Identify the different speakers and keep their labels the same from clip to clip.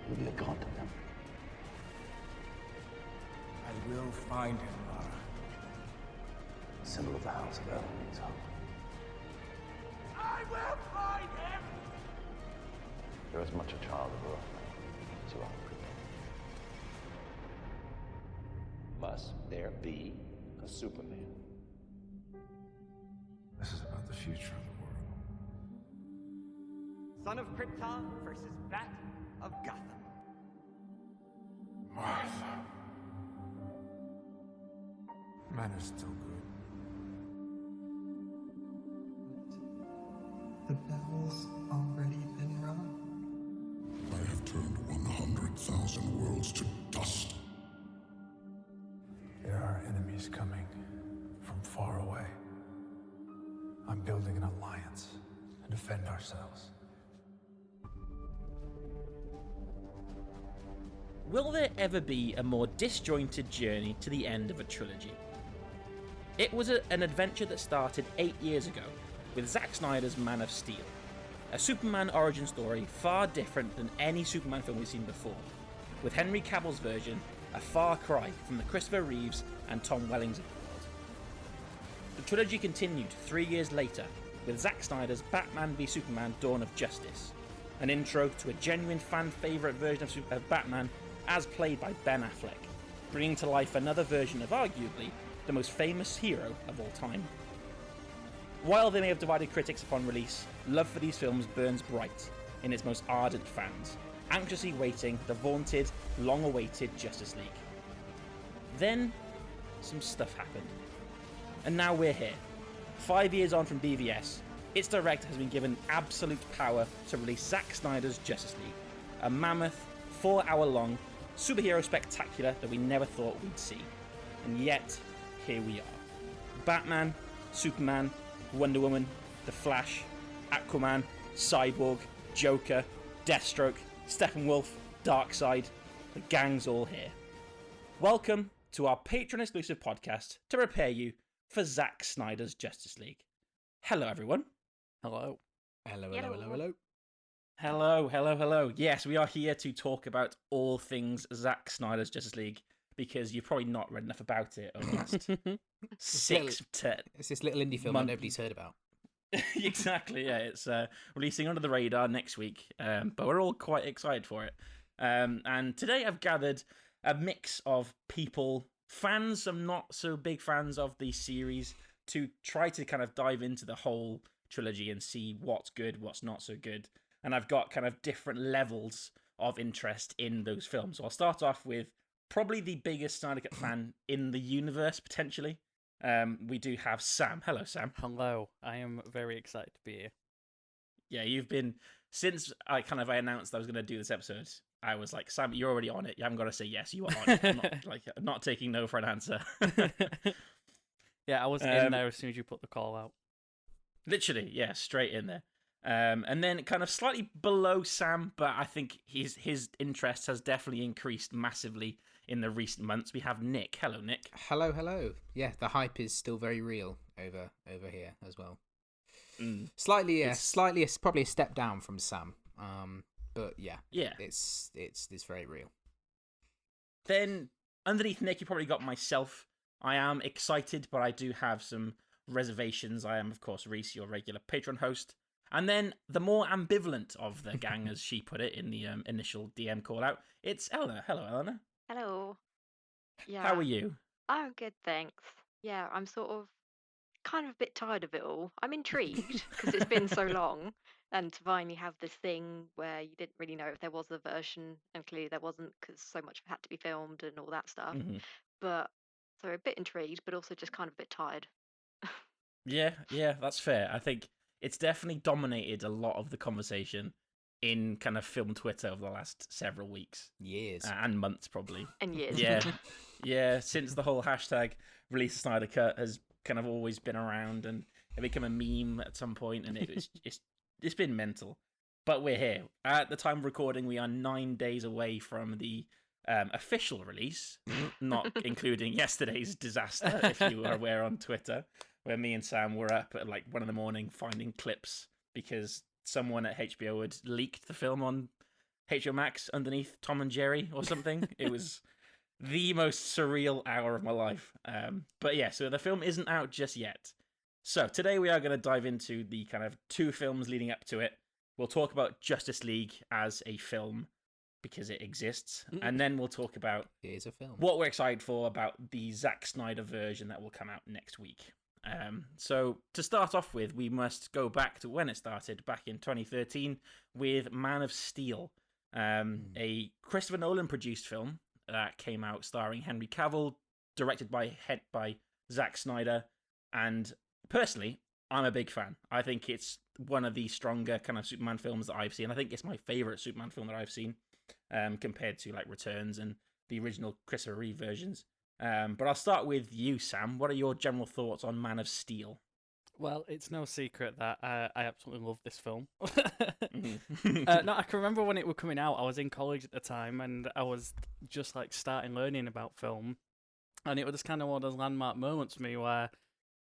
Speaker 1: You'll be a god to them.
Speaker 2: I will find him, Lara.
Speaker 1: The symbol of the House of Elena means hope.
Speaker 2: I will find him!
Speaker 1: You're as much a child of Earth as you are a Krypton. Must there be a Superman?
Speaker 2: This is about the future of the world.
Speaker 3: Son of Krypton versus Bat of Gotham.
Speaker 2: Martha. Man is still good.
Speaker 4: The bell's already been rung.
Speaker 5: I have turned 100,000 worlds to dust.
Speaker 2: There are enemies coming from far away. I'm building an alliance to defend ourselves.
Speaker 6: Will there ever be a more disjointed journey to the end of a trilogy? It was an adventure that started 8 years ago with Zack Snyder's Man of Steel, a Superman origin story far different than any Superman film we've seen before, with Henry Cavill's version a far cry from the Christopher Reeves and Tom Wellings of the world. The trilogy continued 3 years later with Zack Snyder's Batman v Superman Dawn of Justice, an intro to a genuine fan favourite version of Batman as played by Ben Affleck, bringing to life another version of arguably the most famous hero of all time. While they may have divided critics upon release, love for these films burns bright in its most ardent fans, anxiously waiting the vaunted, long-awaited Justice League. Then, some stuff happened. And now we're here. 5 years on from BVS, its director has been given absolute power to release Zack Snyder's Justice League, a mammoth, 4-hour-long superhero spectacular that we never thought we'd see. And yet, here we are. Batman, Superman, Wonder Woman, The Flash, Aquaman, Cyborg, Joker, Deathstroke, Steppenwolf, Darkseid, the gang's all here. Welcome to our Patreon-exclusive podcast to prepare you for Zack Snyder's Justice League. Hello, everyone.
Speaker 7: Hello.
Speaker 8: Hello, hello, hello, hello.
Speaker 6: Hello, hello, hello. Yes, we are here to talk about all things Zack Snyder's Justice League, because you've probably not read enough about it over the last
Speaker 8: It's this little indie film that nobody's heard about.
Speaker 6: Exactly, yeah. It's releasing under the radar next week, but we're all quite excited for it. And today I've gathered a mix of people, fans, some not so big fans of the series, to try to kind of dive into the whole trilogy and see what's good, what's not so good. And I've got kind of different levels of interest in those films. So I'll start off with probably the biggest Snyder Cut fan in the universe, potentially. We do have Sam. Hello, Sam.
Speaker 7: Hello. I am very excited to be here.
Speaker 6: Yeah, you've been, since I announced I was going to do this episode, I was like, Sam, you're already on it. You haven't got to say yes, you are on it. I'm not taking no for an answer.
Speaker 7: Yeah, I was in there as soon as you put the call out.
Speaker 6: Literally, yeah, straight in there. And then kind of slightly below Sam, but I think his interest has definitely increased massively in the recent months. We have Nick. Hello, Nick.
Speaker 8: Hello, hello. Yeah, the hype is still very real over here as well. Slightly, it's probably a step down from Sam. But yeah, it's very real.
Speaker 6: Then underneath Nick, you probably got myself. I am excited, but I do have some reservations. I am, of course, Rhys, your regular Patreon host. And then the more ambivalent of the gang, as she put it in the initial DM call out, it's Elena. Hello, Elena.
Speaker 9: Hello. Yeah.
Speaker 6: How are you?
Speaker 9: I'm good, thanks. Yeah, I'm sort of kind of a bit tired of it all. I'm intrigued because it's been so long, and to finally have this thing where you didn't really know if there was a version, and clearly there wasn't because so much had to be filmed and all that stuff.
Speaker 6: Mm-hmm.
Speaker 9: But so a bit intrigued, but also just kind of a bit tired.
Speaker 6: Yeah, that's fair. I think it's definitely dominated a lot of the conversation in kind of film Twitter over the last several weeks.
Speaker 8: Years.
Speaker 6: And months, probably.
Speaker 9: And years.
Speaker 6: Yeah, since the whole hashtag release the Snyder Cut has kind of always been around, and it became a meme at some point, and it's been mental. But we're here. At the time of recording, we are 9 days away from the official release, not including yesterday's disaster, if you were aware on Twitter, where me and Sam were up at like 1 a.m. finding clips because someone at HBO had leaked the film on HBO Max underneath Tom and Jerry or something. It was the most surreal hour of my life. But yeah, so the film isn't out just yet. So today we are going to dive into the kind of 2 films leading up to it. We'll talk about Justice League as a film because it exists, and then we'll talk about
Speaker 8: it is a film.
Speaker 6: What we're excited for about the Zack Snyder version that will come out next week. So to start off with, we must go back to when it started, back in 2013, with Man of Steel, a Christopher Nolan produced film that came out starring Henry Cavill, directed by Zack Snyder, and personally, I'm a big fan. I think it's one of the stronger kind of Superman films that I've seen. I think it's my favourite Superman film that I've seen, compared to like Returns and the original Christopher Reeve versions. But I'll start with you, Sam. What are your general thoughts on Man of Steel?
Speaker 7: Well, it's no secret that I absolutely love this film. No, I can remember when it was coming out. I was in college at the time, and I was just like starting learning about film, and it was just kind of one of those landmark moments for me where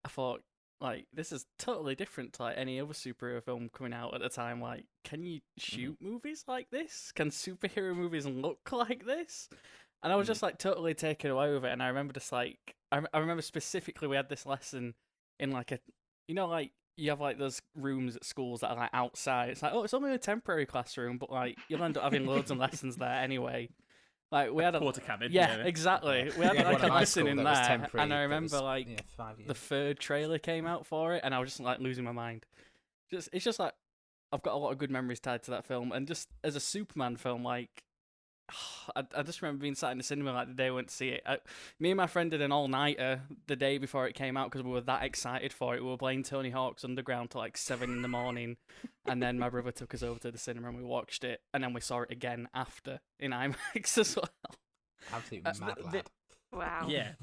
Speaker 7: I thought, like, this is totally different to like any other superhero film coming out at the time. Like, can you shoot movies like this? Can superhero movies look like this? And I was just like totally taken away with it. And I remember just like I remember specifically we had this lesson in like a, you know, like you have like those rooms at schools that are like outside. It's like, oh, it's only a temporary classroom, but like you'll end up having loads of lessons there anyway. Like we had a
Speaker 6: porter cabin.
Speaker 7: Yeah, exactly. We had like a lesson in there, and I remember like the 3rd trailer came out for it, and I was just like losing my mind. It's just like I've got a lot of good memories tied to that film, and just as a Superman film, like I just remember being sat in the cinema like the day I went to see it. Me and my friend did an all-nighter the day before it came out because we were that excited for it. We were playing Tony Hawk's Underground till like 7 in the morning, and then my brother took us over to the cinema and we watched it, and then we saw it again after in IMAX as well.
Speaker 8: Absolutely mad lad.
Speaker 9: Wow.
Speaker 6: Yeah.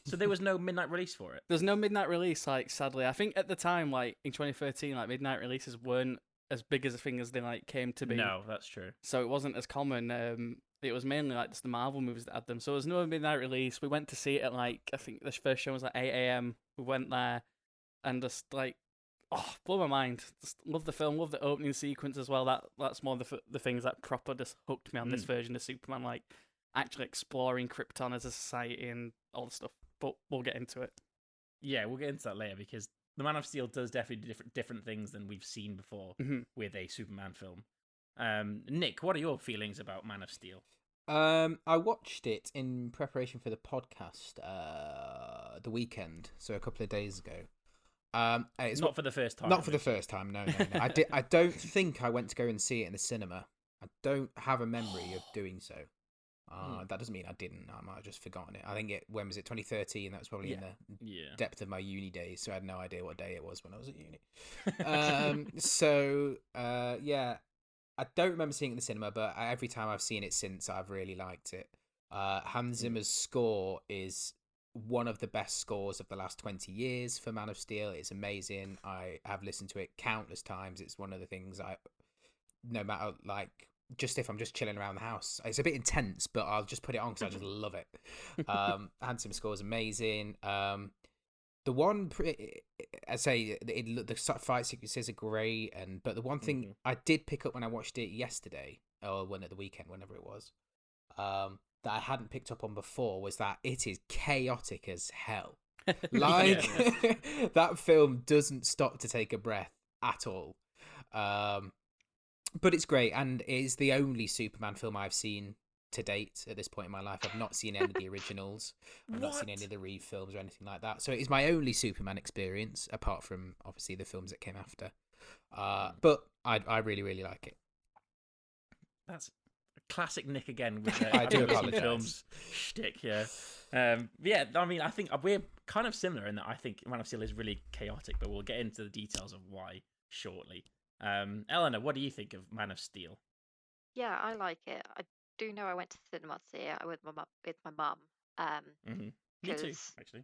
Speaker 6: So there was no midnight release for it?
Speaker 7: There's no midnight release, like, sadly. I think at the time, like, in 2013, like, midnight releases weren't as big as a thing as they, like, came to be.
Speaker 6: No, that's true.
Speaker 7: So it wasn't as common. It was mainly, like, just the Marvel movies that had them. So there was no midnight release. We went to see it at, like, I think the first show was at 8 a.m. We went there and just, like, blow my mind. Just love the film, love the opening sequence as well. That's more the things that proper just hooked me on this version of Superman, like, actually exploring Krypton as a society and all the stuff. But we'll get into it.
Speaker 6: Yeah, we'll get into that later because the Man of Steel does definitely do different things than we've seen before with a Superman film. Nick, what are your feelings about Man of Steel?
Speaker 8: I watched it in preparation for the podcast the weekend, so a couple of days ago. It's
Speaker 6: not for the first time.
Speaker 8: Not for the first time, no. I don't think I went to go and see it in the cinema. I don't have a memory of doing so. That doesn't mean I didn't. I might have just forgotten it. I think when was it? 2013. That was probably in the depth of my uni days, so I had no idea what day it was when I was at uni. I don't remember seeing it in the cinema, but every time I've seen it since, I've really liked it. Hans Zimmer's score is one of the best scores of the last 20 years for Man of Steel. It's amazing. I have listened to it countless times. It's one of the things no matter, like, just if I'm just chilling around the house, it's a bit intense, but I'll just put it on because I just love it. Hans Zimmer's score is amazing. The one, I say, the fight sequences are great, but the one thing I did pick up when I watched it yesterday, or at the weekend, whenever it was, that I hadn't picked up on before was that it is chaotic as hell. Like, that film doesn't stop to take a breath at all. But it's great, and it is the only Superman film I've seen to date at this point in my life. I've not seen any of the originals. I've not seen any of the Reeve films or anything like that. So it is my only Superman experience, apart from obviously the films that came after. But I really, really like it.
Speaker 6: That's classic Nick again with the
Speaker 8: I do apologize.
Speaker 6: Films shtick. Yeah, I mean, I think we're kind of similar in that I think Man of Steel is really chaotic, but we'll get into the details of why shortly. Elena, what do you think of Man of Steel?
Speaker 9: Yeah, I like it. I do know I went to the cinema to see it with my mum.
Speaker 6: Me too, actually.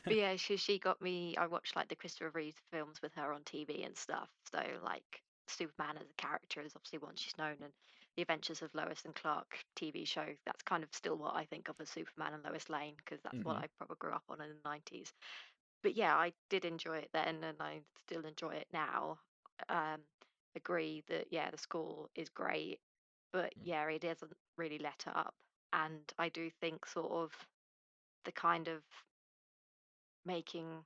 Speaker 9: But yeah, she got me. I watched like the Christopher Reeve films with her on TV and stuff. So like Superman as a character is obviously one she's known, and the Adventures of Lois and Clark TV show. That's kind of still what I think of as Superman and Lois Lane, because that's what I probably grew up on in the 90s. But yeah, I did enjoy it then, and I still enjoy it now. Agree that the score is great. But yeah, it doesn't really let up. And I do think sort of the kind of making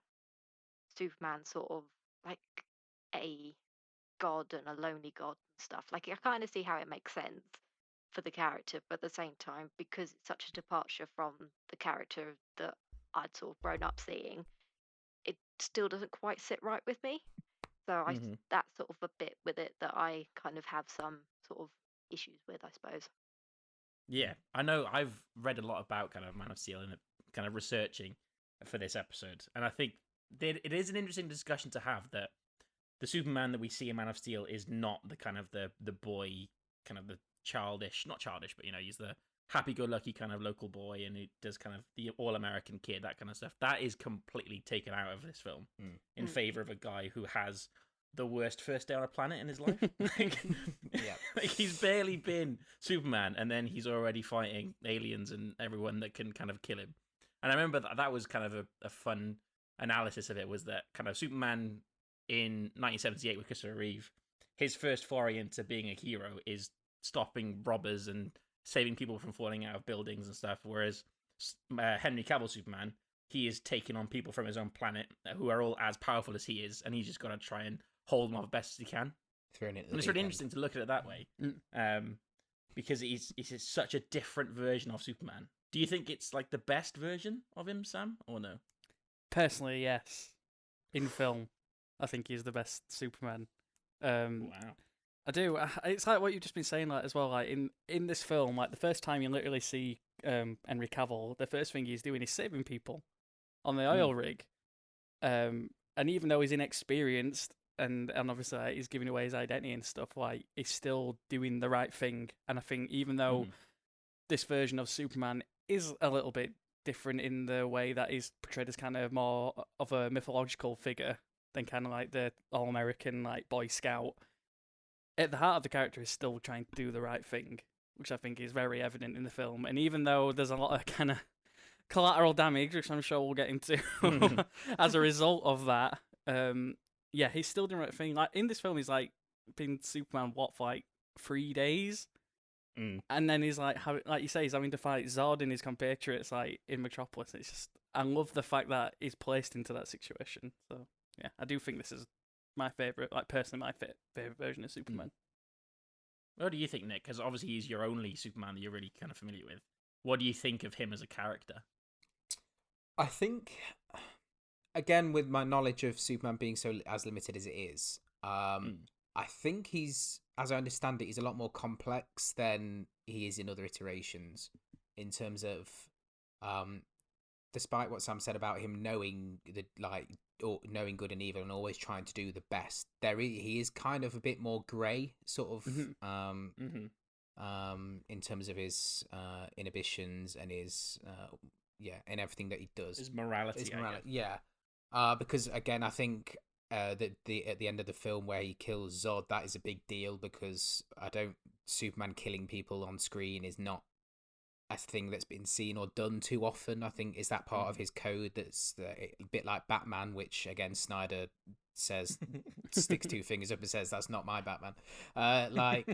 Speaker 9: Superman sort of like a god and a lonely god and stuff. Like I kind of see how it makes sense for the character, but at the same time, because it's such a departure from the character that I'd sort of grown up seeing, it still doesn't quite sit right with me. So that's sort of a bit with it that I kind of have some sort of issues with, I suppose.
Speaker 6: Yeah, I know I've read a lot about kind of Man of Steel and kind of researching for this episode, and I think it is an interesting discussion to have that the Superman that we see in Man of Steel is not the kind of the boy, kind of the childish, not childish, but he's the happy-go-lucky kind of local boy, and he does kind of the all-American kid, that kind of stuff. That is completely taken out of this film in favor of a guy who has the worst first day on a planet in his life. Like he's barely been Superman, and then he's already fighting aliens and everyone that can kind of kill him. And I remember that was kind of a fun analysis of it, was that kind of Superman in 1978 with Christopher Reeve, his first foray into being a hero is stopping robbers and saving people from falling out of buildings and stuff, whereas Henry Cavill Superman, he is taking on people from his own planet who are all as powerful as he is, and he's just got to try and hold them off best as he can. And it's really interesting to look at it that way, because it's such a different version of Superman. Do you think it's like the best version of him, Sam, or no?
Speaker 7: Personally, yes. In film, I think he's the best Superman.
Speaker 6: Wow.
Speaker 7: I do. It's like what you've just been saying, like as well. Like in this film, like the first time you literally see Henry Cavill, the first thing he's doing is saving people on the oil rig. And even though he's inexperienced and obviously he's giving away his identity and stuff, like he's still doing the right thing. And I think even though this version of Superman is a little bit different in the way that he's portrayed as kind of more of a mythological figure than kind of like the all-American like Boy Scout, at the heart of the character is still trying to do the right thing, which I think is very evident in the film. And even though there's a lot of kind of collateral damage, which I'm sure we'll get into as a result of that, yeah, he's still doing the right thing. Like in this film, he's like been Superman for like 3 days, and then he's like you say, he's having to fight Zod and his compatriots like in Metropolis. It's just, I love the fact that he's placed into that situation. So yeah, I do think this is my favorite, like personally, my favorite version of Superman.
Speaker 6: What do you think, Nick? Because obviously he's your only Superman that you're really kind of familiar with. What do you think of him as a character?
Speaker 8: I think, again, with my knowledge of Superman being as limited as it is, I think he's, as I understand it, he's a lot more complex than he is in other iterations, in terms of, despite what Sam said about him knowing knowing good and evil and always trying to do the best, he is kind of a bit more grey, sort of, in terms of his inhibitions and his and everything that he does.
Speaker 6: His morality.
Speaker 8: Because again, I think that at the end of the film where he kills Zod, that is a big deal, because Superman killing people on screen is not a thing that's been seen or done too often. I think is that part of his code that's a bit like Batman, which again Snyder says sticks two fingers up and says that's not my Batman. I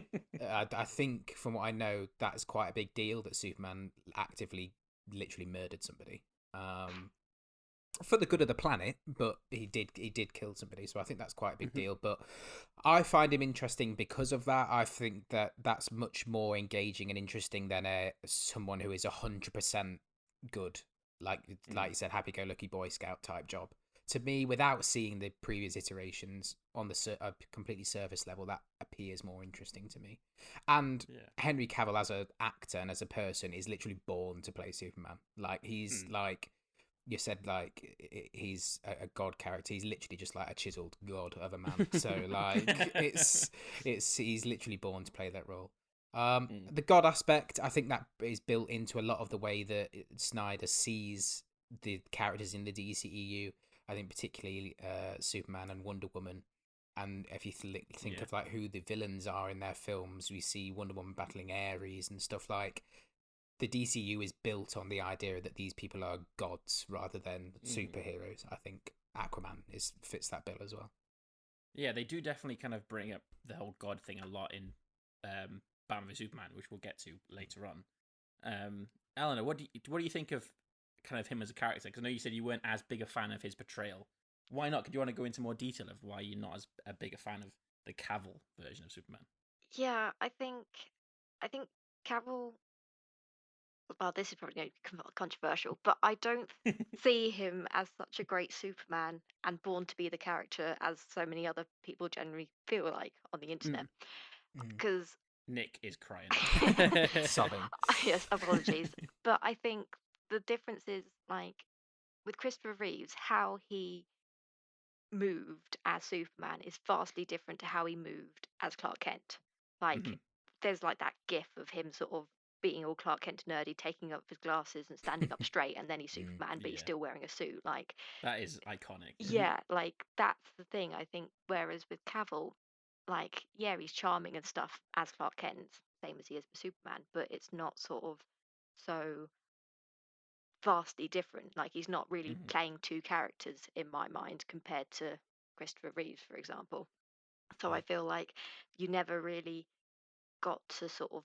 Speaker 8: think from what I know, that's quite a big deal that Superman actively literally murdered somebody for the good of the planet, but he did kill somebody, so I think that's quite a big deal. But I find him interesting because of that. I think that's much more engaging and interesting than someone who is 100% good, like you said, happy-go-lucky Boy Scout type job. To me, without seeing the previous iterations on the completely surface level, that appears more interesting to me. And Henry Cavill as an actor and as a person is literally born to play Superman. Like he's like you said, like he's a god character. He's literally just like a chiseled god of a man. So like he's literally born to play that role. The god aspect, I think that is built into a lot of the way that Snyder sees the characters in the DCEU. I think particularly Superman and Wonder Woman. And if you think of like who the villains are in their films, we see Wonder Woman battling Ares and stuff. Like the DCU is built on the idea that these people are gods rather than superheroes. I think Aquaman fits that bill as well.
Speaker 6: Yeah, they do definitely kind of bring up the whole god thing a lot in Batman v Superman, which we'll get to later on. Eleanor, what do you think of kind of him as a character? Because I know you said you weren't as big a fan of his portrayal. Why not? Do you want to go into more detail of why you're not as a big a fan of the Cavill version of Superman?
Speaker 9: Yeah, I think Cavill. Well, this is probably going to be controversial, but I don't see him as such a great Superman and born to be the character as so many other people generally feel like on the internet. Because
Speaker 6: Nick is crying.
Speaker 8: Sobbing.
Speaker 9: Yes, apologies. But I think the difference is, like, with Christopher Reeves, how he moved as Superman is vastly different to how he moved as Clark Kent. Like, there's like that gif of him sort of being all Clark Kent nerdy, taking up his glasses and standing up straight, and then he's Superman, but he's still wearing a suit. Like,
Speaker 6: that is iconic.
Speaker 9: Yeah, like that's the thing, I think. Whereas with Cavill, like, yeah, he's charming and stuff as Clark Kent, same as he is with Superman, but it's not sort of so vastly different. Like, he's not really playing two characters in my mind compared to Christopher Reeves, for example. So I feel like you never really got to sort of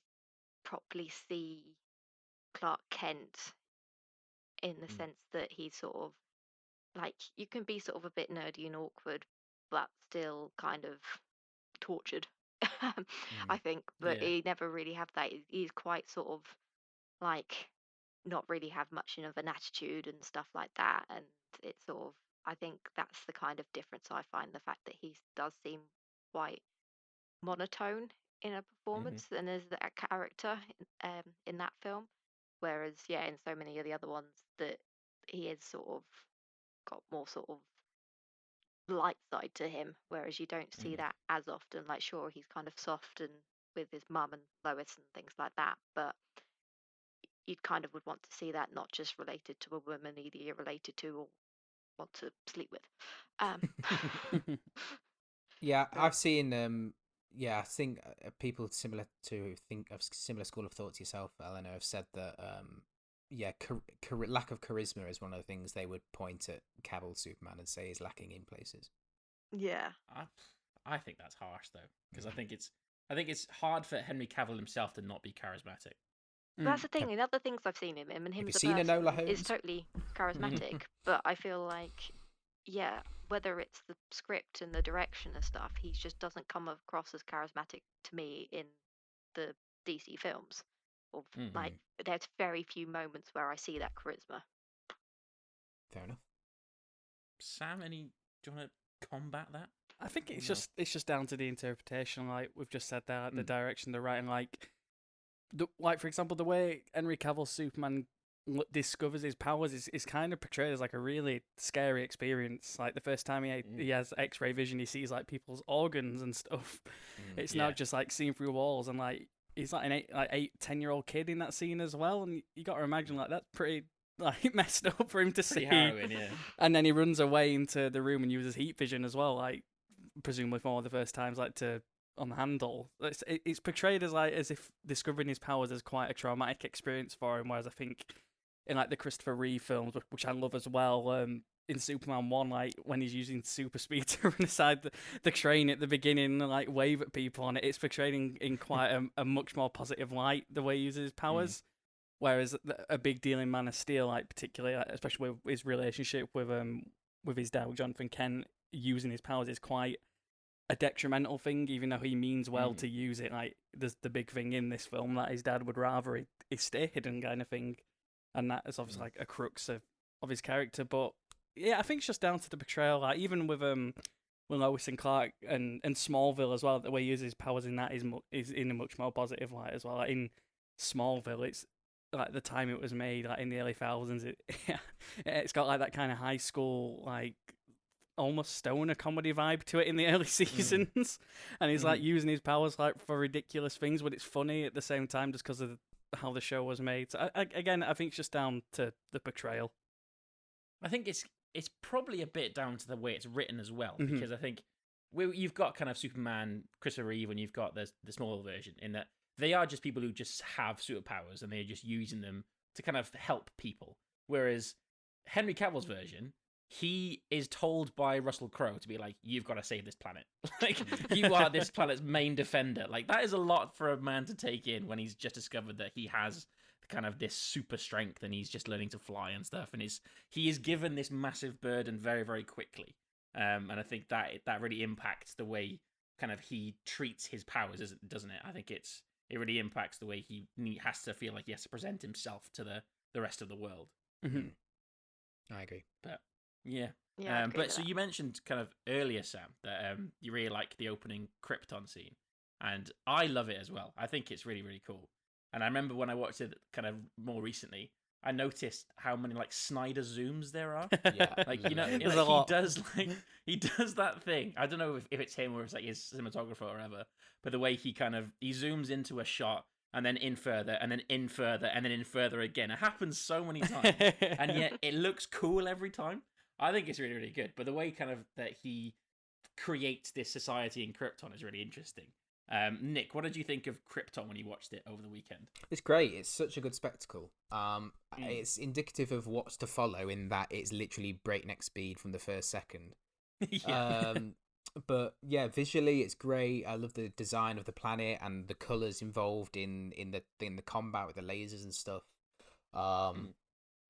Speaker 9: properly see Clark Kent in the sense that he's sort of like, you can be sort of a bit nerdy and awkward, but still kind of tortured, I think. But he never really have that. He's quite sort of like not really have much of an attitude and stuff like that. And it's sort of, I think that's the kind of difference I find, the fact that he does seem quite monotone in a performance and as that character in that film. Whereas, yeah, in so many of the other ones, that he is sort of got more sort of light side to him, whereas you don't see that as often. Like, sure, he's kind of soft and with his mum and Lois and things like that, but you kind of would want to see that not just related to a woman either you're related to or want to sleep with.
Speaker 8: Yeah, I've seen I think people similar to think of similar school of thought to yourself, Eleanor, have said that lack of charisma is one of the things they would point at Cavill Superman and say is lacking in places.
Speaker 9: Yeah,
Speaker 6: I think that's harsh though, because I think it's hard for Henry Cavill himself to not be charismatic.
Speaker 9: That's the thing. In other things I've seen him and him
Speaker 8: Have
Speaker 9: as
Speaker 8: you
Speaker 9: a
Speaker 8: seen
Speaker 9: person
Speaker 8: Enola Holmes?
Speaker 9: is totally charismatic, but I feel like, yeah, whether it's the script and the direction and stuff, he just doesn't come across as charismatic to me in the DC films. Or like, there's very few moments where I see that charisma.
Speaker 8: Fair enough.
Speaker 6: Sam, do you want to combat that?
Speaker 7: I think it's just down to the interpretation. Like we've just said there, like the direction, the writing. Like for example, the way Henry Cavill's Superman discovers his powers is kind of portrayed as like a really scary experience. Like the first time he has X-ray vision, he sees like people's organs and stuff. It's not just like seeing through walls, and like he's like an 10-year-old kid in that scene as well. And you got to imagine like that's pretty like messed up for him to see.
Speaker 6: Harrowing, yeah.
Speaker 7: And then he runs away into the room and uses heat vision as well, like presumably for one of the first times, like to on the handle. It's portrayed as like as if discovering his powers is quite a traumatic experience for him, whereas I think in like the Christopher Reeve films, which I love as well, in Superman 1, like when he's using super speed to run aside the train at the beginning and like wave at people on it, it's portrayed in quite a much more positive light, the way he uses his powers. Whereas a big deal in Man of Steel, like particularly, like, especially with his relationship with his dad, Jonathan Kent, using his powers is quite a detrimental thing, even though he means well to use it. Like there's the big thing in this film that his dad would rather it stay hidden, kind of thing, and that is obviously like a crux of his character. But yeah, I think it's just down to the portrayal. Like even with Lois and Clark and Smallville as well, the way he uses his powers in that is in a much more positive light as well. Like in Smallville, it's like the time it was made, like in the early thousands, it's got like that kind of high school, like almost stoner comedy vibe to it in the early seasons, and he's like using his powers like for ridiculous things, but it's funny at the same time just because of how the show was made. So I think it's just down to the portrayal.
Speaker 6: I think it's probably a bit down to the way it's written as well, because I think you've got kind of Superman, Christopher Reeve, and you've got the small version in that they are just people who just have superpowers and they're just using them to kind of help people. Whereas Henry Cavill's version, he is told by Russell Crowe to be like, you've got to save this planet. Like, you are this planet's main defender. Like, that is a lot for a man to take in when he's just discovered that he has kind of this super strength and he's just learning to fly and stuff. And he is given this massive burden very, very quickly. And I think that really impacts the way kind of he treats his powers, doesn't it? I think it really impacts the way he has to feel like he has to present himself to the rest of the world.
Speaker 8: Mm-hmm. I agree.
Speaker 6: But yeah.
Speaker 9: But
Speaker 6: so you mentioned kind of earlier, Sam, that you really like the opening Krypton scene, and I love it as well. I think it's really, really cool. And I remember when I watched it kind of more recently, I noticed how many like Snyder zooms there are.
Speaker 8: Yeah,
Speaker 6: like you know,
Speaker 7: There's
Speaker 6: like,
Speaker 7: a lot.
Speaker 6: he does that thing. I don't know if it's him or it's like his cinematographer or whatever, but the way he zooms into a shot and then in further and then in further and then in further again. It happens so many times, and yet it looks cool every time. I think it's really, really good. But the way kind of that he creates this society in Krypton is really interesting. Nick, what did you think of Krypton when you watched it over the weekend?
Speaker 8: It's great. It's such a good spectacle. It's indicative of what's to follow in that it's literally breakneck speed from the first second.
Speaker 6: Yeah.
Speaker 8: But yeah, visually it's great. I love the design of the planet and the colors involved in the combat with the lasers and stuff.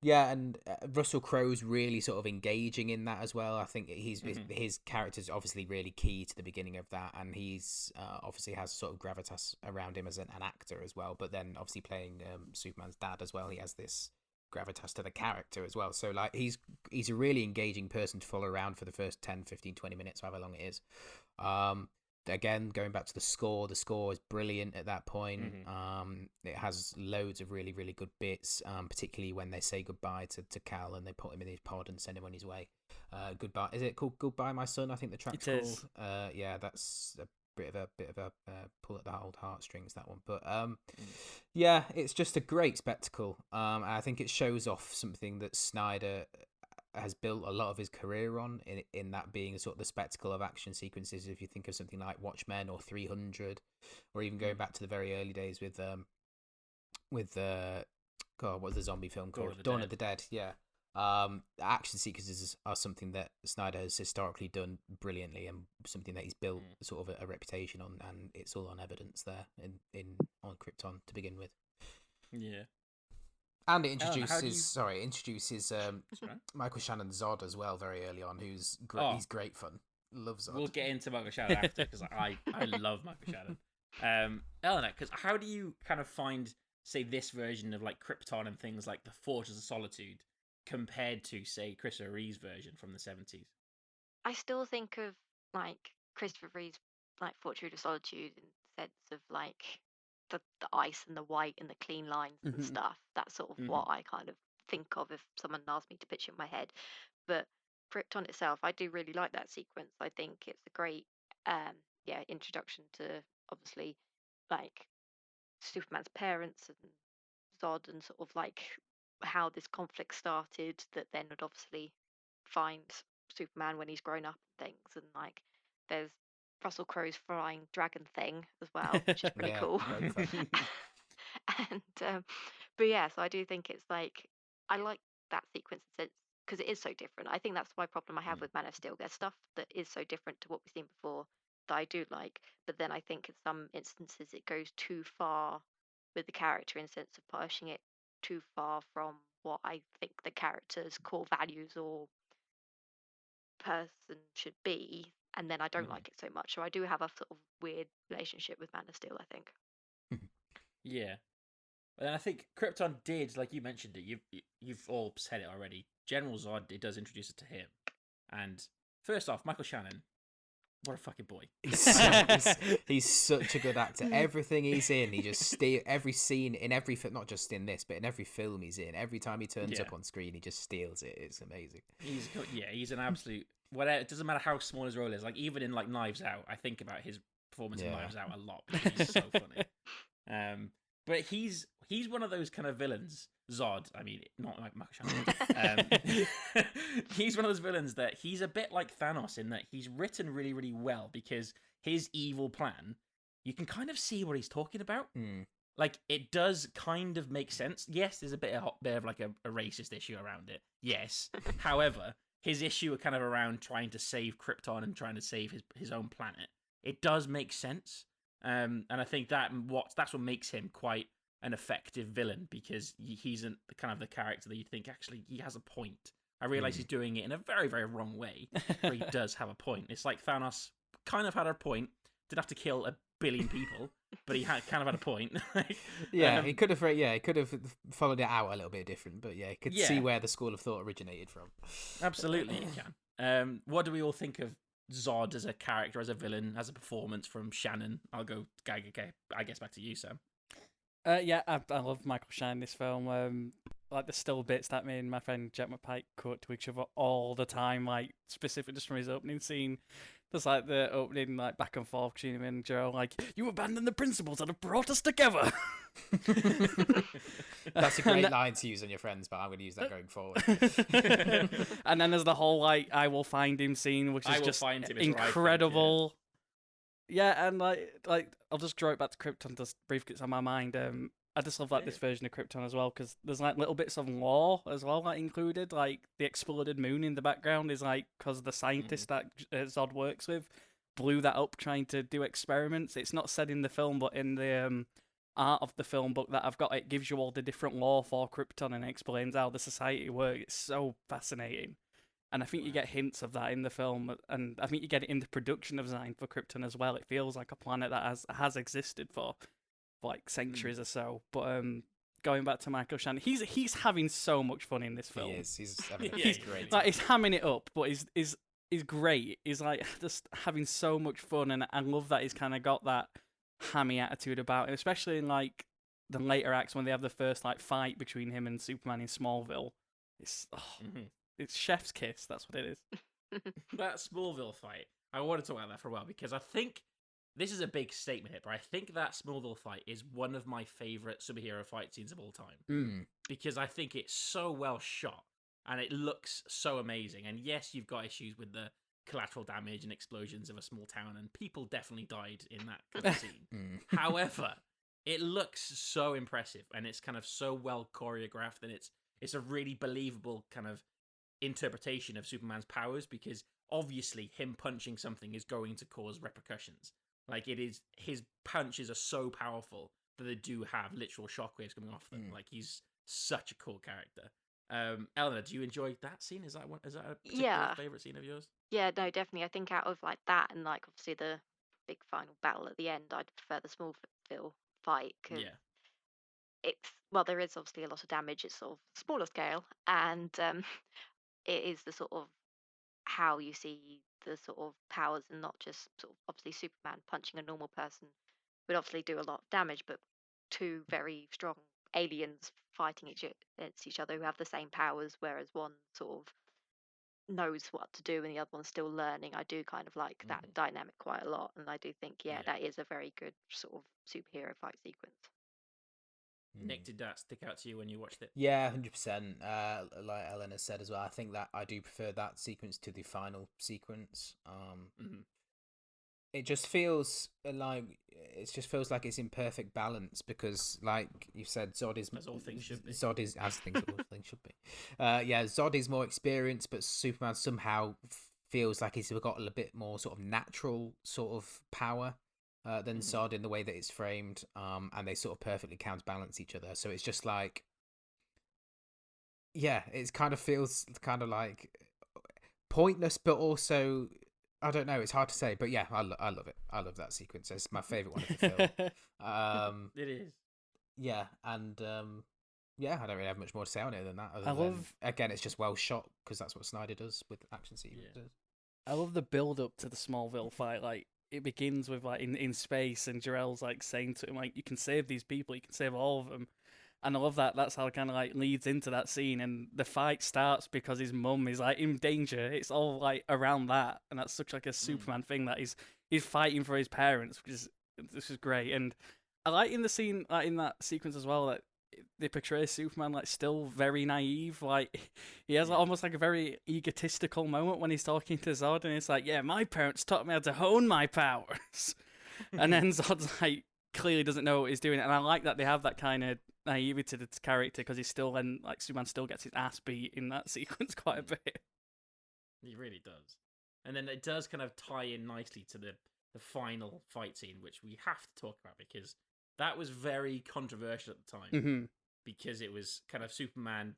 Speaker 8: Yeah, and Russell Crowe's really sort of engaging in that as well. I think his character's obviously really key to the beginning of that, and he's obviously has sort of gravitas around him as an actor as well. But then obviously playing Superman's dad as well, he has this gravitas to the character as well. So like he's a really engaging person to follow around for the first 10, 15, 20 minutes, however long it is. Again, going back to the score is brilliant at that point. It has loads of really, really good bits, particularly when they say goodbye to Cal and they put him in his pod and send him on his way. Goodbye. Is it called Goodbye, My Son? I think the track's called. Yeah, that's a bit of a pull at the old heartstrings, that one. But yeah, it's just a great spectacle. I think it shows off something that Snyder has built a lot of his career on, in that being sort of the spectacle of action sequences. If you think of something like Watchmen or 300, or even going back to the very early days with God, what was the zombie film called? Dawn of the Dead. Yeah. Action sequences are something that Snyder has historically done brilliantly, and something that he's built sort of a reputation on, and it's all on evidence there on Krypton to begin with.
Speaker 6: Yeah.
Speaker 8: And it introduces Michael Shannon Zod as well very early on, who's great. He's great fun. Love Zod.
Speaker 6: We'll get into Michael Shannon after, because I love Michael Shannon. Elena, because how do you kind of find, say, this version of like Krypton and things like the Fortress of Solitude compared to, say, Christopher Reeve's version from the 70s?
Speaker 9: I still think of like Christopher Reeve's like Fortress of Solitude in the sense of like the ice and the white and the clean lines and stuff. That's sort of what I kind of think of if someone asked me to picture in my head. But Krypton itself, I do really like that sequence. I think it's a great introduction to obviously like Superman's parents and Zod, and sort of like how this conflict started, that then would obviously find Superman when he's grown up and things. And like there's Russell Crowe's flying dragon thing as well, which is pretty cool. And but yeah, so I do think it's like, I like that sequence because it is so different. I think that's my problem I have with Man of Steel. There's stuff that is so different to what we've seen before that I do like, but then I think in some instances it goes too far with the character, in the sense of pushing it too far from what I think the character's core values or person should be, and then I don't like it so much. So I do have a sort of weird relationship with Man of Steel, I think.
Speaker 6: Yeah. And I think Krypton did, like you mentioned it, you've all said it already. General Zod, it does introduce it to him. And first off, Michael Shannon, what a fucking boy.
Speaker 8: He's such a good actor. Everything he's in, he just every scene, in every film, not just in this, but in every film he's in, every time he turns up on screen, he just steals it. It's amazing.
Speaker 6: He's an absolute, whatever. It doesn't matter how small his role is. Like even in like Knives Out, I think about his performance in Knives Out a lot, because he's so funny. But he's one of those kind of villains. Zod, I mean, not like Michael Shannon. He's one of those villains that he's a bit like Thanos in that he's written really, really well, because his evil plan, you can kind of see what he's talking about. Like, it does kind of make sense. Yes, there's a bit of like a racist issue around it. Yes. However, his issue kind of around trying to save Krypton and trying to save his own planet, it does make sense. And I think that's what makes him quite an effective villain, because he's kind of the character that you think actually he has a point. I realize he's doing it in a very, very wrong way, but he does have a point. It's like Thanos kind of had a point. Didn't have to kill 1 billion people, but he kind of had a point.
Speaker 8: He could have. Yeah, he could have followed it out a little bit different, but yeah, he could see where the school of thought originated from.
Speaker 6: Absolutely, you can. What do we all think of Zod as a character, as a villain, as a performance from Shannon? I'll go. I guess back to you, Sam.
Speaker 7: Yeah, I love Michael Shannon in this film. Like the still bits that me and my friend Jack McPike cut to each other all the time, like specifically just from his opening scene. There's like the opening like back and forth between him and Joe, like, you abandoned the principles that have brought us together.
Speaker 8: That's a great line to use on your friends, but I'm going to use that going forward.
Speaker 7: And then there's the whole like I will find him scene, which is just incredible. Yeah, and like I'll just draw it back to Krypton, just briefly, it's on my mind. I just love like this version of Krypton as well, because there's like little bits of lore as well like included, like the exploded moon in the background is like because the scientist that Zod works with blew that up trying to do experiments. It's not said in the film, but in the art of the film book that I've got, it gives you all the different lore for Krypton and explains how the society works. It's so fascinating. And I think you get hints of that in the film, and I think you get it in the production design for Krypton as well. It feels like a planet that has existed for like centuries or so. But going back to Michael Shannon, he's having so much fun in this film.
Speaker 8: He is. He's having great.
Speaker 7: Like he's hamming it up, but he's great. He's like just having so much fun, and I love that he's kind of got that hammy attitude about him, especially in like the later acts when they have the first like fight between him and Superman in Smallville. It's chef's kiss. That's what it is.
Speaker 6: That Smallville fight. I wanted to talk about that for a while because I think this is a big statement here, but I think that Smallville fight is one of my favorite superhero fight scenes of all time. Because I think it's so well shot and it looks so amazing. And yes, you've got issues with the collateral damage and explosions of a small town, and people definitely died in that kind of scene. However, it looks so impressive and it's kind of so well choreographed, and it's a really believable kind of interpretation of Superman's powers, because obviously him punching something is going to cause repercussions. Like it is, his punches are so powerful that they do have literal shockwaves coming off them. Like he's such a cool character. Elena, do you enjoy that scene? Is that a particular favorite scene of yours?
Speaker 9: Yeah, no, definitely. I think out of like that and like obviously the big final battle at the end, I'd prefer the Smallville fight. Cause there is obviously a lot of damage. It's sort of smaller scale, and it is the sort of how you see the sort of powers, and not just sort of obviously Superman punching a normal person would obviously do a lot of damage, but two very strong aliens fighting against each other who have the same powers, whereas one sort of knows what to do and the other one's still learning. I do kind of like that dynamic quite a lot, and I do think that is a very good sort of superhero fight sequence.
Speaker 6: Nick, did that stick out to you when you watched it?
Speaker 8: Yeah, 100%. Like Elena said as well, I think that I do prefer that sequence to the final sequence. It just feels like it's in perfect balance, because, like you said, Zod is
Speaker 6: as all things should be.
Speaker 8: Zod is as things all things should be. Zod is more experienced, but Superman somehow feels like he's got a bit more sort of natural sort of power than Zod in the way that it's framed, and they sort of perfectly counterbalance each other. So it's just like, it kind of feels kind of like pointless, but also, I don't know, it's hard to say. But yeah, I love it. I love that sequence. It's my favourite one of the film.
Speaker 6: It is.
Speaker 8: Yeah, and I don't really have much more to say on it than that. Again, it's just well shot, because that's what Snyder does with action sequences.
Speaker 7: I love the build up to the Smallville fight. Like, it begins with like in space, and Jor-El's like saying to him, like, you can save these people, you can save all of them. And I love that. That's how it kind of like leads into that scene, and the fight starts because his mum is like in danger. It's all like around that, and that's such like a Superman thing, that he's fighting for his parents, this is great. And I like in the scene, like in that sequence as well, that they portray Superman like still very naive. Like he has almost like a very egotistical moment when he's talking to Zod, and it's like, yeah, my parents taught me how to hone my powers. And then Zod's like clearly doesn't know what he's doing, and I like that they have that kind of naivety to the character, because he's still, and like Superman still gets his ass beat in that sequence quite a bit.
Speaker 6: He really does. And then it does kind of tie in nicely to the final fight scene, which we have to talk about because that was very controversial at the time. Because it was kind of Superman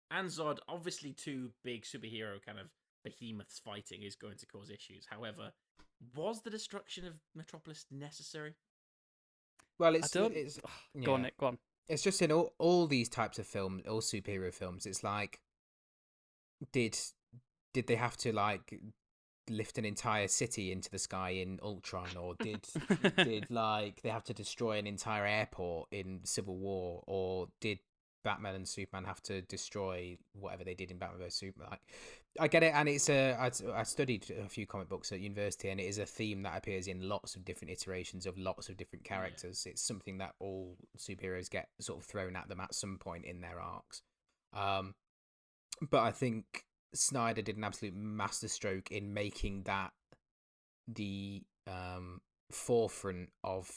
Speaker 6: and Zod, obviously two big superhero kind of behemoths fighting is going to cause issues. However, was the destruction of Metropolis necessary?
Speaker 8: Well,
Speaker 7: Go on, Nick, go on.
Speaker 8: It's just in all these types of films, all superhero films, it's like, did they have to like lift an entire city into the sky in Ultron, or did like they have to destroy an entire airport in Civil War, or did Batman and Superman have to destroy whatever they did in Batman vs Superman? Like, I get it, and it's I studied a few comic books at university, and it is a theme that appears in lots of different iterations of lots of different characters. It's something that all superheroes get sort of thrown at them at some point in their arcs. But I think Snyder did an absolute masterstroke in making that the forefront of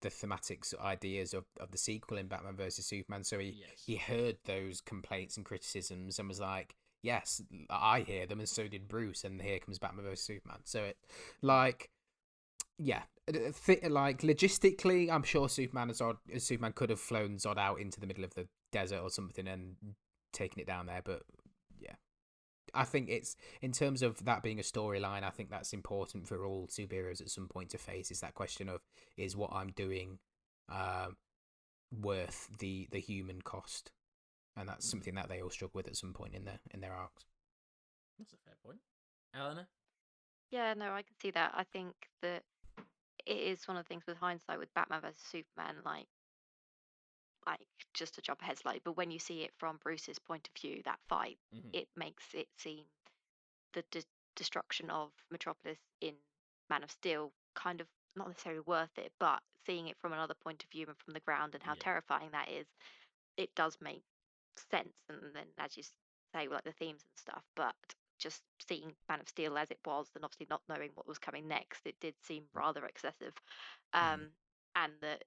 Speaker 8: the thematic ideas of the sequel in Batman vs Superman. So he heard those complaints and criticisms and was like, yes, I hear them, and so did Bruce, and here comes Batman vs Superman. So it, like, yeah, like logistically, I'm sure Superman could have flown Zod out into the middle of the desert or something and taken it down there, but yeah, I think it's, in terms of that being a storyline, I think that's important for all superheroes at some point to face, is that question of, is what I'm doing worth the human cost? And that's something that they all struggle with at some point in their arcs.
Speaker 6: That's a fair point. Elena?
Speaker 9: Yeah, no, I can see that. I think that it is one of the things with hindsight with Batman versus Superman, like just to jump ahead slightly, but when you see it from Bruce's point of view, that fight, it makes it seem the destruction of Metropolis in Man of Steel kind of not necessarily worth it, but seeing it from another point of view and from the ground and how terrifying that is, it does make sense. And then, as you say, like the themes and stuff, but just seeing Man of Steel as it was, and obviously not knowing what was coming next, it did seem rather excessive. And that,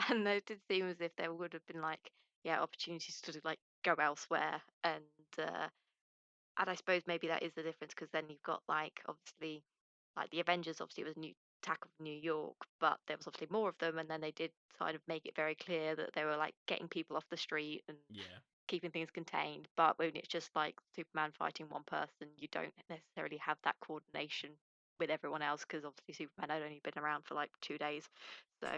Speaker 9: and it did seem as if there would have been like, opportunities to like go elsewhere. And I suppose maybe that is the difference, because then you've got like, obviously, like the Avengers, obviously it was New Attack of New York, but there was obviously more of them, and then they did kind of make it very clear that they were like getting people off the street and keeping things contained. But when it's just like Superman fighting one person, you don't necessarily have that coordination with everyone else, because obviously Superman had only been around for like 2 days. So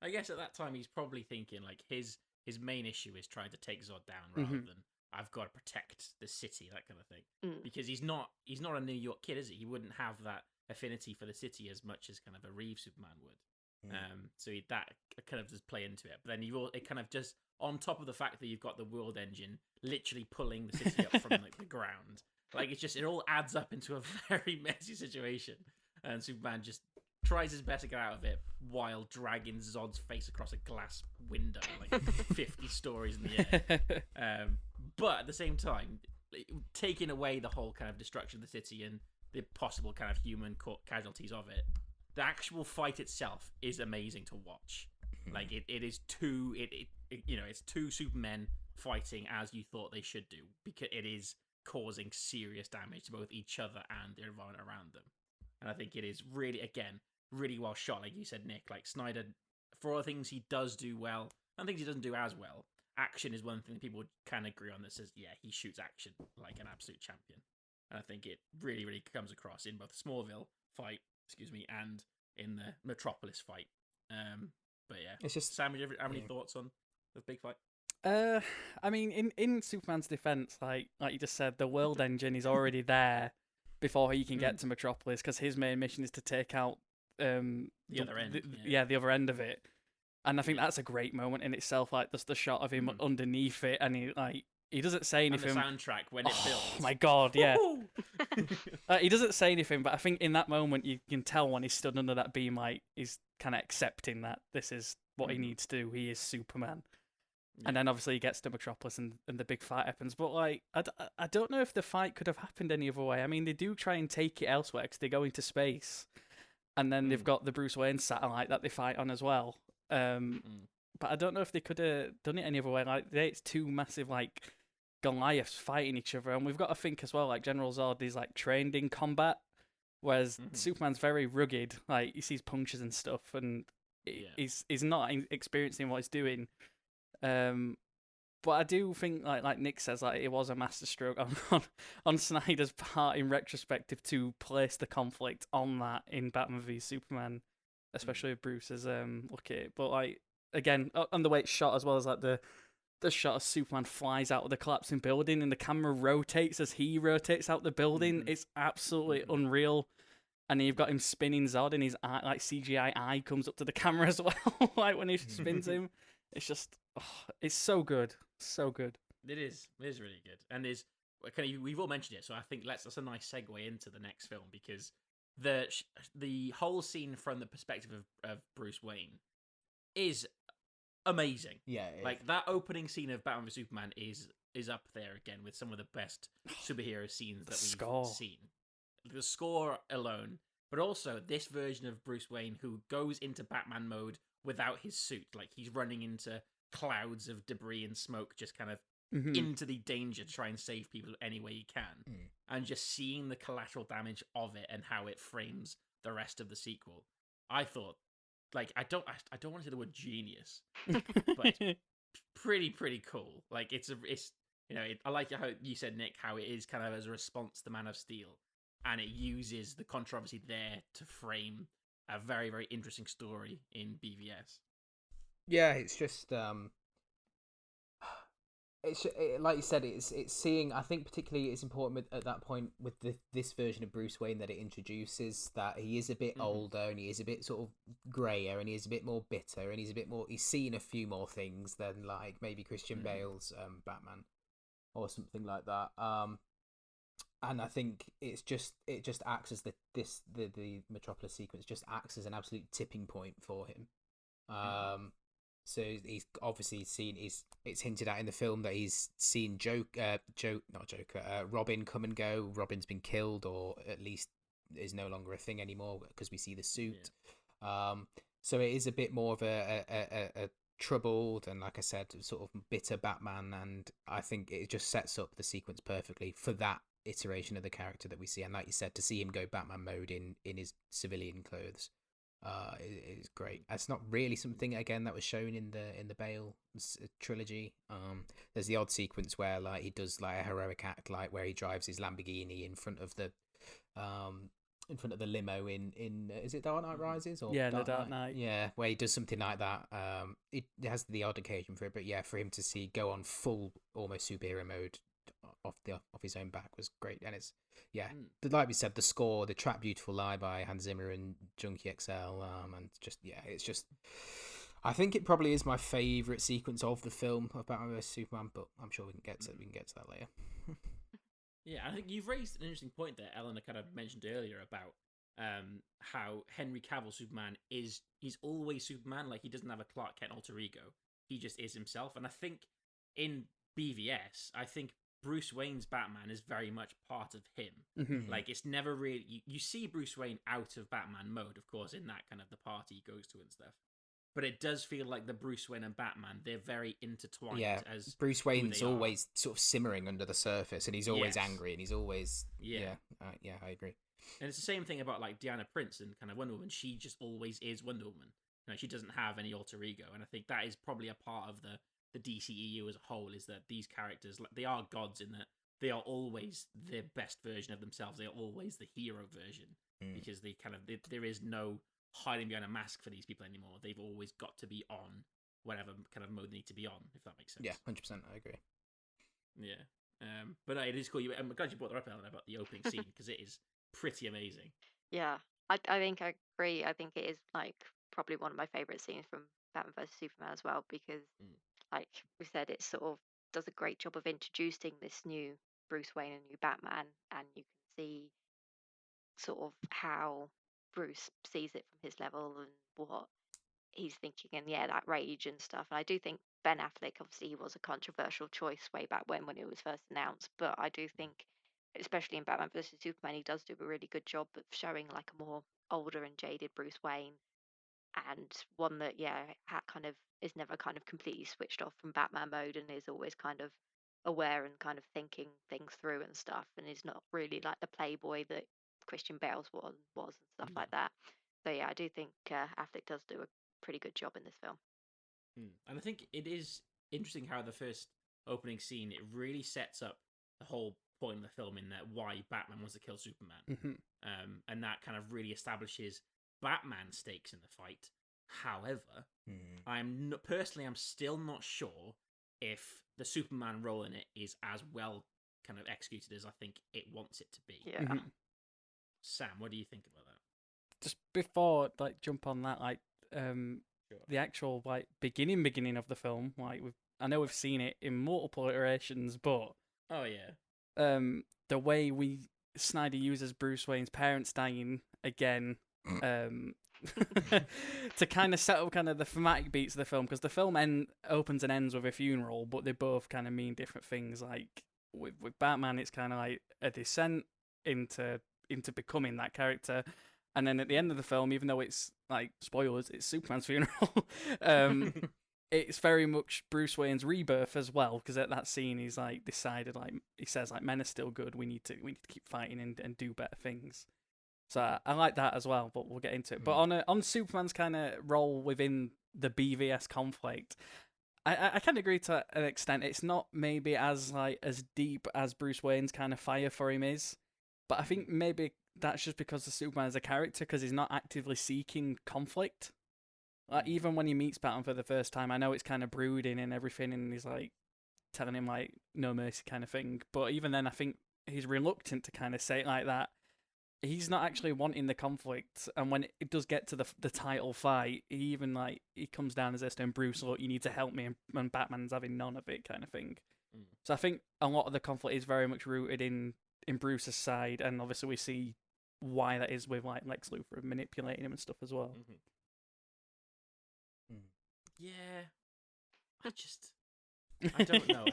Speaker 6: I guess at that time he's probably thinking like his main issue is trying to take Zod down rather than I've got to protect the city, that kind of thing. Because he's not a New York kid, is he? He wouldn't have that affinity for the city as much as kind of a Reeves Superman would. So that kind of does play into it. But then it kind of just, on top of the fact that you've got the world engine literally pulling the city up from like the ground, like it all adds up into a very messy situation. And Superman just tries his best to get out of it while dragging Zod's face across a glass window, like 50 stories in the air. But at the same time, taking away the whole kind of destruction of the city and the possible kind of human casualties of it, the actual fight itself is amazing to watch. Like it is two, it's two Supermen fighting as you thought they should do, because it is causing serious damage to both each other and the environment around them. And I think it is really, again, really well shot, like you said, Nick. Like Snyder, for all the things he does do well, and things he doesn't do as well, action is one thing that people can agree on that says, yeah, he shoots action like an absolute champion. And I think it really, really comes across in both the Smallville fight, and in the Metropolis fight. But yeah, it's just, Sam, do you have any thoughts on the big fight?
Speaker 7: I mean, in Superman's defense, like you just said, the world engine is already there before he can get to Metropolis, because his main mission is to take out
Speaker 6: the other end.
Speaker 7: The other end of it. And I think that's a great moment in itself. Like the shot of him underneath it, and he doesn't say anything.
Speaker 6: And the soundtrack when it builds.
Speaker 7: Oh my god, yeah. He doesn't say anything, but I think in that moment you can tell when he's stood under that beam, like he's kind of accepting that this is what he needs to do. He is Superman. Yeah. And then obviously he gets to Metropolis and the big fight happens. But like, I don't know if the fight could have happened any other way. I mean, they do try and take it elsewhere because they go into space, and then they've got the Bruce Wayne satellite that they fight on as well. But I don't know if they could have done it any other way. Like, it's two massive like Goliaths fighting each other, and we've got to think as well, like General Zod is like trained in combat, whereas Superman's very rugged. Like he sees punches and stuff, and he's not experiencing what he's doing. But I do think, like Nick says, like it was a masterstroke on Snyder's part in retrospective to place the conflict on that in Batman v Superman, especially with Bruce's look at it. But like again, and the way it's shot as well as like the shot of Superman flies out of the collapsing building and the camera rotates as he rotates out the building. It's absolutely unreal. And then you've got him spinning Zod and his eye, like CGI eye comes up to the camera as well, like when he spins him. It's just, it's so good. So good.
Speaker 6: It is really good. And we've all mentioned it, so I think that's a nice segue into the next film, because the whole scene from the perspective of Bruce Wayne is amazing.
Speaker 8: Yeah,
Speaker 6: like that opening scene of Batman v Superman is up there again with some of the best superhero scenes that we've seen. The score alone, but also this version of Bruce Wayne who goes into Batman mode without his suit, like he's running into clouds of debris and smoke, just kind of into the danger to try and save people any way he can, and just seeing the collateral damage of it and how it frames the rest of the sequel. I thought, like, I don't want to say the word genius, but pretty cool. Like it's I like how you said, Nick, how it is kind of as a response to Man of Steel, and it uses the controversy there to frame a very, very interesting story in BVS.
Speaker 8: Yeah, it's just like you said, it's seeing. I think particularly it's important at that point with this version of Bruce Wayne that it introduces that he is a bit older and he is a bit sort of grayer and he is a bit more bitter and he's seen a few more things than like maybe Christian Bale's Batman or something like that. And I think it just acts as the Metropolis sequence just acts as an absolute tipping point for him. So he's obviously seen. It's hinted at in the film that he's seen Robin come and go. Robin's been killed, or at least is no longer a thing anymore because we see the suit. So it is a bit more of a troubled and, like I said, sort of bitter Batman, and I think it just sets up the sequence perfectly for that iteration of the character that we see. And like you said, to see him go Batman mode in his civilian clothes. Is great. That's not really something again that was shown in the Bale trilogy. There's the odd sequence where like he does like a heroic act, like where he drives his Lamborghini in front of the limo in is it Dark Knight Rises or
Speaker 7: the Dark Knight?
Speaker 8: Yeah, where he does something like that. It has the odd occasion for it, but yeah, for him to go on full almost superhero mode off his own back was great. And it's like we said, the score, the track Beautiful Lie by Hans Zimmer and Junkie XL, and just it's just, I think it probably is my favourite sequence of the film of Batman vs Superman, but I'm sure we can get to that later.
Speaker 6: Yeah, I think you've raised an interesting point there. Elena kind of mentioned earlier about how Henry Cavill Superman he's always Superman, like he doesn't have a Clark Kent alter ego. He just is himself. And I think in BVS, I think Bruce Wayne's Batman is very much part of him. Like it's never really you see Bruce Wayne out of Batman mode, of course, in that kind of the party he goes to and stuff. But it does feel like the Bruce Wayne and Batman, they're very intertwined. Yeah,
Speaker 8: as Bruce Wayne's always sort of simmering under the surface, and he's always angry, and he's always I agree.
Speaker 6: And it's the same thing about like Diana Prince and kind of Wonder Woman. She just always is Wonder Woman. You know, she doesn't have any alter ego, and I think that is probably a part of the DCEU as a whole, is that these characters, they are gods in that they are always the best version of themselves. They are always the hero version, because there is no hiding behind a mask for these people anymore. They've always got to be on whatever kind of mode they need to be on, if that makes sense.
Speaker 8: Yeah, 100%, I agree.
Speaker 6: Yeah. But it is cool. I'm glad you brought that up, Ellen, about the opening scene, because it is pretty amazing.
Speaker 9: Yeah, I think I agree. I think it is like probably one of my favourite scenes from Batman vs Superman as well, because like we said, it sort of does a great job of introducing this new Bruce Wayne and new Batman, and you can see sort of how Bruce sees it from his level and what he's thinking, and that rage and stuff. And I do think Ben Affleck, obviously he was a controversial choice way back when it was first announced, but I do think, especially in Batman vs Superman, he does do a really good job of showing like a more older and jaded Bruce Wayne, and one that kind of is never kind of completely switched off from Batman mode and is always kind of aware and kind of thinking things through and stuff, and is not really like the playboy that Christian Bale's was and stuff like that. So yeah, I do think Affleck does do a pretty good job in this film.
Speaker 6: And I think it is interesting how the first opening scene, it really sets up the whole point of the film in that why Batman wants to kill Superman. And that kind of really establishes Batman's stakes in the fight. However, I'm still not sure if the Superman role in it is as well kind of executed as I think it wants it to be.
Speaker 9: Yeah.
Speaker 6: Sam, what do you think about that?
Speaker 7: Just before like jump on that, like the actual like beginning of the film, like I know we've seen it in multiple iterations, but the way Snyder uses Bruce Wayne's parents dying again to kind of set up kind of the thematic beats of the film, because the film opens and ends with a funeral, but they both kind of mean different things. Like with Batman, it's kind of like a descent into becoming that character, and then at the end of the film, even though it's like spoilers, it's Superman's funeral. It's very much Bruce Wayne's rebirth as well, because at that scene he's like decided, like he says, like men are still good. We need to keep fighting and do better things. So I like that as well, but we'll get into it. But on Superman's kind of role within the BVS conflict, I kind of agree to an extent. It's not maybe as deep as Bruce Wayne's kind of fire for him is, but I think maybe that's just because of Superman as a character, because he's not actively seeking conflict. Like even when he meets Batman for the first time, I know it's kind of brooding and everything, and he's like telling him like no mercy kind of thing. But even then, I think he's reluctant to kind of say it like that. He's not actually wanting the conflict, and when it does get to the title fight, he comes down as this to Bruce, look, you need to help me, and Batman's having none of it kind of thing. So I think a lot of the conflict is very much rooted in Bruce's side, and obviously we see why that is with like Lex Luthor manipulating him and stuff as well.
Speaker 6: Yeah, I don't know.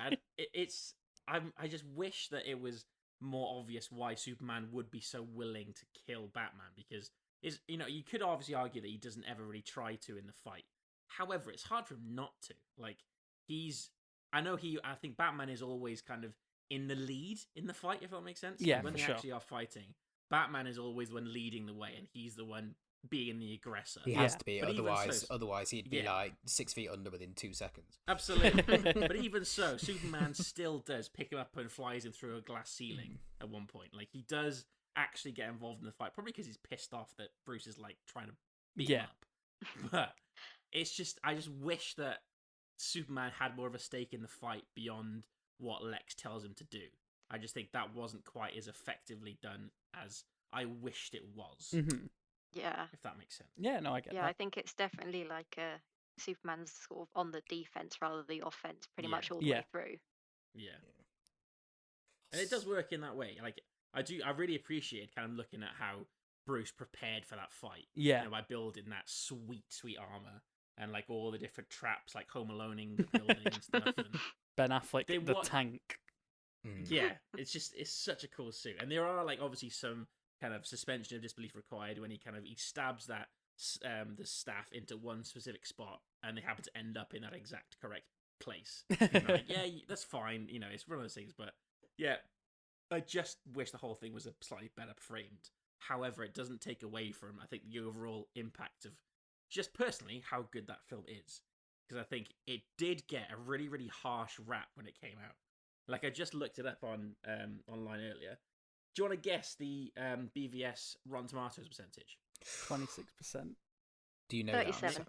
Speaker 6: I just wish that it was more obvious why Superman would be so willing to kill Batman, because you could obviously argue that he doesn't ever really try to in the fight. However, it's hard for him not to. Like I think Batman is always kind of in the lead in the fight, if that makes sense.
Speaker 7: Yeah,
Speaker 6: when
Speaker 7: for
Speaker 6: they
Speaker 7: sure.
Speaker 6: actually are fighting, Batman is always the one leading the way, and he's the one being the aggressor.
Speaker 8: He has to be,
Speaker 6: But
Speaker 8: otherwise he'd be like 6 feet under within 2 seconds.
Speaker 6: Absolutely. But even so, Superman still does pick him up and flies him through a glass ceiling at one point. Like, he does actually get involved in the fight, probably because he's pissed off that Bruce is like trying to beat him up. But it's just, I just wish that Superman had more of a stake in the fight beyond what Lex tells him to do. I just think that wasn't quite as effectively done as I wished it was.
Speaker 9: Yeah.
Speaker 6: If that makes sense.
Speaker 7: Yeah, no, I get that.
Speaker 9: Yeah, I think it's definitely like Superman's sort of on the defense rather than the offense pretty much all the way through.
Speaker 6: Yeah. And it does work in that way. Like, I really appreciate kind of looking at how Bruce prepared for that fight.
Speaker 7: Yeah.
Speaker 6: By building that sweet armor and like all the different traps, like Home Aloneing the building and stuff. And
Speaker 7: Ben Affleck, the tank.
Speaker 6: Yeah, it's such a cool suit. And there are like obviously some kind of suspension of disbelief required when he stabs that the staff into one specific spot, and they happen to end up in that exact correct place. Like, yeah, that's fine. It's one of those things. But yeah, I just wish the whole thing was a slightly better framed. However, it doesn't take away from, I think, the overall impact of just personally how good that film is. Because I think it did get a really, really harsh rap when it came out. Like, I just looked it up on online earlier. Do you want to guess the BVS Rotten Tomatoes percentage?
Speaker 7: 26%.
Speaker 8: Do you know
Speaker 9: 37.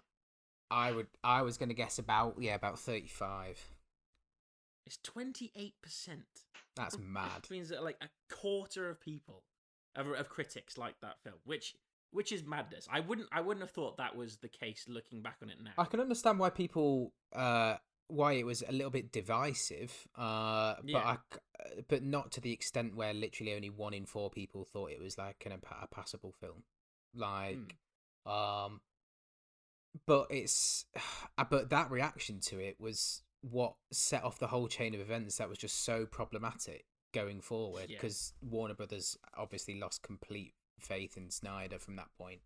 Speaker 8: that? I was going to guess about 35.
Speaker 6: It's 28%.
Speaker 8: That's mad.
Speaker 6: Which means that like a quarter of people, of critics, like that film, which is madness. I wouldn't have thought that was the case looking back on it now.
Speaker 8: I can understand why people why it was a little bit divisive, but not to the extent where literally only 1 in 4 people thought it was like a passable film. Like, but that reaction to it was what set off the whole chain of events that was just so problematic going forward, because Warner Brothers obviously lost complete faith in Snyder from that point.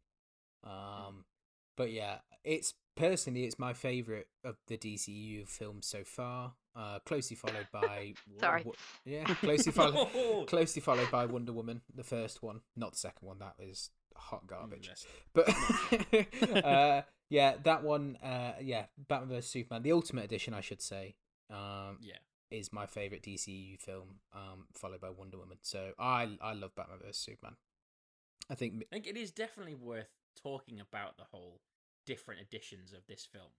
Speaker 8: But yeah, it's personally, it's my favourite of the DCEU films so far. Closely followed by closely followed by Wonder Woman, the first one, not the second one. That was hot garbage. But that one. Batman vs Superman, the Ultimate Edition, I should say. Is my favourite DCEU film. Followed by Wonder Woman. So I love Batman vs Superman. I think
Speaker 6: it is definitely worth talking about the whole different editions of this film,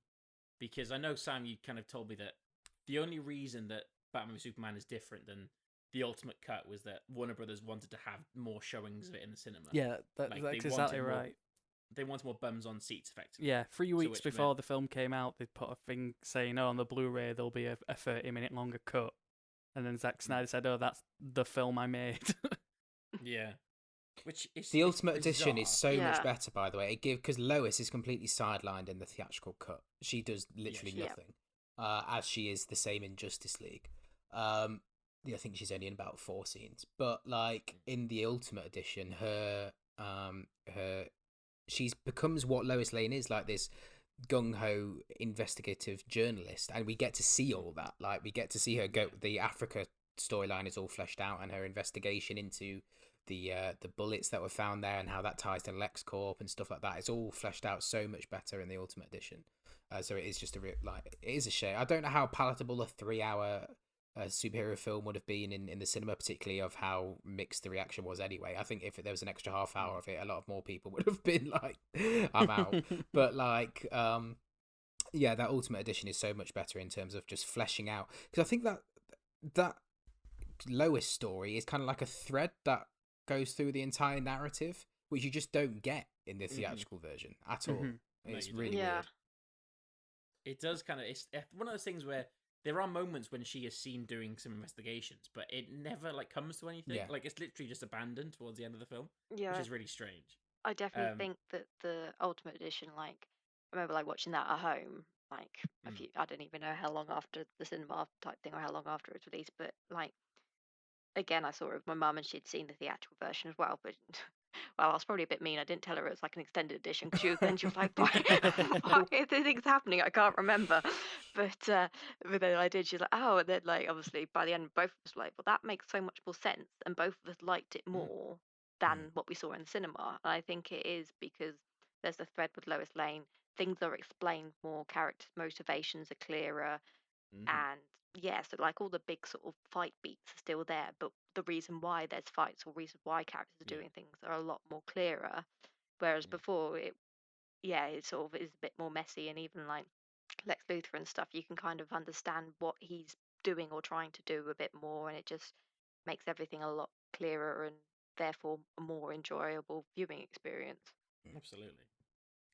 Speaker 6: because I know, Sam, you kind of told me that the only reason that Batman v Superman is different than the Ultimate Cut was that Warner Brothers wanted to have more showings of it in the cinema.
Speaker 7: Yeah, that's exactly right.
Speaker 6: They wanted more bums on seats, effectively.
Speaker 7: Yeah, 3 weeks before the film came out, they put a thing saying, on the Blu-ray there'll be a 30-minute longer cut. And then Zack Snyder said, that's the film I made.
Speaker 6: Yeah. Which is
Speaker 8: the Ultimate Edition is so much better, by the way. Because Lois is completely sidelined in the theatrical cut. She does literally nothing, as she is the same in Justice League. I think she's only in about 4 scenes, but like in the Ultimate Edition, her she becomes what Lois Lane is, like this gung-ho investigative journalist, and we get to see all that. Like we get to see her go. The Africa storyline is all fleshed out, and her investigation into the bullets that were found there and how that ties to LexCorp and stuff like that. It's all fleshed out so much better in the Ultimate Edition. So it is just it is a shame. I don't know how palatable a 3-hour superhero film would have been in the cinema, particularly of how mixed the reaction was anyway. I think if there was an extra half hour of it, a lot of more people would have been like, I'm out. But like, that Ultimate Edition is so much better in terms of just fleshing out. Because I think that Lois story is kind of like a thread that goes through the entire narrative, which you just don't get in the theatrical version at all. It's really weird.
Speaker 6: It does kind of. It's one of those things where there are moments when she is seen doing some investigations, but it never like comes to anything. Like it's literally just abandoned towards the end of the film, which is really strange.
Speaker 9: I definitely think that the Ultimate Edition, like, I remember like watching that at home, like I don't even know how long after the cinema type thing or how long after it was released, but like, again, I saw it with my mum and she'd seen the theatrical version as well, but well, I was probably a bit mean. I didn't tell her it was like an extended edition because she was like, why are things happening? I can't remember. But then I did. She's like, oh, and then like obviously by the end, both of us were like, well, that makes so much more sense, and both of us liked it more than what we saw in the cinema. And I think it is because there's a thread with Lois Lane. Things are explained more. Character motivations are clearer, and so like all the big sort of fight beats are still there, but the reason why there's fights or reason why characters are doing things are a lot more clearer. Whereas before it sort of is a bit more messy, and even like Lex Luthor and stuff, you can kind of understand what he's doing or trying to do a bit more, and it just makes everything a lot clearer and therefore a more enjoyable viewing experience.
Speaker 6: Absolutely.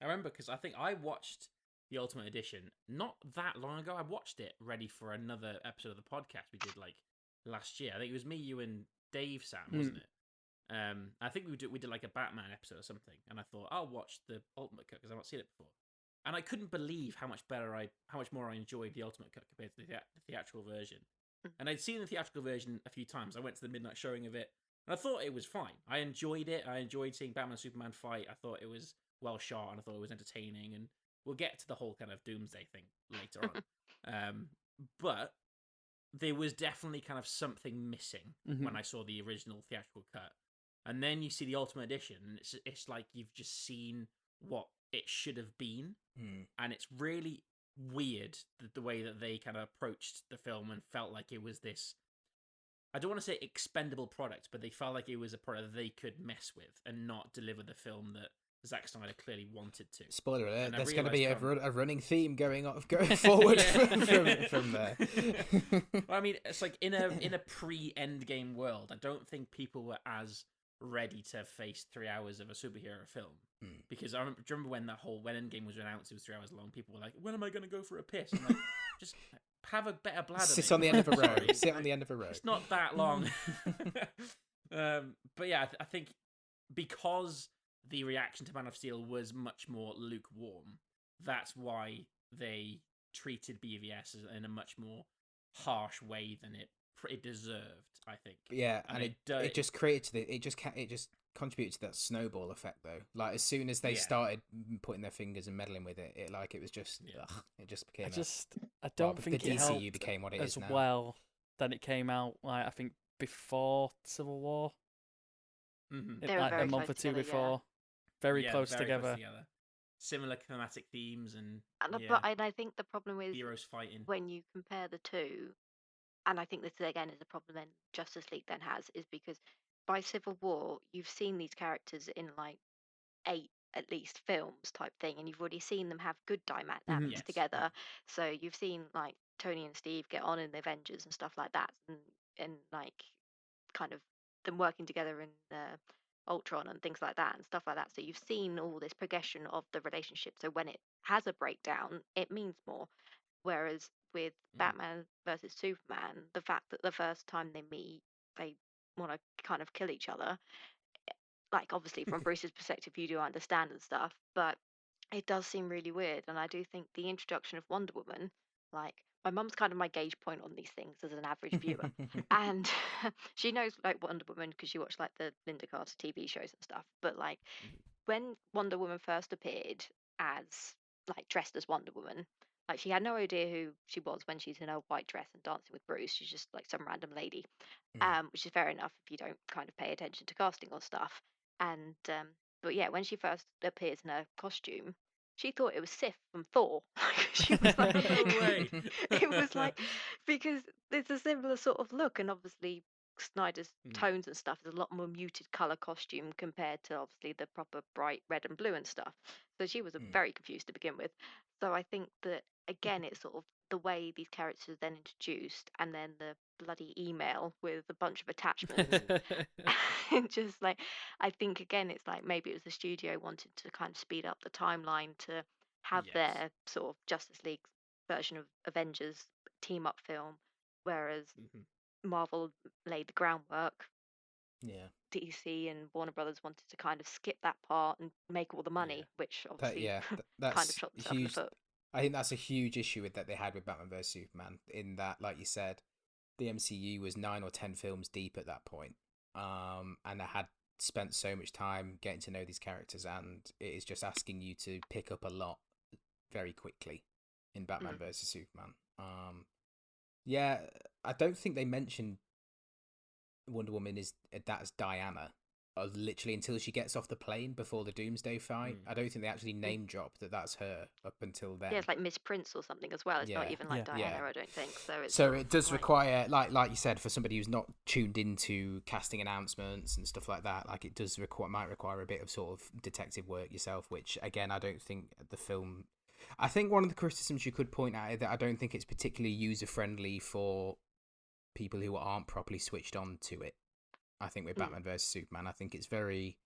Speaker 6: I remember because I think I watched the Ultimate Edition not that long ago. I watched it ready for another episode of the podcast we did like last year. I think it was me, you, and Dave, Sam, wasn't it? I think we did like a Batman episode or something, and I thought I'll watch the Ultimate Cut because I've not seen it before, and I couldn't believe how much more I enjoyed the Ultimate Cut compared to the theatrical version. And I'd seen the theatrical version a few times. I went to the midnight showing of it, and I thought it was fine. I enjoyed it. I enjoyed seeing Batman and Superman fight. I thought it was well shot, and I thought it was entertaining, and we'll get to the whole kind of doomsday thing later on. But there was definitely kind of something missing when I saw the original theatrical cut. And then you see the Ultimate Edition, and it's like you've just seen what it should have been. And it's really weird the way that they kind of approached the film and felt like it was this, I don't want to say expendable product, but they felt like it was a product that they could mess with and not deliver the film that Zack Snyder clearly wanted to.
Speaker 8: Spoiler alert, there's going to be a running theme going forward from there.
Speaker 6: Well, I mean, it's like in a pre-Endgame world, I don't think people were as ready to face 3 hours of a superhero film. Because I remember when Endgame was announced, it was 3 hours long, people were like, when am I going to go for a piss? I'm like, just have a better bladder.
Speaker 8: Sit on the end of a road. Sit on the end of a road.
Speaker 6: It's not that long. But yeah, I think because the reaction to Man of Steel was much more lukewarm, that's why they treated BVS in a much more harsh way than it deserved, I think.
Speaker 8: Yeah, and it just created it just contributed to that snowball effect though. Like as soon as they started putting their fingers and meddling with it, it was just it just became.
Speaker 7: I don't think
Speaker 8: the
Speaker 7: it
Speaker 8: DCU
Speaker 7: helped
Speaker 8: became what it
Speaker 7: as
Speaker 8: is now.
Speaker 7: well. Then it came out like I think before Civil War.
Speaker 9: They were
Speaker 7: Like
Speaker 9: very
Speaker 7: a month
Speaker 9: close
Speaker 7: or two
Speaker 9: together,
Speaker 7: before. Very close
Speaker 6: very
Speaker 7: together.
Speaker 6: Close together. Similar thematic themes and
Speaker 9: I think the problem is
Speaker 6: heroes fighting.
Speaker 9: when you compare the two, and I think this again is a problem then Justice League then has, is because by Civil War you've seen these characters in like 8 at least films type thing, and you've already seen them have good dynamics
Speaker 6: Yes.
Speaker 9: together. So you've seen like Tony and Steve get on in the Avengers and stuff like that, and like kind of them working together in Ultron and things like that and stuff like that. So you've seen all this progression of the relationship. So when it has a breakdown, it means more. Whereas with Batman versus Superman, the fact that the first time they meet, they want to kind of kill each other. Like obviously from Bruce's perspective, you do understand and stuff, but it does seem really weird. And I do think the introduction of Wonder Woman, like my mum's kind of my gauge point on these things as an average viewer, and she knows like Wonder Woman because she watched like the Linda Carter TV shows and stuff. But like when Wonder Woman first appeared as like dressed as Wonder Woman, like she had no idea who she was when she's in her white dress and dancing with Bruce. She's just like some random lady, which is fair enough if you don't kind of pay attention to casting or stuff. And but yeah, when she first appears in her costume, she thought it was Sif from Thor. She was like,
Speaker 6: No way.
Speaker 9: it was like because it's a similar sort of look, and obviously Snyder's tones and stuff is a lot more muted color costume compared to obviously the proper bright red and blue and stuff. So she was very confused to begin with. So I think that again, it's sort of the way these characters are then introduced, and then the bloody email with a bunch of attachments. And just like I think again, it's like maybe it was the studio wanted to kind of speed up the timeline to have their sort of Justice League version of Avengers team up film, whereas Marvel laid the groundwork.
Speaker 8: Yeah.
Speaker 9: DC and Warner Brothers wanted to kind of skip that part and make all the money, which obviously
Speaker 8: that's
Speaker 9: kind of shot themselves in the foot.
Speaker 8: I think that's a huge issue that they had with Batman vs Superman. In that, like you said, the MCU was 9 or 10 films deep at that point, and I had spent so much time getting to know these characters, and it is just asking you to pick up a lot very quickly in Batman vs Superman. Yeah, I don't think they mentioned Wonder Woman that's Diana, literally until she gets off the plane before the Doomsday fight. I don't think they actually name drop that's her up until then.
Speaker 9: Yeah, it's like Miss Prince or something as well. It's not even like Diana, I don't think.
Speaker 8: So it does require, like you said, for somebody who's not tuned into casting announcements and stuff like that, like it does might require a bit of sort of detective work yourself, which again, I don't think the film. I think one of the criticisms you could point out is that I don't think it's particularly user friendly for people who aren't properly switched on to it. I think with Batman vs Superman, I think it's very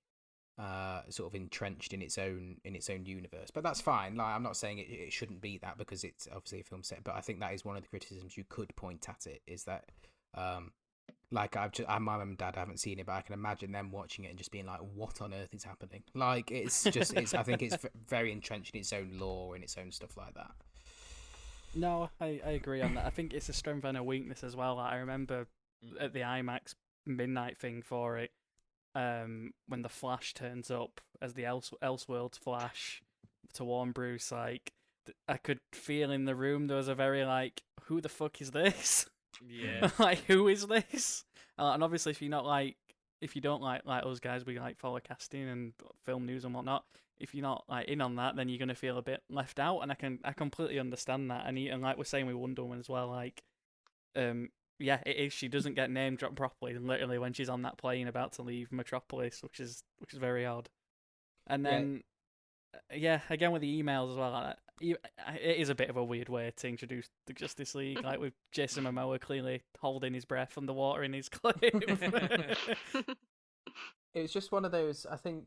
Speaker 8: sort of entrenched in its own universe. But that's fine. Like I'm not saying it shouldn't be that because it's obviously a film set. But I think that is one of the criticisms you could point at it, is that like my mum and dad haven't seen it, but I can imagine them watching it and just being like, "What on earth is happening?" Like it's just I think it's very entrenched in its own lore and its own stuff like that.
Speaker 7: No, I agree on that. I think it's a strength and a weakness as well. Like, I remember at the IMAX midnight thing for it, when the Flash turns up as the Elseworlds Flash to warn Bruce, like I could feel in the room there was a very like, who the fuck is this?
Speaker 6: Yeah.
Speaker 7: Like, who is this? And obviously, if you don't like us guys, we like follow casting and film news and whatnot. If you're not like in on that, then you're gonna feel a bit left out, and I completely understand that. And like we're saying with Wonder Woman as well, like, yeah, it is. She doesn't get name dropped properly, literally when she's on that plane about to leave Metropolis, which is very odd. And then, again with the emails as well, it is a bit of a weird way to introduce the Justice League, like with Jason Momoa clearly holding his breath underwater in his clip.
Speaker 8: It was just one of those. I think.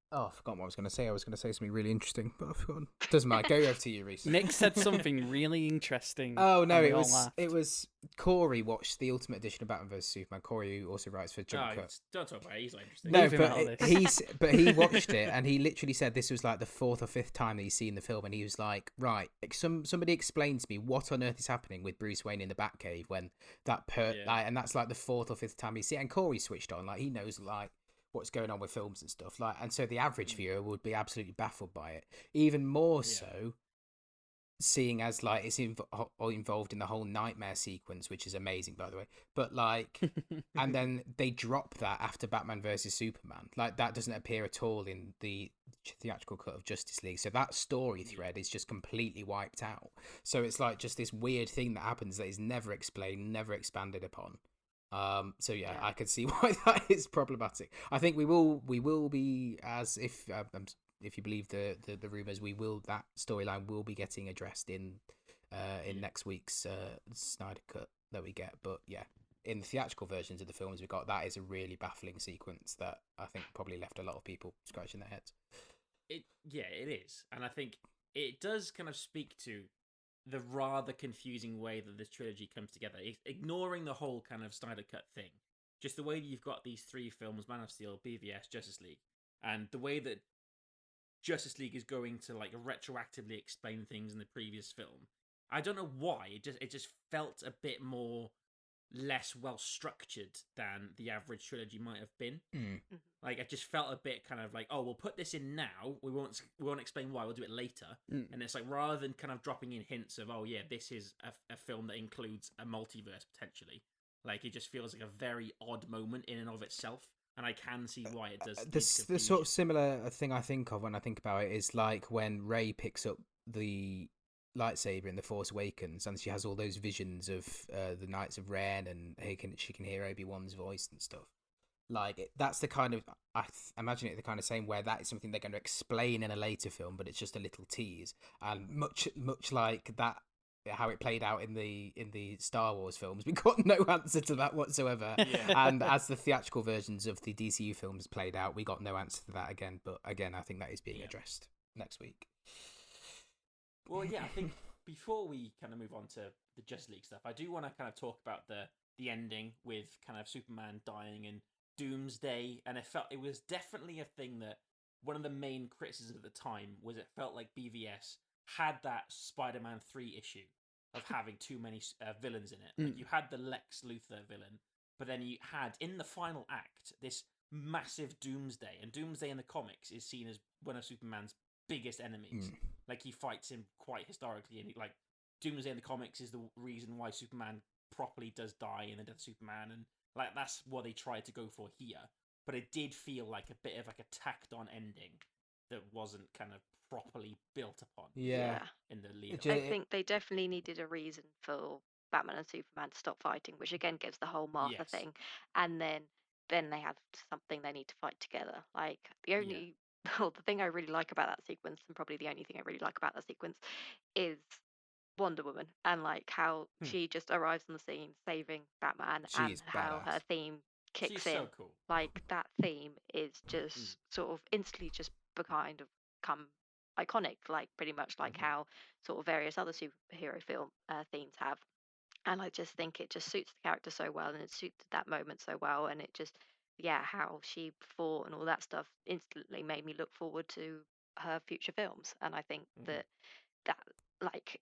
Speaker 8: Oh, I forgot what I was going to say. I was going to say something really interesting, but I've forgotten. Doesn't matter. Go over to you, Rhys.
Speaker 7: Nick said something really interesting.
Speaker 8: Oh no, it was Corey watched the Ultimate Edition of Batman vs Superman. Corey, who also writes for JumpCut.
Speaker 6: Don't talk about it. He's not interesting.
Speaker 8: No, but he watched it and he literally said this was like the 4th or 5th time that he's seen the film, and he was like, right, somebody explain to me what on earth is happening with Bruce Wayne in the Batcave when and that's like the 4th or 5th time he's seen it. And Corey switched on, like he knows like what's going on with films and stuff. Like, and so the average viewer would be absolutely baffled by it. Even more so, seeing as like it's involved in the whole nightmare sequence, which is amazing, by the way. But like, and then they drop that after Batman versus Superman. Like, that doesn't appear at all in the theatrical cut of Justice League. So that story thread is just completely wiped out. So it's like just this weird thing that happens that is never explained, never expanded upon. So yeah, I could see why that is problematic. I think we will be, as if you believe the rumors, that storyline will be getting addressed in next week's Snyder cut that we get. But yeah, in the theatrical versions of the films we got, that is a really baffling sequence that I think probably left a lot of people scratching their heads.
Speaker 6: It is, and I think it does kind of speak to the rather confusing way that this trilogy comes together, ignoring the whole kind of Snyder cut thing. Just the way that you've got these three films, Man of Steel, BVS, Justice League, and the way that Justice League is going to like retroactively explain things in the previous film. I don't know why. It just felt a bit more less well structured than the average trilogy might have been. Like, I just felt a bit kind of like, oh, we'll put this in now. We won't explain why. We'll do it later. And it's like, rather than kind of dropping in hints of, oh yeah, this is a film that includes a multiverse potentially. Like, it just feels like a very odd moment in and of itself. And I can see why it does.
Speaker 8: The sort of similar thing I think of when I think about it is like when Rey picks up the lightsaber in The Force Awakens, and she has all those visions of the Knights of Ren, and she can hear Obi-Wan's voice and stuff. Like, that's the kind of, I imagine it the kind of same where that is something they're going to explain in a later film, but it's just a little tease, and much like that. How it played out in the Star Wars films, we got no answer to that whatsoever. And as the theatrical versions of the DCU films played out, we got no answer to that again. But again, I think that is being addressed next week.
Speaker 6: Well, yeah, I think before we kind of move on to the Justice League stuff, I do want to kind of talk about the ending with kind of Superman dying and Doomsday, and it was definitely a thing that one of the main criticisms at the time was it felt like BVS had that Spider-Man 3 issue of having too many villains in it. Like, you had the Lex Luthor villain, but then you had, in the final act, this massive Doomsday. And Doomsday in the comics is seen as one of Superman's biggest enemies. Like, he fights him quite historically. And, like, Doomsday in the comics is the reason why Superman properly does die in the Death of Superman. And, like, that's what they tried to go for here. But it did feel like a bit of, like, a tacked-on ending that wasn't kind of properly built upon in the lead.
Speaker 9: I think they definitely needed a reason for Batman and Superman to stop fighting, which again gives the whole Martha thing, and then they have something they need to fight together. Like, the only the thing I really like about that sequence, and probably the only thing I really like about that sequence, is Wonder Woman, and like how she just arrives on the scene saving Batman, and how her theme kicks in.
Speaker 6: So cool.
Speaker 9: Like, that theme is just sort of instantly just kind of come iconic, like pretty much like how sort of various other superhero film themes have. And I just think it just suits the character so well, and it suited that moment so well, and it just how she fought and all that stuff instantly made me look forward to her future films. And I think that like,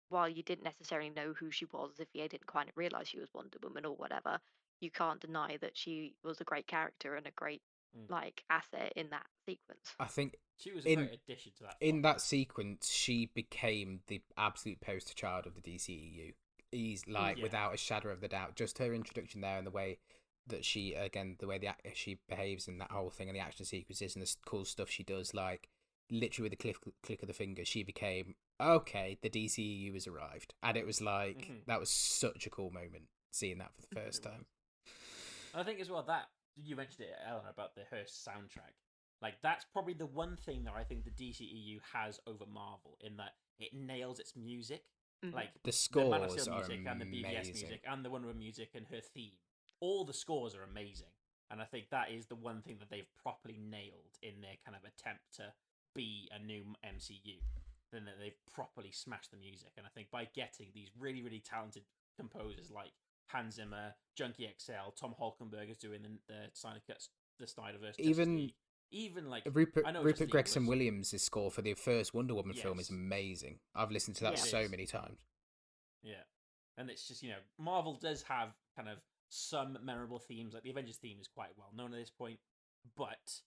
Speaker 9: while you didn't necessarily know who she was, if you didn't quite realize she was Wonder Woman or whatever, you can't deny that she was a great character and a great like asset in that sequence.
Speaker 8: I think
Speaker 6: she was a great addition to that.
Speaker 8: In that sequence, she became the absolute poster child of the DCEU. He's like, without a shadow of the doubt, just her introduction there and the way that she, again, the way she behaves in that whole thing and the action sequences and the cool stuff she does, like literally with the click of the finger, she became, okay, the DCEU has arrived. And it was like, that was such a cool moment, seeing that for the first time.
Speaker 6: I think as well that you mentioned it, Eleanor, about her soundtrack. Like, that's probably the one thing that I think the DCEU has over Marvel, in that it nails its music. Like,
Speaker 8: the scores
Speaker 6: the Man of Steel music
Speaker 8: are
Speaker 6: and the BVS music and the Wonder Woman music and her theme. All the scores are amazing. And I think that is the one thing that they've properly nailed in their kind of attempt to be a new MCU. Then that they've properly smashed the music. And I think by getting these really, really talented composers like Hans Zimmer, Junkie XL, Tom Hulkenberg is doing the Snyder Cuts, the Snyderverse. Even like
Speaker 8: Rupert Gregson Williams' score for the first Wonder Woman film is amazing. I've listened to that so many times.
Speaker 6: Yeah, and it's just, Marvel does have kind of some memorable themes. Like the Avengers theme is quite well known at this point. but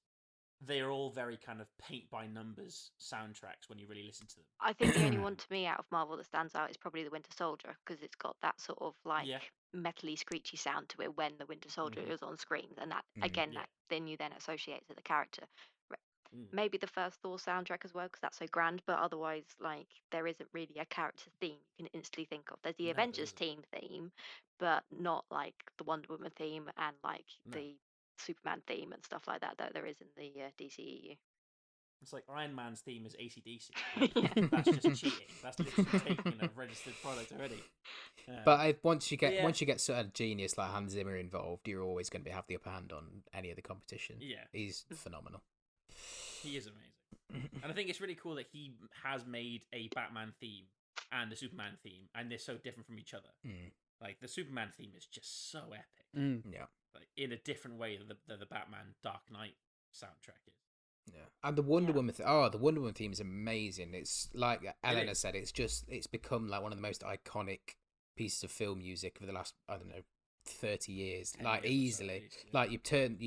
Speaker 6: they're all very kind of paint by numbers soundtracks when you really listen to them.
Speaker 9: I think the only one to me out of Marvel that stands out is probably the Winter Soldier, because it's got that sort of like metally, screechy sound to it when the Winter Soldier is on screen, and that that then you then associate to the character. Maybe the first Thor soundtrack as well, because that's so grand. But otherwise, like, there isn't really a character theme you can instantly think of. There's the Avengers team theme, but not like the Wonder Woman theme and like the Superman theme and stuff like that there is in the DCEU.
Speaker 6: It's like Iron Man's theme is AC/DC. Like, that's just cheating. That's literally taking a registered product already.
Speaker 8: But once you get sort of genius like Hans Zimmer involved, you're always going to have the upper hand on any of the competition.
Speaker 6: Yeah,
Speaker 8: he's phenomenal.
Speaker 6: He is amazing, and I think it's really cool that he has made a Batman theme and a Superman theme, and they're so different from each other. Like the Superman theme is just so epic.
Speaker 8: Yeah,
Speaker 6: like in a different way that the Batman Dark Knight soundtrack is.
Speaker 8: Yeah, and the Wonder Woman. The Wonder Woman theme is amazing. It's like Elena said. It's become like one of the most iconic pieces of film music of the last 30 years. Like easily. Like you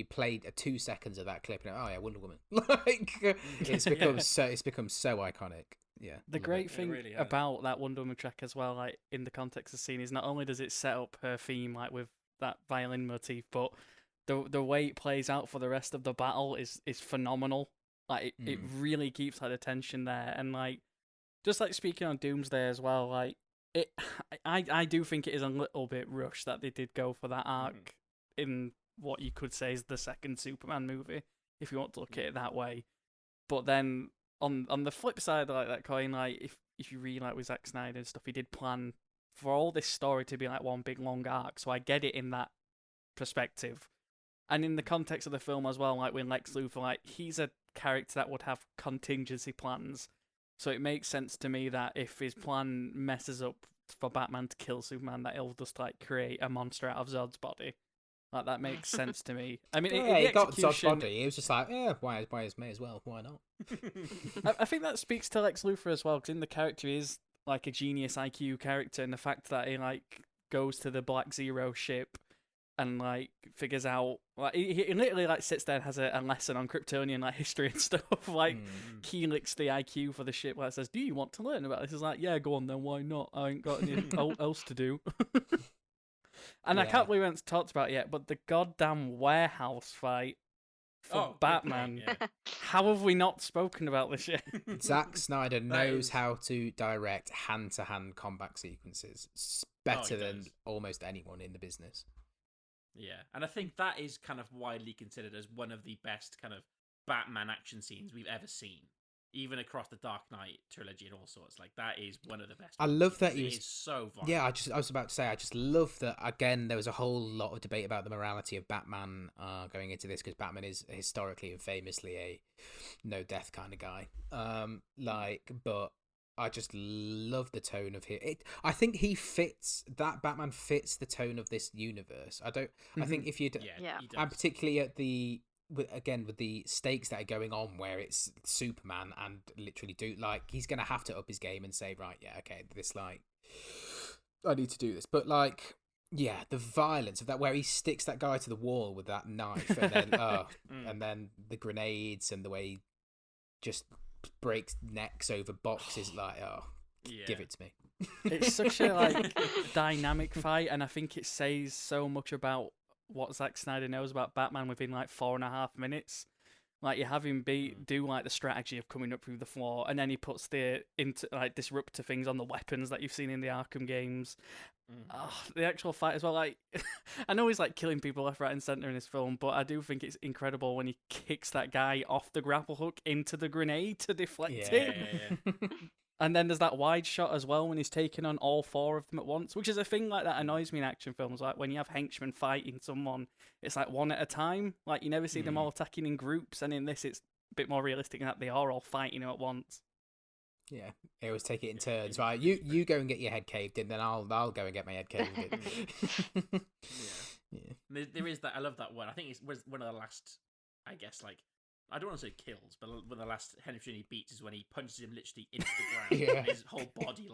Speaker 8: played 2 seconds of that clip and Wonder Woman. Like it's become so iconic. Yeah.
Speaker 7: The great thing about that Wonder Woman track as well, like in the context of the scene, is not only does it set up her theme like with that violin motif, but the way it plays out for the rest of the battle is phenomenal. Like it really keeps like the tension there, and like just like speaking on Doomsday as well, like I do think it is a little bit rushed that they did go for that arc in what you could say is the second Superman movie, if you want to look at it that way. But then on the flip side of like that coin, like if you read like with Zack Snyder and stuff, he did plan for all this story to be like one big long arc, so I get it in that perspective. And in the context of the film as well, like when Lex Luthor, like he's a character that would have contingency plans. So it makes sense to me that if his plan messes up for Batman to kill Superman, that he'll just like create a monster out of Zod's body. Like that makes sense to me. I mean,
Speaker 8: he got Zod's body. He was just like, why is me as well? Why not?
Speaker 7: I think that speaks to Lex Luthor as well, because in the character he is like a genius IQ character, and the fact that he like goes to the Black Zero ship and like figures out, like he literally like sits there and has a lesson on Kryptonian like history and stuff. Like he licks the IQ for the ship, like says, "Do you want to learn about this?" He's like, "Yeah, go on then. Why not? I ain't got anything else to do." And I can't believe we haven't talked about it yet, but the goddamn warehouse fight for Batman. How have we not spoken about this yet?
Speaker 8: Zack Snyder knows how to direct hand-to-hand combat sequences better than almost anyone in the business.
Speaker 6: Yeah, and I think that is kind of widely considered as one of the best kind of Batman action scenes we've ever seen, even across the Dark Knight trilogy and all sorts. Like that is one of the best.
Speaker 8: I love that
Speaker 6: he is so violent.
Speaker 8: Yeah, I was about to say, I just love that. Again, there was a whole lot of debate about the morality of Batman going into this, because Batman is historically and famously a no death kind of guy. But I just love the tone of it. I think Batman fits the tone of this universe. I think if you and particularly at with the stakes that are going on, where it's Superman and literally he's gonna have to up his game and say, right, yeah, okay, this like I need to do this. But like, yeah, the violence of that, where he sticks that guy to the wall with that knife, and then and then the grenades and the way he just breaks necks over boxes, give it to me.
Speaker 7: It's such a like dynamic fight, and I think it says so much about what Zack Snyder knows about Batman within like 4.5 minutes. Like you have him do like the strategy of coming up through the floor, and then he puts the disruptor things on the weapons that you've seen in the Arkham games. The actual fight as well, like I know he's like killing people left, right and centre in this film, but I do think it's incredible when he kicks that guy off the grapple hook into the grenade to deflect it. And then there's that wide shot as well when he's taking on all 4 of them at once, which is a thing like that annoys me in action films. Like when you have henchmen fighting someone, it's like one at a time. Like you never see them all attacking in groups, and in this it's a bit more realistic in that they are all fighting at once.
Speaker 8: Yeah, they always take it in turns, right? You go and get your head caved in, then I'll go and get my head caved in.
Speaker 6: Yeah. There is that. I love that one. I think it was one of the last, I guess, like, I don't want to say kills, but one of the last henchman he beats is when he punches him literally into the ground, and his whole body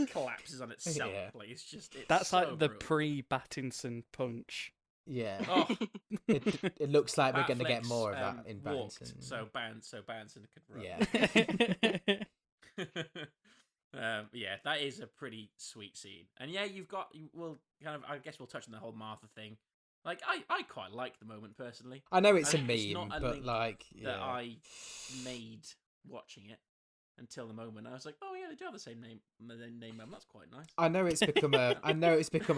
Speaker 6: collapses on itself. Yeah. Like it's
Speaker 7: that's
Speaker 6: so
Speaker 7: like the
Speaker 6: brutal.
Speaker 7: pre-Battinson punch.
Speaker 8: Yeah.
Speaker 6: Oh,
Speaker 8: It looks like we're going to get
Speaker 6: Batfleck's,
Speaker 8: more of that in
Speaker 6: walked,
Speaker 8: Banton.
Speaker 6: so Banton could run.
Speaker 8: Yeah.
Speaker 6: Yeah, that is a pretty sweet scene. And yeah, I guess we'll touch on the whole Martha thing. Like, I quite like the moment personally.
Speaker 8: I know it's
Speaker 6: I
Speaker 8: a
Speaker 6: think
Speaker 8: meme,
Speaker 6: it's not a
Speaker 8: but
Speaker 6: link
Speaker 8: like,
Speaker 6: that
Speaker 8: yeah.
Speaker 6: I made watching it until the moment. I was like, oh yeah, they do have the same name. That's quite nice.
Speaker 8: I know it's become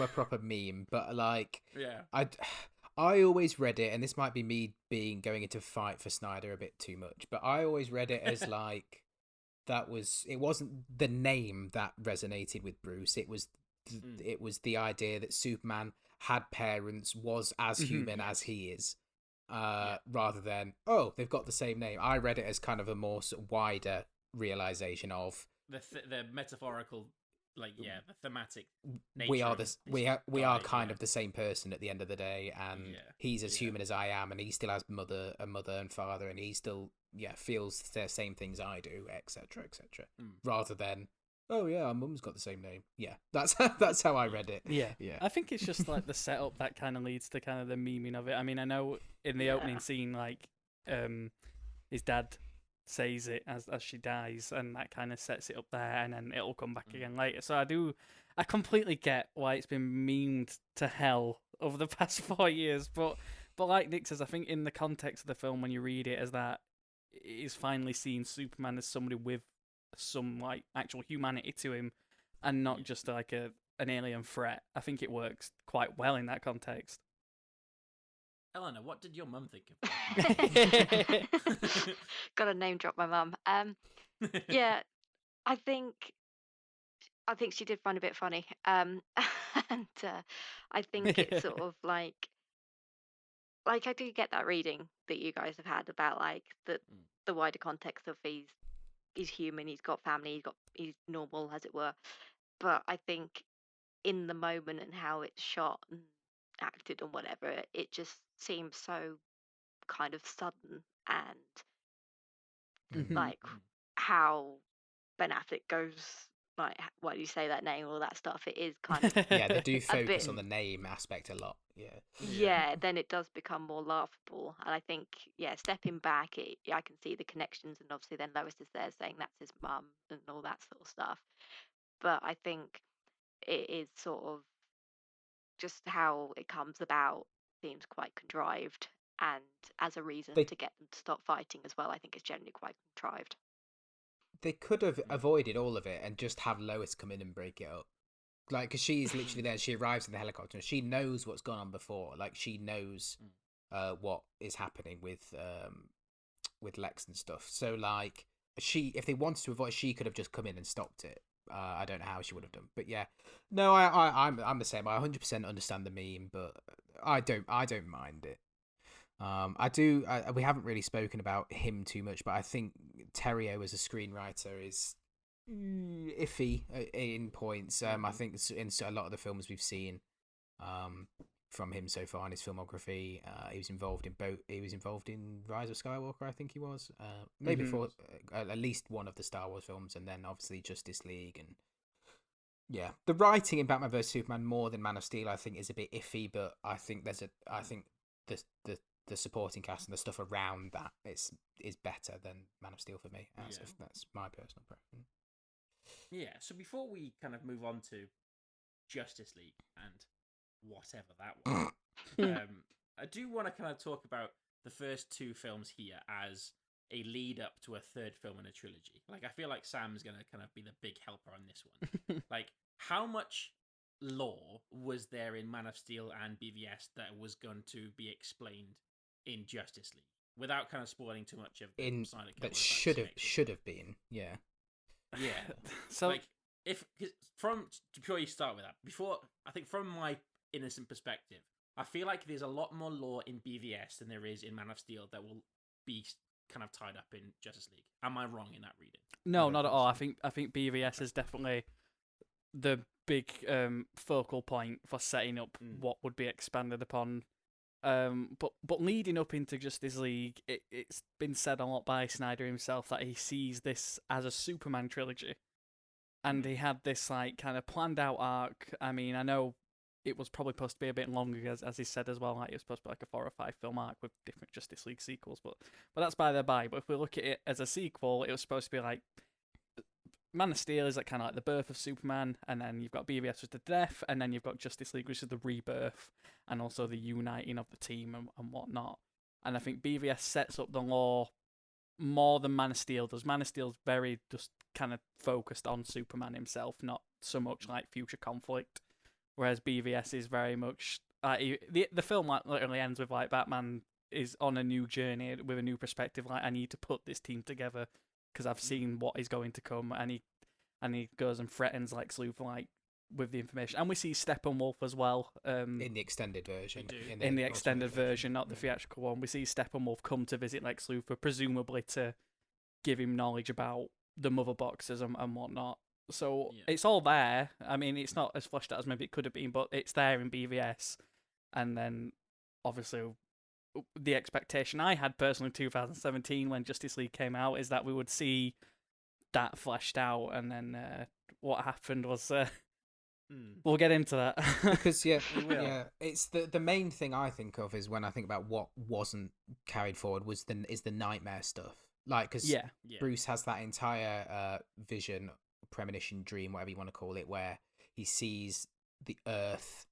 Speaker 8: a proper meme, but like,
Speaker 6: Yeah.
Speaker 8: I always read it, and this might be me going into fight for Snyder a bit too much, but I always read it as like it wasn't the name that resonated with Bruce. It was the idea that Superman had parents, was as human as he is, rather than they've got the same name. I read it as kind of a more sort of wider realization of
Speaker 6: the metaphorical, like the thematic nature.
Speaker 8: We are kind of the same person at the end of the day, and he's as human as I am, and he still has a mother and father, and he still feels the same things I do, etc., etc. Rather than our mum's got the same name. Yeah, that's how I read it.
Speaker 7: Yeah.
Speaker 8: I
Speaker 7: think it's just like the setup that kind of leads to kind of the memeing of it. I mean, I know in the opening scene, like his dad says it as she dies, and that kind of sets it up there, and then it'll come back again later. So I completely get why it's been memed to hell over the past 4 years, but like Nick says, I think in the context of the film, when you read it as that, is finally seeing Superman as somebody with some like actual humanity to him, and not just like an alien threat. I think it works quite well in that context.
Speaker 6: Elena, what did your mum think of?
Speaker 9: Gotta name drop my mum. Yeah, I think she did find it a bit funny. And I think it's sort of like I do get that reading that you guys have had about like the wider context of he's human, he's got family, he's normal, as it were. But I think in the moment and how it's shot and acted and whatever, it just seems so kind of sudden, and like how Ben Affleck goes, like, why do you say that name, all that stuff, it is kind of
Speaker 8: they do focus on the name aspect a lot.
Speaker 9: Then it does become more laughable. And I think stepping back, I can see the connections, and obviously then Lois is there saying that's his mum and all that sort of stuff. But I think it is sort of just how it comes about seems quite contrived, and as a reason to get them to stop fighting as well, I think it's generally quite contrived.
Speaker 8: They could have avoided all of it and just have Lois come in and break it up. Like, because she's literally there, she arrives in the helicopter, and she knows what's gone on before. Like, she knows what is happening with Lex and stuff. So, like, if they wanted to avoid, she could have just come in and stopped it. I don't know how she would have done, but yeah, no, I'm the same. I 100% understand the meme, but I don't mind it. We haven't really spoken about him too much, but I think Terrio as a screenwriter is iffy in points. I think in a lot of the films we've seen from him so far in his filmography, he was involved in Rise of Skywalker, I think he was, maybe for at least one of the Star Wars films, and then obviously Justice League. And the writing in Batman vs Superman more than Man of Steel I think is a bit iffy, but I think the supporting cast and the stuff around that is better than Man of Steel for me. That's my personal preference.
Speaker 6: Yeah, so before we kind of move on to Justice League and whatever that was, I do want to kind of talk about the first two films here as a lead up to a third film in a trilogy. Like, I feel like Sam's going to kind of be the big helper on this one. Like, how much lore was there in Man of Steel and BVS that was going to be explained in Justice League without kind of spoiling too much of the Snyder Cut?
Speaker 8: That should have been, yeah.
Speaker 6: So, like, before you start with that, I think from my innocent perspective, I feel like there's a lot more lore in BVS than there is in Man of Steel that will be kind of tied up in Justice League. Am I wrong in that reading?
Speaker 7: No, not at all. I think BVS is definitely the big focal point for setting up what would be expanded upon. But leading up into Justice League, it's been said a lot by Snyder himself that he sees this as a Superman trilogy, and he had this like kind of planned out arc. I mean, I know it was probably supposed to be a bit longer, as he said as well. Like, it was supposed to be like a 4 or 5 film arc with different Justice League sequels, but that's by the by. But if we look at it as a sequel, it was supposed to be like Man of Steel is like kind of like the birth of Superman, and then you've got BVS with the death, and then you've got Justice League, which is the rebirth, and also the uniting of the team and whatnot. And I think BVS sets up the law more than Man of Steel does. Man of Steel's very just kind of focused on Superman himself, not so much like future conflict. Whereas BVS is very much the film like literally ends with like Batman is on a new journey with a new perspective. Like, I need to put this team together because I've seen what is going to come, and he goes and threatens Lex Luthor like with the information. And we see Steppenwolf as well
Speaker 8: in the extended version.
Speaker 7: In the extended version, not the theatrical one. We see Steppenwolf come to visit Lex Luthor, presumably to give him knowledge about the mother boxes and whatnot. So it's all there. I mean, it's not as fleshed out as maybe it could have been, but it's there in BVS. And then, obviously, the expectation I had personally in 2017 when Justice League came out is that we would see that fleshed out. And then what happened was... We'll get into that.
Speaker 8: Because, it's the main thing I think of is when I think about what wasn't carried forward is the nightmare stuff. Like, because Bruce has that entire vision, premonition, dream, whatever you want to call it, where he sees the Earth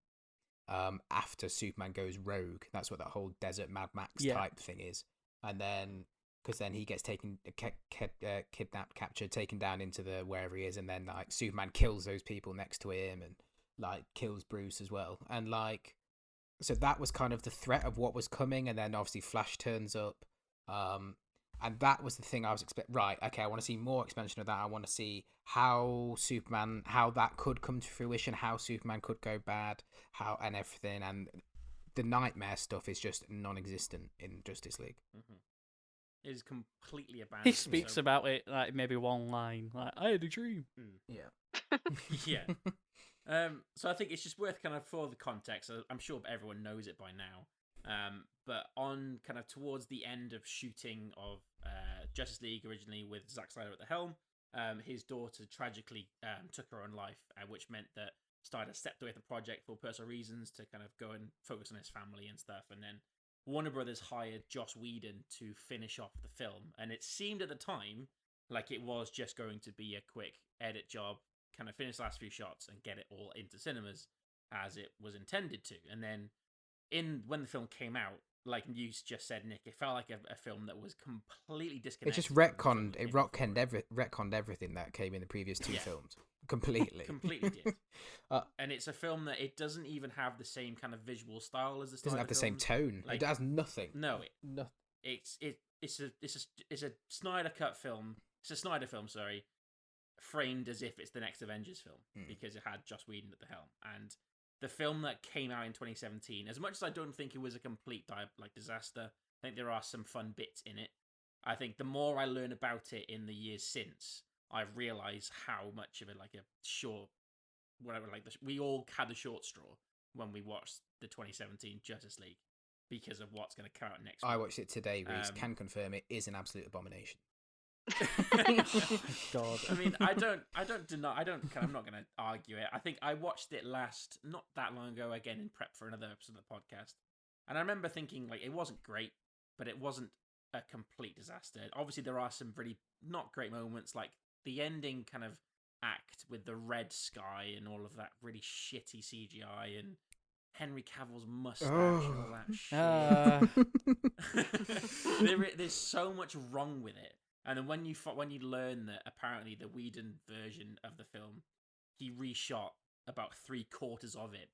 Speaker 8: after Superman goes rogue. That's what that whole desert Mad Max type thing is. And then, because then he gets kidnapped, captured, taken down into the wherever he is, and then like Superman kills those people next to him and like kills Bruce as well. And like, so that was kind of the threat of what was coming. And then obviously Flash turns up. And that was the thing I was expecting. Right, okay, I want to see more expansion of that. I want to see how that could come to fruition, how Superman could go bad, and everything. And the nightmare stuff is just non-existent in Justice League.
Speaker 6: It is completely abandoned.
Speaker 7: He speaks about it like maybe one line, like, I had a dream.
Speaker 6: Yeah. So I think it's just worth kind of for the context. I'm sure everyone knows it by now. But on kind of towards the end of shooting of Justice League originally with Zack Snyder at the helm, his daughter tragically took her own life, which meant that Snyder stepped away from the project for personal reasons to kind of go and focus on his family and stuff. And then Warner Brothers hired Joss Whedon to finish off the film. And it seemed at the time like it was just going to be a quick edit job, kind of finish the last few shots and get it all into cinemas as it was intended to. And then when the film came out, like you just said, Nick, it felt like a film that was completely disconnected.
Speaker 8: It just retconned everything that came in the previous two films. Completely.
Speaker 6: Completely did. And it's a film that it doesn't even have the same kind of visual style as the Snyder
Speaker 8: doesn't have the
Speaker 6: films.
Speaker 8: same tone.
Speaker 6: Like,
Speaker 8: it has nothing.
Speaker 6: No,
Speaker 8: nothing.
Speaker 6: It's a Snyder cut film. It's a Snyder film, sorry, framed as if it's the next Avengers film because it had Joss Whedon at the helm. And the film that came out in 2017, as much as I don't think it was a complete disaster, I think there are some fun bits in it. I think the more I learn about it in the years since, I realise how much of it, like a short, whatever, we all had a short straw when we watched the 2017 Justice League because of what's going to come out next week.
Speaker 8: I watched it today, Rhys. Can confirm it is an absolute abomination.
Speaker 7: God.
Speaker 6: I mean, I'm not going to argue it. I think I watched it not that long ago, again in prep for another episode of the podcast. And I remember thinking, like, it wasn't great, but it wasn't a complete disaster. Obviously, there are some really not great moments, like the ending kind of act with the red sky and all of that really shitty CGI and Henry Cavill's mustache and all that shit. There's so much wrong with it. And then when you learn that apparently the Whedon version of the film, he reshot about 3/4 of it,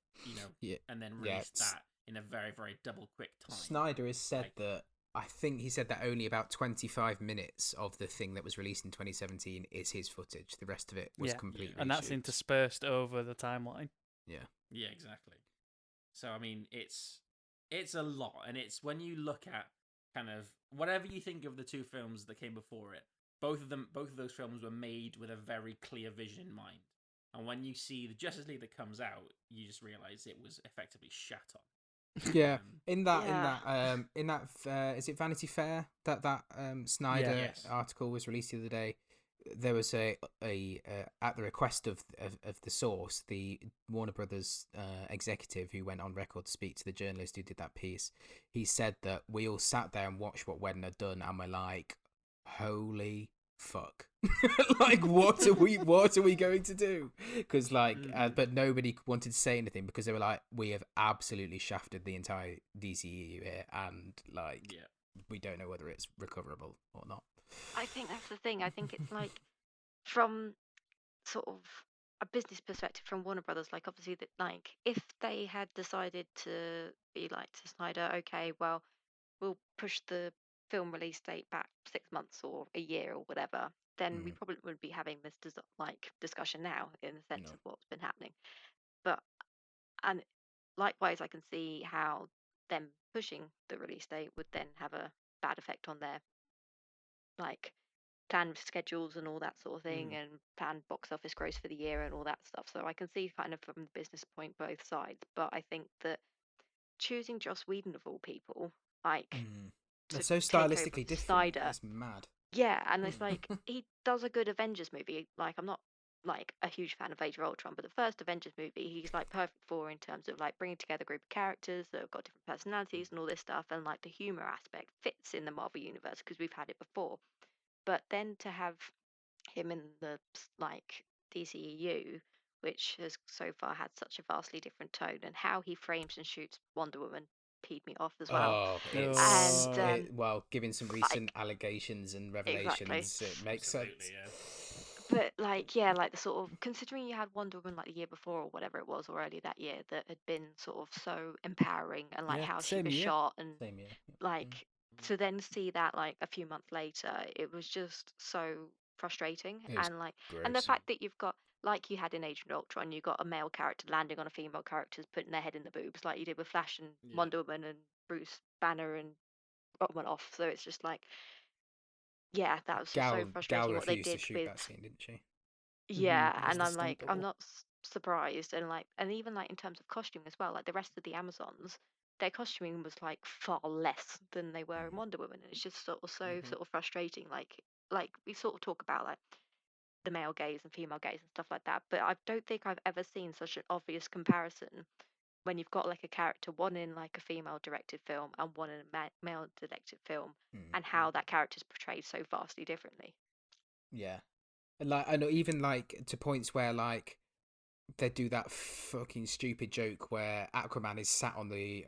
Speaker 6: and then released that in a very, very double quick time.
Speaker 8: Snyder has said that, I think he said that only about 25 minutes of the thing that was released in 2017 is his footage. The rest of it was completely
Speaker 7: and that's interspersed over the timeline.
Speaker 8: Yeah,
Speaker 6: exactly. So I mean, it's a lot, and it's when you look at kind of whatever you think of the two films that came before it, both of those films were made with a very clear vision in mind. And when you see the Justice League that comes out, you just realize it was effectively shat on.
Speaker 8: Yeah, in that is it Vanity Fair that Snyder article was released the other day? there was a at the request of the source, the Warner Brothers executive who went on record to speak to the journalist who did that piece. He said that we all sat there and watched what Whedon had done, and we're like, holy fuck. Like, what are we going to do? Because but nobody wanted to say anything because they were like, we have absolutely shafted the entire DCEU here, and we don't know whether it's recoverable or not.
Speaker 9: I think that's the thing. I think it's like, from sort of a business perspective from Warner Brothers, like, obviously that, like, if they had decided to be like to Snyder, okay, well, we'll push the film release date back 6 months or a year or whatever, then we probably wouldn't be having this discussion now, in the sense of what's been happening. But and likewise, I can see how them pushing the release date would then have a bad effect on their, like, planned schedules and all that sort of thing, and planned box office gross for the year and all that stuff. So I can see kind of from the business point both sides. But I think that choosing Joss Whedon of all people, like,
Speaker 8: they're so stylistically different.
Speaker 9: Snyder,
Speaker 8: it's mad.
Speaker 9: Yeah, and it's like, he does a good Avengers movie. Like, I'm not like a huge fan of Age of Ultron, but the first Avengers movie, he's like perfect for, in terms of like bringing together a group of characters that have got different personalities and all this stuff, and like the humor aspect fits in the Marvel universe because we've had it before. But then to have him in the, like, DCEU, which has so far had such a vastly different tone, and how he frames and shoots Wonder Woman peed me off as well.
Speaker 8: Given some recent allegations and revelations, it makes sense.
Speaker 7: Yeah.
Speaker 9: But like, yeah, like the sort of, considering you had Wonder Woman like the year before or whatever it was, or early that year, that had been sort of so empowering, and like how she was shot, and like to then see that like a few months later, it was just so frustrating. And like, and the fact that you've got, like you had in Age of Ultron, you got a male character landing on a female character, putting their head in the boobs, like you did with Flash and Wonder Woman and Bruce Banner and Romanoff. So it's just like, yeah, that was just so frustrating what they did
Speaker 8: to shoot
Speaker 9: with
Speaker 8: that scene, didn't she?
Speaker 9: Yeah, and I'm like, I'm not surprised, and like, and even like in terms of costume as well, like the rest of the Amazons, their costuming was like far less than they were in Wonder Woman, and it's just sort of sort of frustrating. Like we sort of talk about like the male gaze and female gaze and stuff like that, but I don't think I've ever seen such an obvious comparison when you've got like a character, one in like a female directed film and one in a male directed film, and how that character is portrayed so vastly differently.
Speaker 8: Yeah. And like, I know, even like to points where like they do that fucking stupid joke where Aquaman is sat on the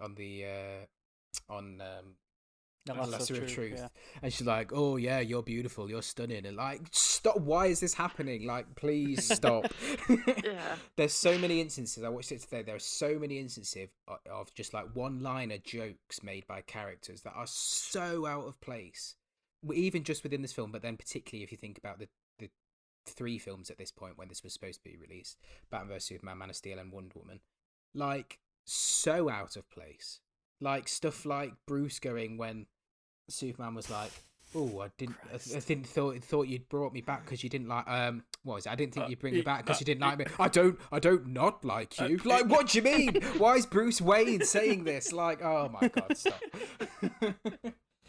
Speaker 8: Lesser of Truth, yeah. And she's like, "Oh yeah, you're beautiful, you're stunning," and like, stop! Why is this happening? Like, please stop.
Speaker 9: Yeah.
Speaker 8: There's so many instances. I watched it today. There are so many instances of just like one-liner jokes made by characters that are so out of place, even just within this film. But then particularly if you think about the 3 films at this point when this was supposed to be released, Batman vs Superman, Man of Steel, and Wonder Woman, like, so out of place. Like stuff like Bruce going when Superman was like, "Oh, I didn't thought you'd brought me back because you didn't like what was it? I didn't think you'd bring me back because you didn't like me. I don't not like you. Like, what do you mean? Why is Bruce Wayne saying this? Like, oh my god, stop."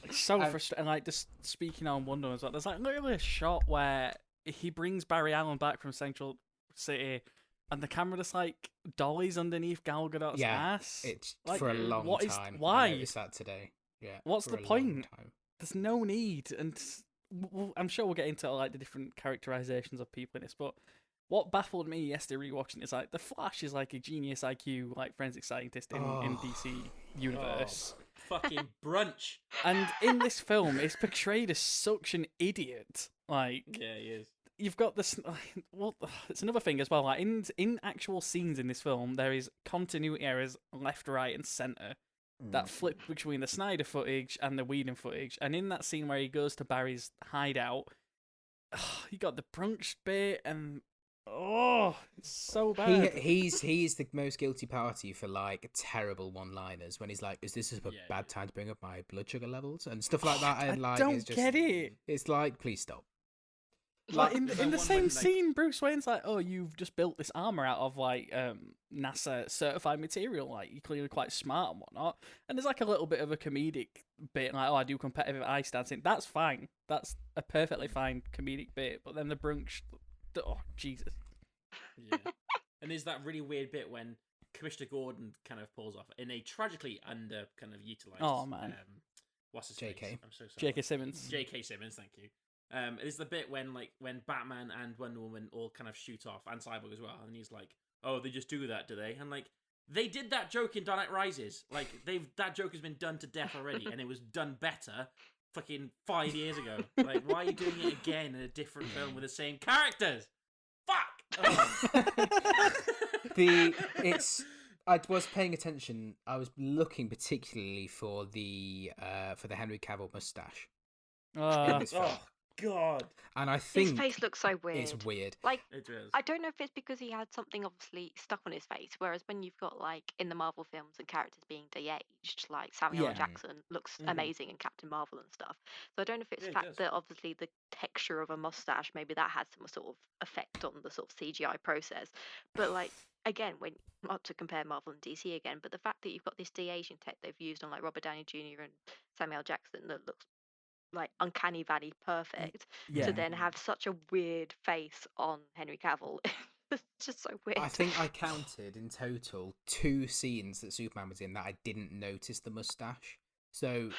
Speaker 7: It's so frustrating. Like, just speaking on Wonder Woman, there's like literally a shot where he brings Barry Allen back from Central City, and the camera just like dollies underneath Gal Gadot's ass.
Speaker 8: It's
Speaker 7: like,
Speaker 8: for a long time.
Speaker 7: Why?
Speaker 8: I noticed that today. Yeah.
Speaker 7: What's the point? There's no need, and I'm sure we'll get into like the different characterizations of people in this. But what baffled me yesterday rewatching is like the Flash is like a genius IQ, like forensic scientist in DC universe.
Speaker 6: Fucking brunch.
Speaker 7: And in this film, it's portrayed as such an idiot. Like,
Speaker 6: yeah, he is.
Speaker 7: You've got this. Well, it's another thing as well. Like in actual scenes in this film, there is continuity errors left, right, and center that flip between the Snyder footage and the Whedon footage. And in that scene where he goes to Barry's hideout, you got the brunch bit, and it's so bad.
Speaker 8: He's the most guilty party for like terrible one-liners when he's like, "Is this a bad time to bring up my blood sugar levels?" and stuff like that. And like,
Speaker 7: don't get it.
Speaker 8: It's like, please stop.
Speaker 7: Like in the same scene, Bruce Wayne's like, "Oh, you've just built this armor out of like NASA certified material. Like you're clearly quite smart and whatnot." And there's like a little bit of a comedic bit, like, "Oh, I do competitive ice dancing." That's fine. That's a perfectly fine comedic bit. But then the brunch, oh Jesus.
Speaker 6: Yeah. And there's that really weird bit when Commissioner Gordon kind of pulls off in a tragically under kind of utilized.
Speaker 7: Oh man.
Speaker 6: What's his
Speaker 8: JK.
Speaker 6: face? I'm so sorry.
Speaker 7: J.K. Simmons.
Speaker 6: J.K. Simmons, thank you. It's the bit when Batman and Wonder Woman all kind of shoot off, and Cyborg as well, and he's like, "Oh, they just do that, do they?" And like, they did that joke in Dark Knight Rises. Like, that joke has been done to death already, and it was done better, fucking 5 years ago. Like, why are you doing it again in a different film with the same characters? Fuck.
Speaker 8: I was paying attention. I was looking particularly for the Henry Cavill mustache.
Speaker 6: Oh God!
Speaker 8: And I think
Speaker 9: his face looks so weird.
Speaker 8: It's weird.
Speaker 9: Like,
Speaker 6: it is.
Speaker 9: I don't know if it's because he had something obviously stuck on his face. Whereas when you've got like in the Marvel films and characters being de-aged, like Samuel L. Jackson looks amazing in Captain Marvel and stuff. So I don't know if it's the fact that obviously the texture of a mustache, maybe that had some sort of effect on the sort of CGI process. But like again, when not to compare Marvel and DC again, but the fact that you've got this de-aging tech they've used on like Robert Downey Jr. and Samuel L. Jackson that looks like uncanny valley perfect to then have such a weird face on Henry Cavill. It's just so weird.
Speaker 8: I think I counted in total 2 scenes that Superman was in that I didn't notice the mustache. So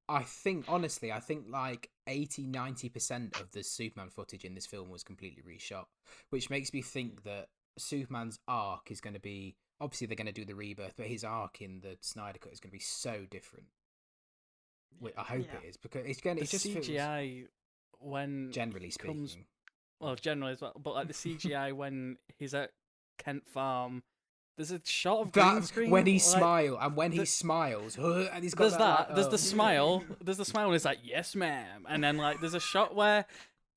Speaker 8: I think like 80-90% of the Superman footage in this film was completely reshot, which makes me think that Superman's arc is going to be, obviously they're going to do the rebirth, but his arc in the Snyder Cut is going to be so different. I hope it is, because it's going. It just
Speaker 7: CGI
Speaker 8: feels,
Speaker 7: when
Speaker 8: generally speaking,
Speaker 7: generally as well, but like the CGI when he's at Kent Farm, there's a shot of
Speaker 8: that
Speaker 7: green screen
Speaker 8: when he
Speaker 7: like,
Speaker 8: smiles, and he's got
Speaker 7: there's that.
Speaker 8: like,
Speaker 7: There's the smile. There's the smile. And it's like, "Yes, ma'am," and then like there's a shot where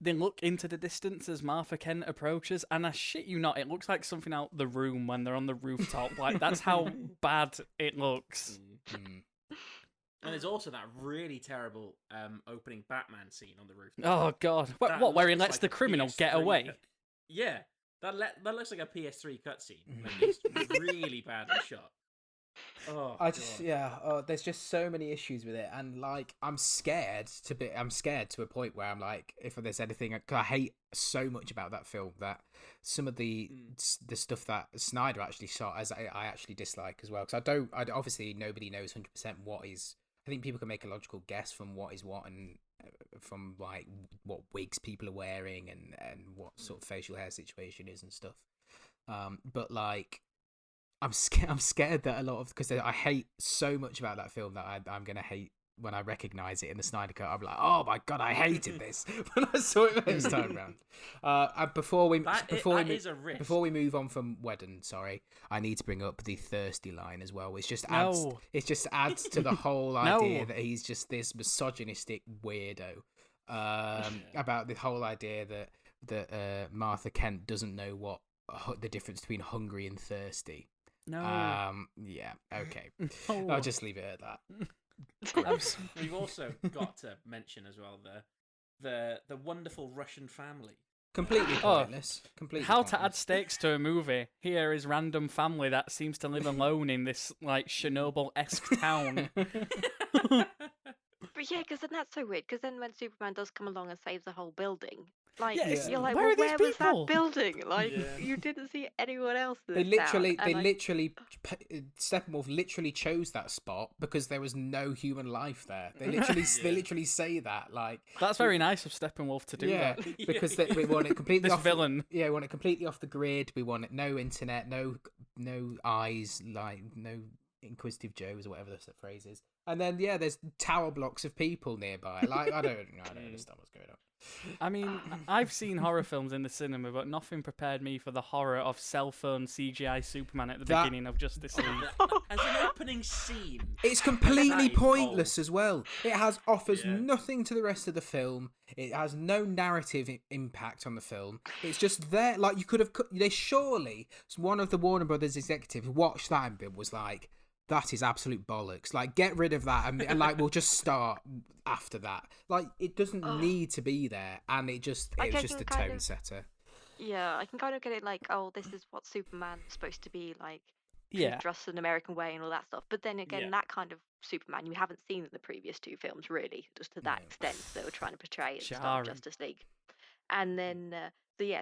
Speaker 7: they look into the distance as Martha Kent approaches, and I shit you not, it looks like something out The Room when they're on the rooftop. Like that's how bad it looks.
Speaker 6: And there's also that really terrible opening Batman scene on the roof.
Speaker 7: Oh God! What? Where he lets like the criminal get away?
Speaker 6: Yeah, that looks like a PS3 cutscene. It's really badly shot. Oh,
Speaker 8: there's just so many issues with it, and like I'm scared to a point where I'm like, if there's anything, I hate so much about that film that some of the stuff that Snyder actually shot as I actually dislike as well, because obviously nobody knows 100% what is. I think people can make a logical guess from what is what, and from like what wigs people are wearing and what sort of facial hair situation is and stuff. But like, I'm scared that a lot of, because I hate so much about that film that I'm gonna hate when I recognise it in the Snyder Cut. I'm like, oh my God, I hated this when I saw it first time round. And before we move on from Whedon, sorry, I need to bring up the thirsty line as well, which just adds to the whole idea that he's just this misogynistic weirdo. About the whole idea that Martha Kent doesn't know what the difference between hungry and thirsty.
Speaker 7: No.
Speaker 8: Yeah. Okay. I'll just leave it at that.
Speaker 6: We've also got to mention as well the wonderful Russian family.
Speaker 8: Completely pointless. Completely.
Speaker 7: How to add stakes to a movie? Here is random family that seems to live alone in this like Chernobyl-esque town.
Speaker 9: But yeah, because then that's so weird. Because then when Superman does come along and saves the whole bubuilding, like you're like,
Speaker 7: where
Speaker 9: well,
Speaker 7: are these
Speaker 9: where was
Speaker 7: people?
Speaker 9: that building? Like you didn't see anyone else.
Speaker 8: Steppenwolf literally chose that spot because there was no human life there. They literally say that. Like
Speaker 7: that's very nice of Steppenwolf to do that.
Speaker 8: Because we want it completely
Speaker 7: this
Speaker 8: off
Speaker 7: villain.
Speaker 8: We want it completely off the grid. We want it no internet, no eyes, like no Inquisitive Joes or whatever the phrase is. And then there's tower blocks of people nearby. Like I don't understand what's going on.
Speaker 7: I mean, I've seen horror films in the cinema, but nothing prepared me for the horror of cell phone CGI Superman at the beginning of Justice League.
Speaker 6: As an opening scene,
Speaker 8: it's completely pointless as well. It offers nothing to the rest of the film. It has no narrative impact on the film. It's just there. Like you could have. They surely one of the Warner Brothers executives watched that and was like, that is absolute bollocks. Like, get rid of that, and like we'll just start after that. Like, it doesn't need to be there, and it was just a tone setter.
Speaker 9: Yeah, I can kind of get it. Like, oh, this is what Superman's supposed to be like.
Speaker 7: Yeah.
Speaker 9: Dressed an American way and all that stuff. But then again, that kind of Superman you haven't seen in the previous two films, really, just to that extent they were trying to portray at the start of Justice League. And then,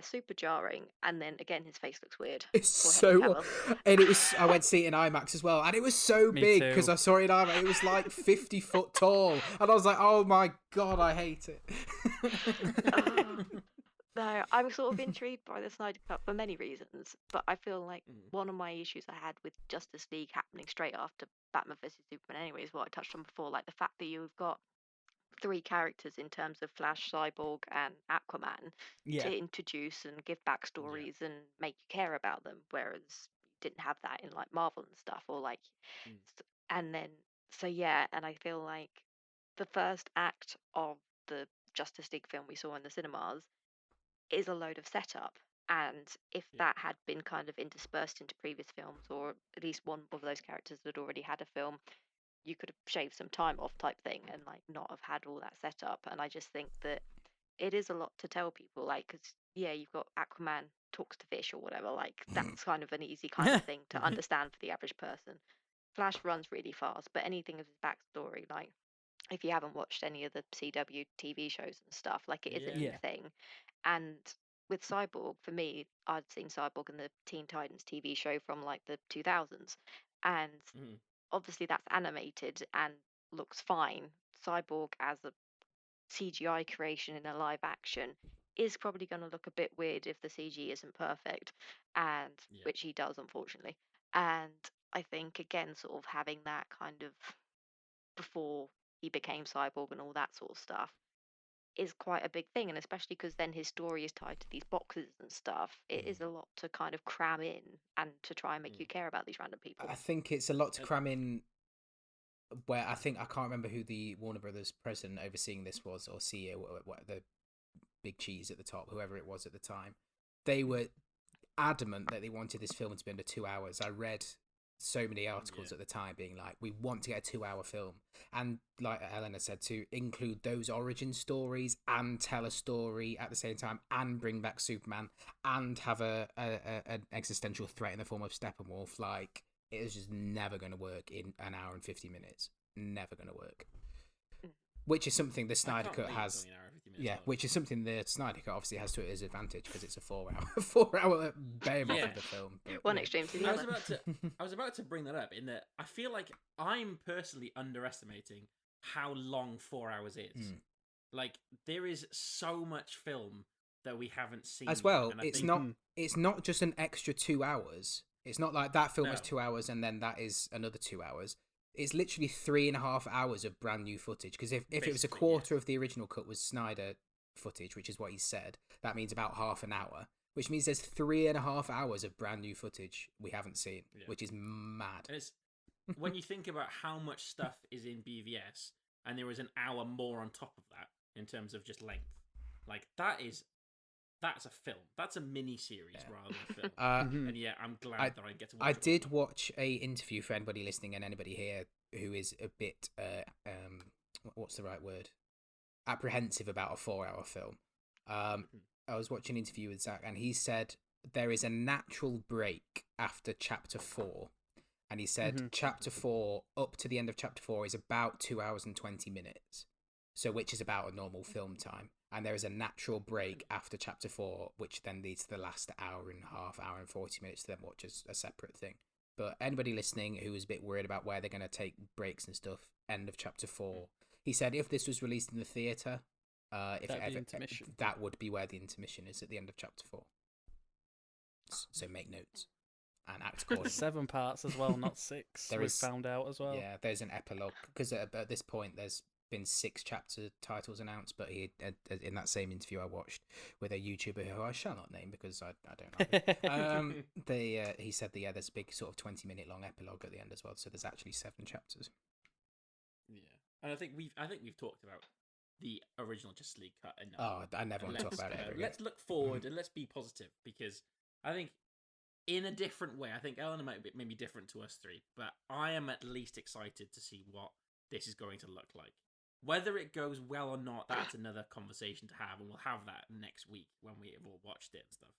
Speaker 9: super jarring. And then again, his face looks weird.
Speaker 8: It's so, and it was. I went to see it in IMAX as well, and it was so big because I saw it in IMAX. It was like 50 foot tall, and I was like, "Oh my god, I hate it."
Speaker 9: No, I'm sort of intrigued by the Snyder Cut for many reasons, but I feel like one of my issues I had with Justice League happening straight after Batman vs Superman anyway is what I touched on before, like the fact that you've got 3 characters in terms of Flash, Cyborg, and Aquaman to introduce and give backstories and make you care about them, whereas you didn't have that in like Marvel and stuff, or like, and then and I feel like the first act of the Justice League film we saw in the cinemas is a load of setup, and if that had been kind of interspersed into previous films, or at least one of those characters had already had a film, you could have shaved some time off type thing and like not have had all that setup. And I just think that it is a lot to tell people, like, because you've got Aquaman talks to fish or whatever, like that's kind of an easy kind of thing to understand for the average person. Flash runs really fast, but anything of his backstory, like if you haven't watched any of the CW TV shows and stuff, like it is a new thing. And with Cyborg, for me, I'd seen Cyborg in the Teen Titans TV show from like the 2000s, and obviously that's animated and looks fine. Cyborg as a CGI creation in a live action is probably going to look a bit weird if the CG isn't perfect, and which he does, unfortunately. And I think again, sort of having that kind of before he became Cyborg and all that sort of stuff is quite a big thing, and especially because then his story is tied to these boxes and stuff, it is a lot to kind of cram in and to try and make you care about these random people.
Speaker 8: I think it's a lot to cram in, where I can't remember who the Warner Brothers president overseeing this was, or CEO, what the big cheese at the top, whoever it was at the time. They were adamant that they wanted this film to be under 2 hours. I read so many articles at the time being like, we want to get a 2 hour film, and like Elena said, to include those origin stories and tell a story at the same time and bring back Superman and have an existential threat in the form of Steppenwolf. Like, it is just never going to work in an hour and 50 minutes. Never going to work. Which is something the Snyder Cut has. Which is something the Snyder Cut obviously has to its advantage, because it's a 4 hour behemoth of the film. But,
Speaker 9: one extreme to the other.
Speaker 6: I was about to bring that up, in that I feel like I'm personally underestimating how long 4 hours is. Like, there is so much film that we haven't seen
Speaker 8: as well. It's not just an extra 2 hours. It's not like that film is 2 hours and then that is another 2 hours. It's literally 3.5 hours of brand new footage. Because if it was a quarter of the original cut was Snyder footage, which is what he said, that means about half an hour. Which means there's 3.5 hours of brand new footage we haven't seen, which is mad.
Speaker 6: And it's, when you think about how much stuff is in BVS, and there is an hour more on top of that in terms of just length, like that's a film. That's a mini series rather than a film. And I'm glad that I get to watch it.
Speaker 8: I did watch a interview, for anybody listening and anybody here who is a bit what's the right word? Apprehensive about a 4 hour film. I was watching an interview with Zack, and he said there is a natural break after chapter 4. And he said chapter 4 up to the end of chapter 4 is about 2 hours and 20 minutes. So which is about a normal film time. And there is a natural break after chapter 4, which then leads to the last hour and a half, hour and 40 minutes to then watch as a separate thing. But anybody listening who is a bit worried about where they're going to take breaks and stuff, end of chapter 4, he said if this was released in the theatre, that would be where the intermission is, at the end of chapter 4. So make notes and act accordingly.
Speaker 7: 7 parts as well, not 6. We've found out as well.
Speaker 8: Yeah, there's an epilogue, because at this point there's been 6 chapter titles announced, but he in that same interview I watched with a YouTuber who I shall not name because I don't know he said that there's a big sort of 20-minute long epilogue at the end as well, so there's actually 7 chapters.
Speaker 6: And I think we've talked about the original Justice League cut enough.
Speaker 8: I never want to talk about it ever again.
Speaker 6: Let's look forward and let's be positive, because I think in a different way. I think Elena might be maybe different to us three, but I am at least excited to see what this is going to look like. Whether it goes well or not, that's another conversation to have, and we'll have that next week when we have all watched it and stuff.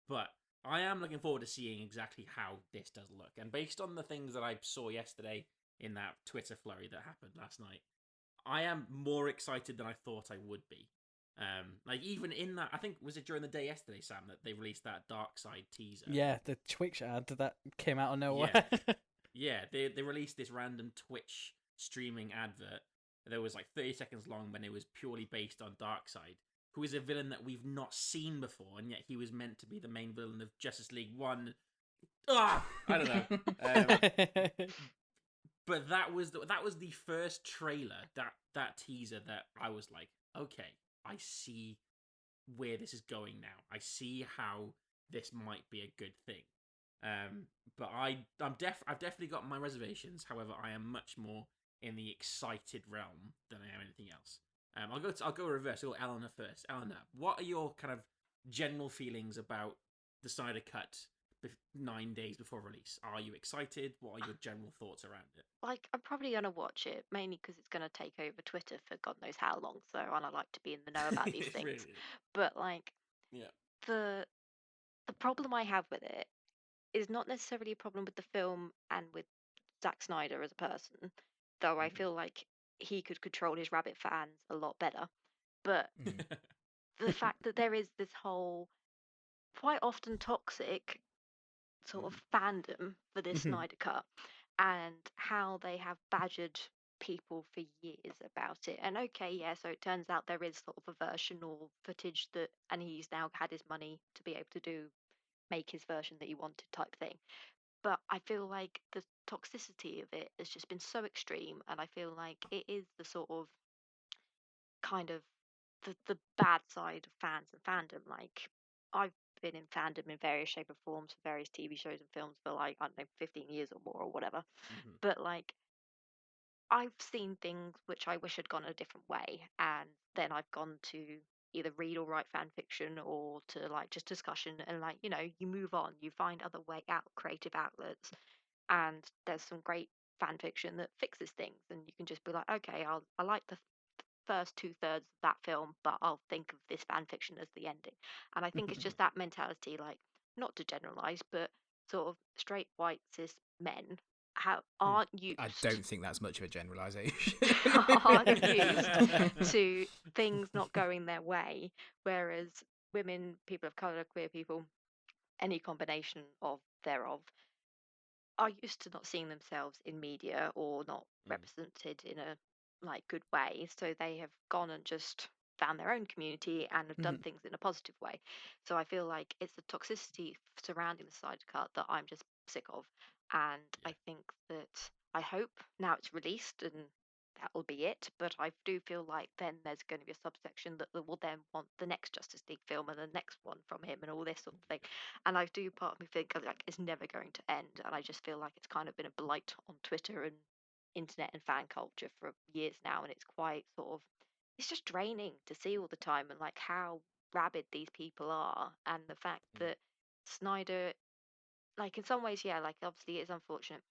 Speaker 6: But I am looking forward to seeing exactly how this does look. And based on the things that I saw yesterday in that Twitter flurry that happened last night, I am more excited than I thought I would be. Like even in that, I think was it during the day yesterday, Sam, that they released that Dark Side teaser.
Speaker 7: Yeah, the Twitch ad that came out of nowhere.
Speaker 6: Yeah, they released this random Twitch streaming advert. That was like 30 seconds long when it was purely based on Darkseid, who is a villain that we've not seen before, and yet he was meant to be the main villain of Justice League 1. I don't know. But that was the first trailer, that teaser, that I was like, okay, I see where this is going now. I see how this might be a good thing. But I've definitely got my reservations. However, I am much more in the excited realm than I am anything else. I'll go reverse. I'll go Elena first. Elena, what are your kind of general feelings about the Snyder Cut 9 days before release? Are you excited? What are your general thoughts around it?
Speaker 9: Like, I'm probably gonna watch it mainly because it's gonna take over Twitter for God knows how long. So, and I like to be in the know about these things.
Speaker 6: Really?
Speaker 9: But like,
Speaker 6: Yeah.
Speaker 9: the problem I have with it is not necessarily a problem with the film and with Zack Snyder as a person, though I feel like he could control his rabbit fans a lot better. But the fact that there is this whole quite often toxic sort of fandom for this Snyder Cut, and how they have badgered people for years about it. And okay, yeah, so it turns out there is sort of a version or footage that, and he's now had his money to be able to make his version that he wanted type thing. But I feel like the toxicity of it has just been so extreme, and I feel like it is the sort of kind of the bad side of fans and fandom. Like, I've been in fandom in various shape or forms for various TV shows and films for like, I don't know, 15 years or more or whatever. But like, I've seen things which I wish had gone a different way, and then I've gone to either read or write fan fiction or to like just discussion, and like, you move on, you find other creative outlets, and there's some great fan fiction that fixes things, and you can just be like, okay, I like the first 2/3 of that film, but I'll think of this fan fiction as the ending. And I think it's just that mentality, like, not to generalize, but sort of straight white cis men aren't used.
Speaker 8: I don't think that's much of a generalization.
Speaker 9: Aren't used to things not going their way, whereas women, people of color, queer people, any combination of thereof, are used to not seeing themselves in media or not represented in a like good way, so they have gone and just found their own community and have done things in a positive way. So I feel like it's the toxicity surrounding the side cut that I'm just sick of, and I think that, I hope now it's released and that will be it, but I do feel like then there's going to be a subsection that will then want the next Justice League film and the next one from him and all this sort of thing. And I do part of me think like it's never going to end, and I just feel like it's kind of been a blight on Twitter and internet and fan culture for years now, and it's quite sort of, it's just draining to see all the time, and like how rabid these people are, and the fact that Snyder, like, in some ways, yeah, like, obviously it's unfortunate,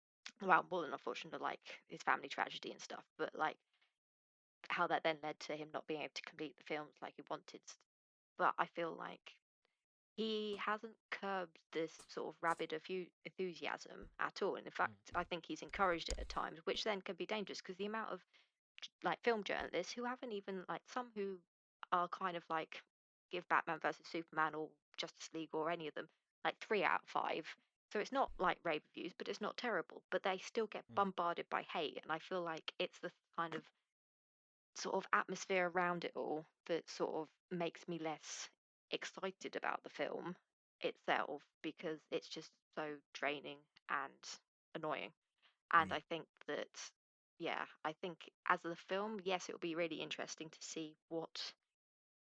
Speaker 9: well, more than unfortunate, like his family tragedy and stuff, but like how that then led to him not being able to complete the films like he wanted. But I feel like he hasn't curbed this sort of rabid enthusiasm at all. And in fact, I think he's encouraged it at times, which then can be dangerous because the amount of like film journalists who haven't even, like, some who are kind of like give Batman versus Superman or Justice League or any of them like 3 out of 5. So it's not like rave reviews, but it's not terrible. But they still get bombarded by hate, and I feel like it's the kind of sort of atmosphere around it all that sort of makes me less excited about the film itself, because it's just so draining and annoying. And I think that, yeah, I think as the film, yes, it will be really interesting to see what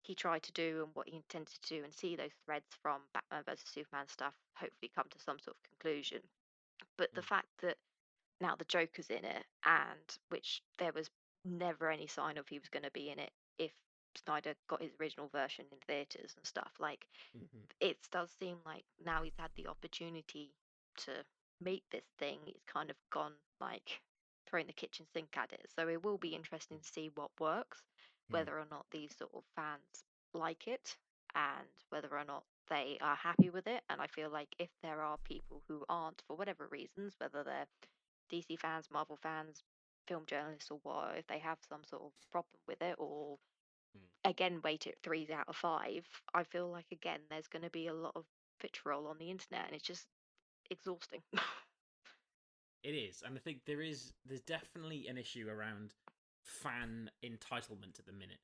Speaker 9: he tried to do and what he intended to do, and see those threads from Batman versus Superman stuff hopefully come to some sort of conclusion. But the fact that now the Joker's in it, and which there was never any sign of he was going to be in it if Snyder got his original version in theaters and stuff. Like, it does seem like now he's had the opportunity to meet this thing, he's kind of gone like throwing the kitchen sink at it. So it will be interesting to see what works, whether or not these sort of fans like it, and whether or not they are happy with it. And I feel like if there are people who aren't, for whatever reasons, whether they're DC fans, Marvel fans, film journalists, or what, if they have some sort of problem with it, or again rate it 3s out of 5, I feel like again there's going to be a lot of vitriol on the internet, and it's just exhausting.
Speaker 6: It is, and I think there's definitely an issue around fan entitlement at the minute.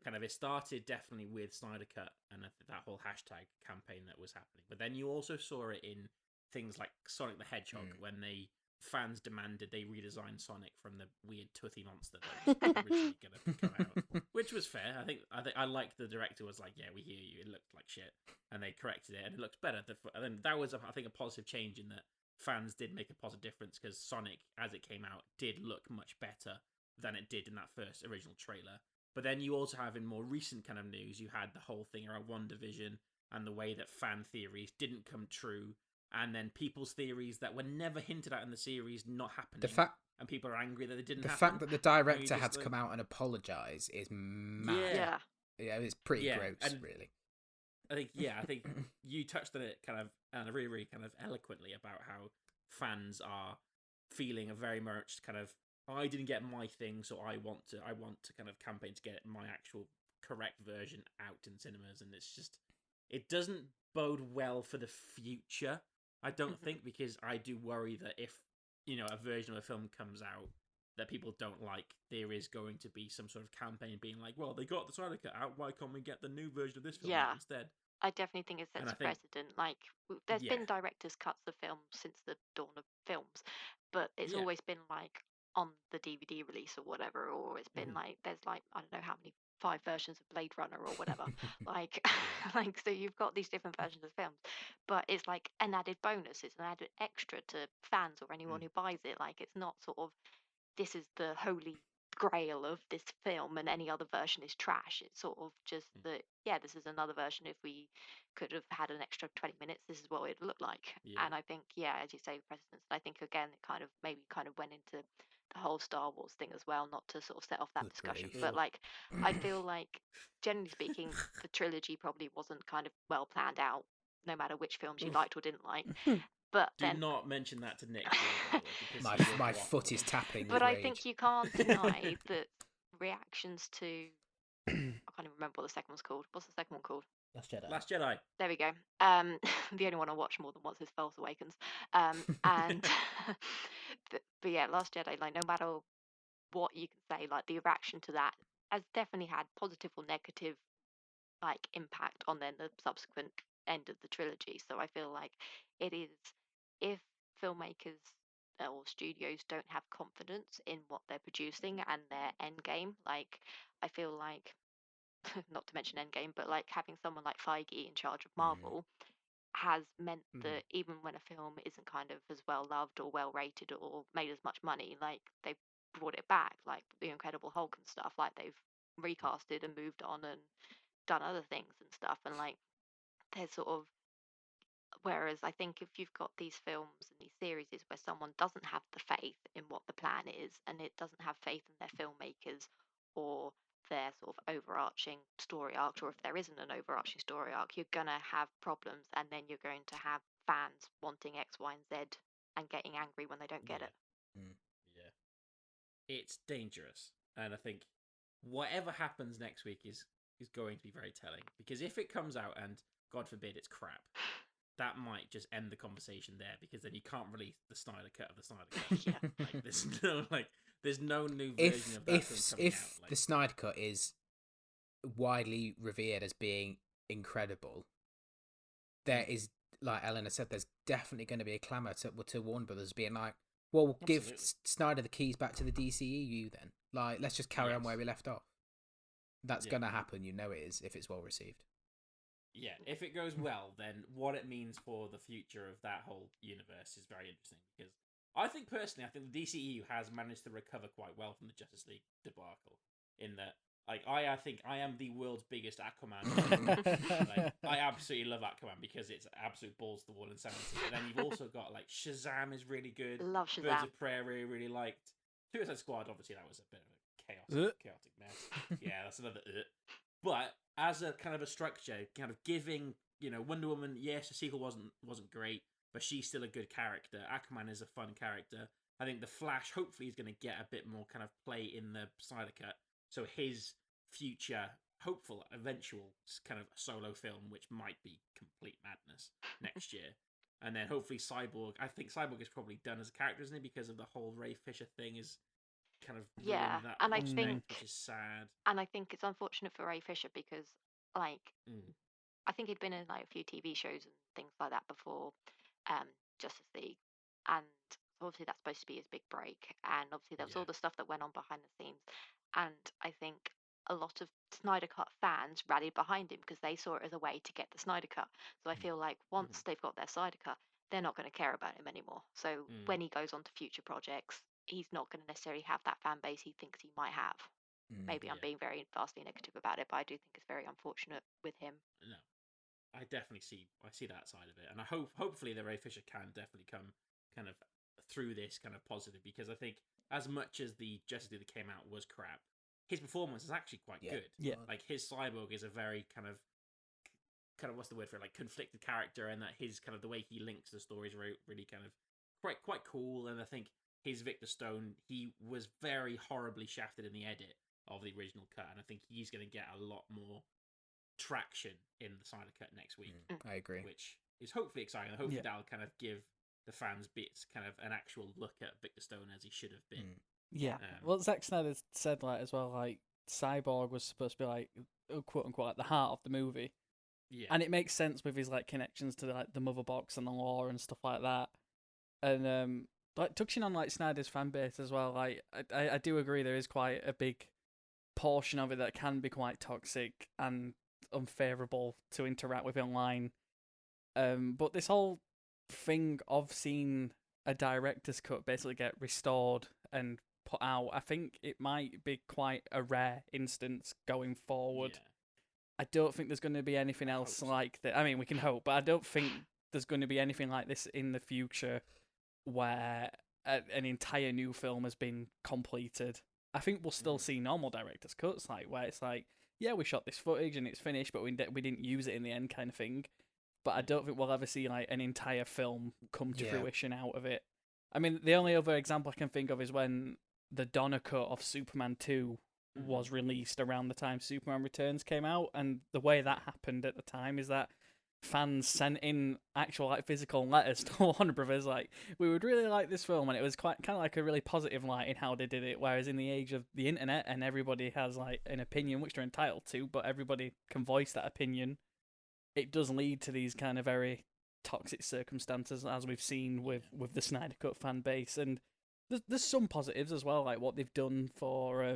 Speaker 6: Kind of, it started definitely with Snyder Cut and that whole hashtag campaign that was happening, but then you also saw it in things like Sonic the Hedgehog when fans demanded they redesign Sonic from the weird toothy monster that was originally going to come out, which was fair. I liked the director was like, yeah, we hear you. It looked like shit, and they corrected it, and it looked better. And then that was, I think, a positive change in that fans did make a positive difference, because Sonic, as it came out, did look much better than it did in that first original trailer. But then you also have, in more recent kind of news, you had the whole thing around WandaVision and the way that fan theories didn't come true, and then people's theories that were never hinted at in the series not happening. And people are angry that it didn't happen.
Speaker 8: The fact that the director had to come out and apologise is mad. Yeah, it's pretty gross, really.
Speaker 6: I think you touched on it kind of, and really, really kind of eloquently, about how fans are feeling a very much kind of, I didn't get my thing, so I want to kind of campaign to get my actual correct version out in cinemas, and it's just, it doesn't bode well for the future, I don't think, because I do worry that if, a version of a film comes out that people don't like, there is going to be some sort of campaign being like, well, they got the Snyder Cut out, why can't we get the new version of this film out instead?
Speaker 9: I definitely think it sets a precedent. Like, there's been director's cuts of films since the dawn of films, but it's always been like on the DVD release or whatever, or it's been like, there's like, I don't know how many, 5 versions of Blade Runner or whatever. like, so you've got these different versions of films, but it's like an added bonus. It's an added extra to fans or anyone who buys it. Like, it's not sort of, this is the holy grail of this film and any other version is trash. It's sort of just that, this is another version. If we could have had an extra 20 minutes, this is what it would look like. And I think, as you say, precedence. I think, again, it kind of went into the whole Star Wars thing as well, not to sort of set off that discussion. But like, I feel like, generally speaking, the trilogy probably wasn't kind of well planned out, no matter which films you liked or didn't like. But
Speaker 6: do not mention that to Nick.
Speaker 8: My foot is tapping.
Speaker 9: But I think you can't deny that reactions to, I can't even remember what the second one's called. What's the second one called?
Speaker 6: Last Jedi.
Speaker 9: There we go. The only one I watch more than once is Force Awakens. And but yeah, Last Jedi. Like, no matter what you can say, like, the reaction to that has definitely had positive or negative like impact on then the subsequent end of the trilogy. So I feel like it is, if filmmakers or studios don't have confidence in what they're producing and their end game, like, I feel like, not to mention Endgame, but like having someone like Feige in charge of Marvel has meant that even when a film isn't kind of as well loved or well rated or made as much money, like, they've brought it back, like the Incredible Hulk and stuff. Like, they've recasted and moved on and done other things and stuff. And like, there's sort of, whereas I think if you've got these films and these series where someone doesn't have the faith in what the plan is, and it doesn't have faith in their filmmakers or their sort of overarching story arc, or if there isn't an overarching story arc, you're going to have problems, and then you're going to have fans wanting X, Y, and Z and getting angry when they don't get it.
Speaker 6: It's dangerous. And I think whatever happens next week is going to be very telling, because if it comes out and, God forbid, it's crap, that might just end the conversation there, because then you can't release the Snyder Cut of the Snyder Cut. There's no new version of that film coming out. If
Speaker 8: the Snyder Cut is widely revered as being incredible, there is, like Elena said, there's definitely going to be a clamour to Warner Brothers being like, well, give Snyder the keys back to the DCEU then. Like, let's just carry on where we left off. That's going to happen, it is, if it's well received.
Speaker 6: Yeah, if it goes well, then what it means for the future of that whole universe is very interesting, because I think the DCEU has managed to recover quite well from the Justice League debacle, in that Like, I think I am the world's biggest Aquaman. Like, I absolutely love Aquaman because it's absolute balls to the wall insanity. But then you've also got, like, Shazam is really good.
Speaker 9: Love Shazam.
Speaker 6: Birds of Prey I really liked. Suicide Squad, obviously, that was a bit of a chaotic mess. Yeah, that's another But as a kind of a structure, kind of giving, Wonder Woman, yes, the sequel wasn't great, but she's still a good character. Aquaman is a fun character. I think The Flash hopefully is going to get a bit more kind of play in the Snyder Cut. So his future, hopeful, eventual kind of solo film, which might be complete madness next year. And then hopefully Cyborg. I think Cyborg is probably done as a character, isn't he? Because of the whole Ray Fisher thing is kind of ruined that
Speaker 9: and I
Speaker 6: prospect,
Speaker 9: think,
Speaker 6: which is sad.
Speaker 9: and I think it's unfortunate for Ray Fisher because, like, I think he'd been in like a few TV shows and things like that before, Justice League, and obviously that's supposed to be his big break. And obviously there was all the stuff that went on behind the scenes, and I think a lot of Snyder Cut fans rallied behind him because they saw it as a way to get the Snyder Cut. So I feel like once they've got their Snyder Cut, they're not going to care about him anymore. So when he goes on to future projects, he's not going to necessarily have that fan base he thinks he might have. Maybe I'm being very vastly negative about it, but I do think it's very unfortunate with him.
Speaker 6: No, I definitely see that side of it, and I hopefully the Ray Fisher can definitely come kind of through this kind of positive, because I think as much as the Justice League that came out was crap, his performance is actually quite good.
Speaker 7: Yeah,
Speaker 6: like his Cyborg is a very kind of what's the word for it, like conflicted character, and that his kind of the way he links the stories really kind of quite cool. And I think his Victor Stone, he was very horribly shafted in the edit of the original cut, and I think he's going to get a lot more traction in the Snyder Cut next week.
Speaker 8: I agree,
Speaker 6: which is hopefully exciting. Hopefully that'll kind of give the fans bits kind of an actual look at Victor Stone as he should have been.
Speaker 7: Yeah. Well, Zack Snyder said like as well, like Cyborg was supposed to be like quote unquote at the heart of the movie. Yeah. And it makes sense with his like connections to like the Mother Box and the lore and stuff like that. And like touching on like Snyder's fan base as well, like I do agree there is quite a big portion of it that can be quite toxic and unfavorable to interact with online. But this whole thing of seeing a director's cut basically get restored and put out, I think it might be quite a rare instance going forward. Yeah. I don't think there's going to be anything else like that. I mean, we can hope, but I don't think there's going to be anything like this in the future where an entire new film has been completed. I think we'll still see normal director's cuts, like where it's like, yeah, we shot this footage and it's finished, but we didn't use it in the end, kind of thing. But I don't think we'll ever see like an entire film come to fruition out of it. I mean, the only other example I can think of is when the Donner cut of Superman 2 was released around the time Superman Returns came out, and the way that happened at the time is that fans sent in actual like physical letters to Warner Brothers like, we would really like this film, and it was quite kind of like a really positive light in how they did it. Whereas in the age of the internet and everybody has like an opinion which they're entitled to, but everybody can voice that opinion, it does lead to these kind of very toxic circumstances, as we've seen with the Snyder Cut fan base. And there's some positives as well, like what they've done for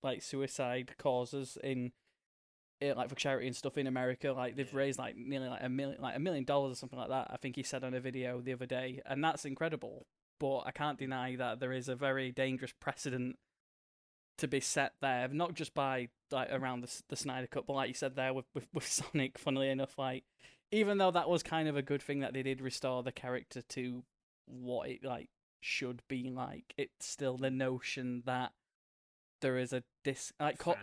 Speaker 7: like suicide causes in like for charity and stuff in America. Like they've raised like nearly like $1 million or something like that, I think he said on a video the other day, and that's incredible. But I can't deny that there is a very dangerous precedent to be set there, not just by like around the Snyder Cut, but like you said there with Sonic. Funnily enough, like even though that was kind of a good thing that they did restore the character to what it like should be like, it's still the notion that there is a like power.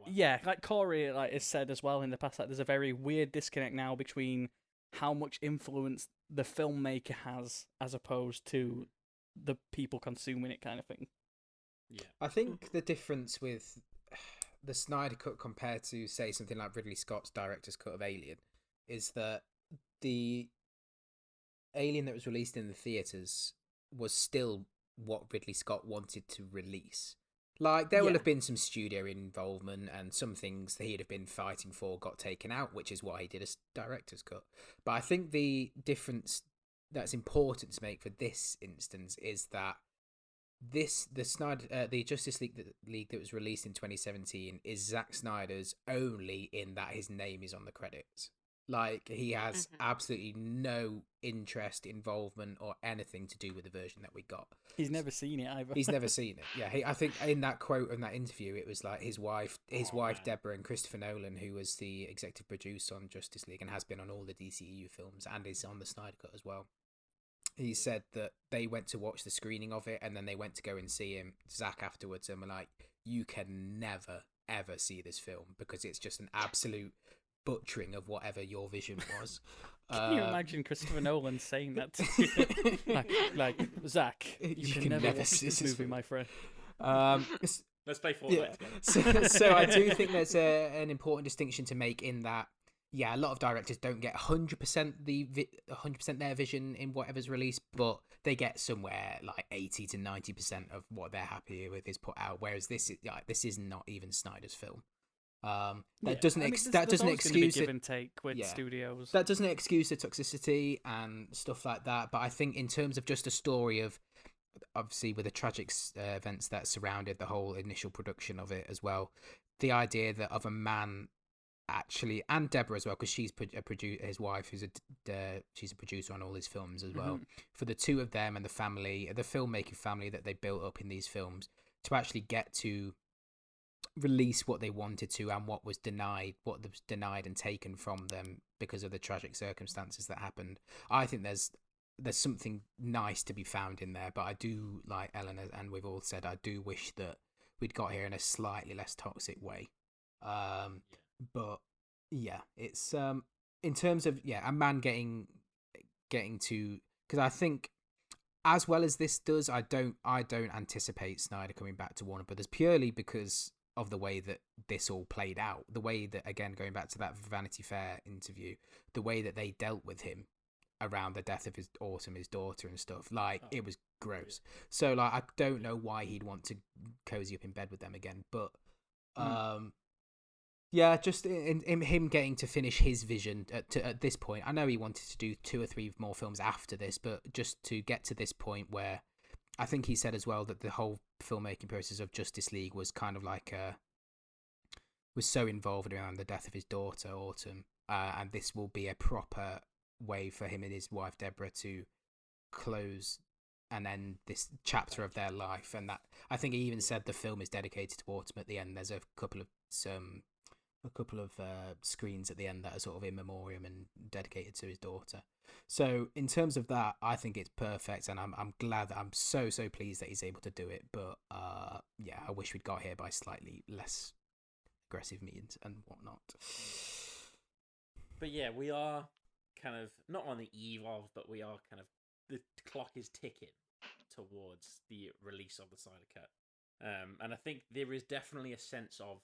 Speaker 7: Yeah, like Corey like has said as well in the past, that there's a very weird disconnect now between how much influence the filmmaker has as opposed to the people consuming it, kind of thing.
Speaker 8: Yeah, I think the difference with the Snyder Cut compared to say something like Ridley Scott's director's cut of Alien is that the Alien that was released in the theaters was still what Ridley Scott wanted to release. Like, there will have been some studio involvement and some things that he'd have been fighting for got taken out, which is why he did a director's cut. But I think the difference that's important to make for this instance is that the Justice League that was released in 2017 is Zack Snyder's only in that his name is on the credits. Like, he has absolutely no interest, involvement, or anything to do with the version that we got.
Speaker 7: He's never seen it either.
Speaker 8: He's never seen it. Yeah, I think in that quote in that interview, it was like his wife Deborah, and Christopher Nolan, who was the executive producer on Justice League and has been on all the DCEU films and is on the Snyder Cut as well. He said that they went to watch the screening of it, and then they went to go and see him, Zack, afterwards, and were like, "You can never ever see this film because it's just an absolute butchering of whatever your vision was."
Speaker 7: Can you imagine Christopher Nolan saying that to you? like Zack, you can never watch this movie, my friend.
Speaker 6: Let's play Fortnite.
Speaker 8: Yeah. So I do think there's an important distinction to make in that, yeah, a lot of directors don't get 100% 100% their vision in whatever's released, but they get somewhere like 80 to 90% of what they're happy with is put out. Whereas this is not even Snyder's film. That doesn't excuse
Speaker 7: give and take with studios.
Speaker 8: That doesn't excuse the toxicity and stuff like that. But I think in terms of just a story of, obviously with the tragic events that surrounded the whole initial production of it as well, the idea of a man actually, and Deborah as well, because she's his wife, she's a producer on all his films as well. For the two of them and the family, the filmmaking family that they built up in these films, to actually get to release what they wanted to and what was denied and taken from them because of the tragic circumstances that happened. I think there's something nice to be found in there, but I do, like Elena and we've all said, I do wish that we'd got here in a slightly less toxic way. But yeah, it's in terms of a man getting to, because I think as well as this does, I don't anticipate Snyder coming back to Warner Brothers purely because of the way that this all played out, the way that, again, going back to that Vanity Fair interview, the way that they dealt with him around the death of his daughter and stuff, like it was gross. So like I don't know why he'd want to cozy up in bed with them again, but just in him getting to finish his vision at this point. I know he wanted to do 2 or 3 more films after this, but just to get to this point where I think he said as well that the whole filmmaking process of Justice League was kind of like was so involved around the death of his daughter, Autumn, and this will be a proper way for him and his wife Deborah to close and end this chapter of their life. And that, I think he even said the film is dedicated to Autumn at the end. There's a couple of screens at the end that are sort of in memoriam and dedicated to his daughter. So in terms of that, I think it's perfect, and I'm glad that I'm so pleased that he's able to do it. But I wish we'd got here by slightly less aggressive means and whatnot.
Speaker 6: But yeah, we are kind of not on the eve of, but we are kind of, the clock is ticking towards the release of the Snyder Cut, and I think there is definitely a sense of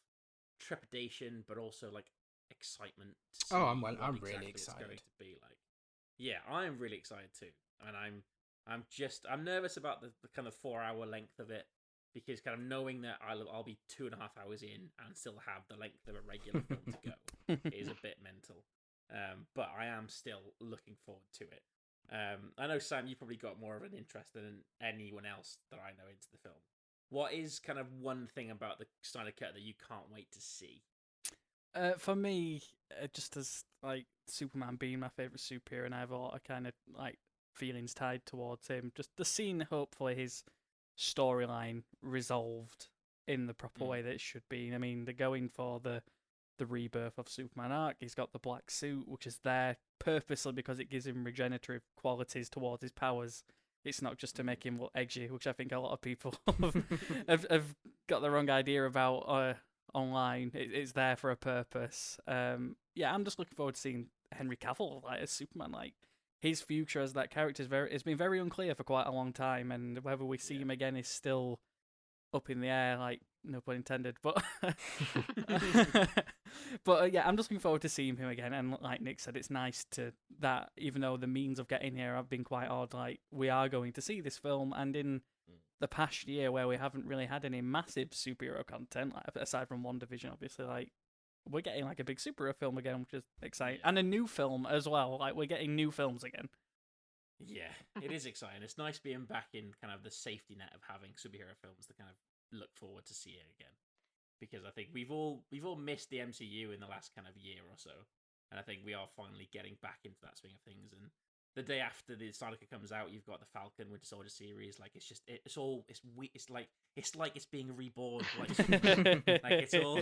Speaker 6: trepidation, but also like excitement.
Speaker 8: I'm really excited.
Speaker 6: It's going to be like, yeah, I'm really excited too, and I'm nervous about the kind of 4-hour length of it, because kind of knowing that I'll be 2.5 hours in and still have the length of a regular film to go is a bit mental. But I am still looking forward to it. I know, Sam, you probably got more of an interest than anyone else that I know into the film. What is kind of one thing about the Snyder Cut that you can't wait to see?
Speaker 7: For me, just as like Superman being my favorite superhero, and I have a lot of kind of like feelings tied towards him. Just the scene, hopefully, his storyline resolved in the proper way that it should be. I mean, they're going for the rebirth of Superman arc. He's got the black suit, which is there purposely because it gives him regenerative qualities towards his powers. It's not just to make him look edgy, which I think a lot of people have got the wrong idea about online. It's there for a purpose. I'm just looking forward to seeing Henry Cavill like as Superman. Like his future as that character it's been very unclear for quite a long time, and whether we see him again is still up in the air. Like, no pun intended, but I'm just looking forward to seeing him again. And like Nick said, it's nice that even though the means of getting here have been quite odd, like we are going to see this film. And in the past year, where we haven't really had any massive superhero content, like aside from WandaVision, obviously, like we're getting like a big superhero film again, which is exciting, and a new film as well. Like we're getting new films again.
Speaker 6: Yeah, it is exciting. It's nice being back in kind of the safety net of having superhero films to kind of look forward to seeing again, because I think we've all missed the MCU in the last kind of year or so, And I think we are finally getting back into that swing of things. And the day after the Snyder Cut comes out, you've got the Falcon Winter Soldier series. Like it's like it's being reborn. Like it's all.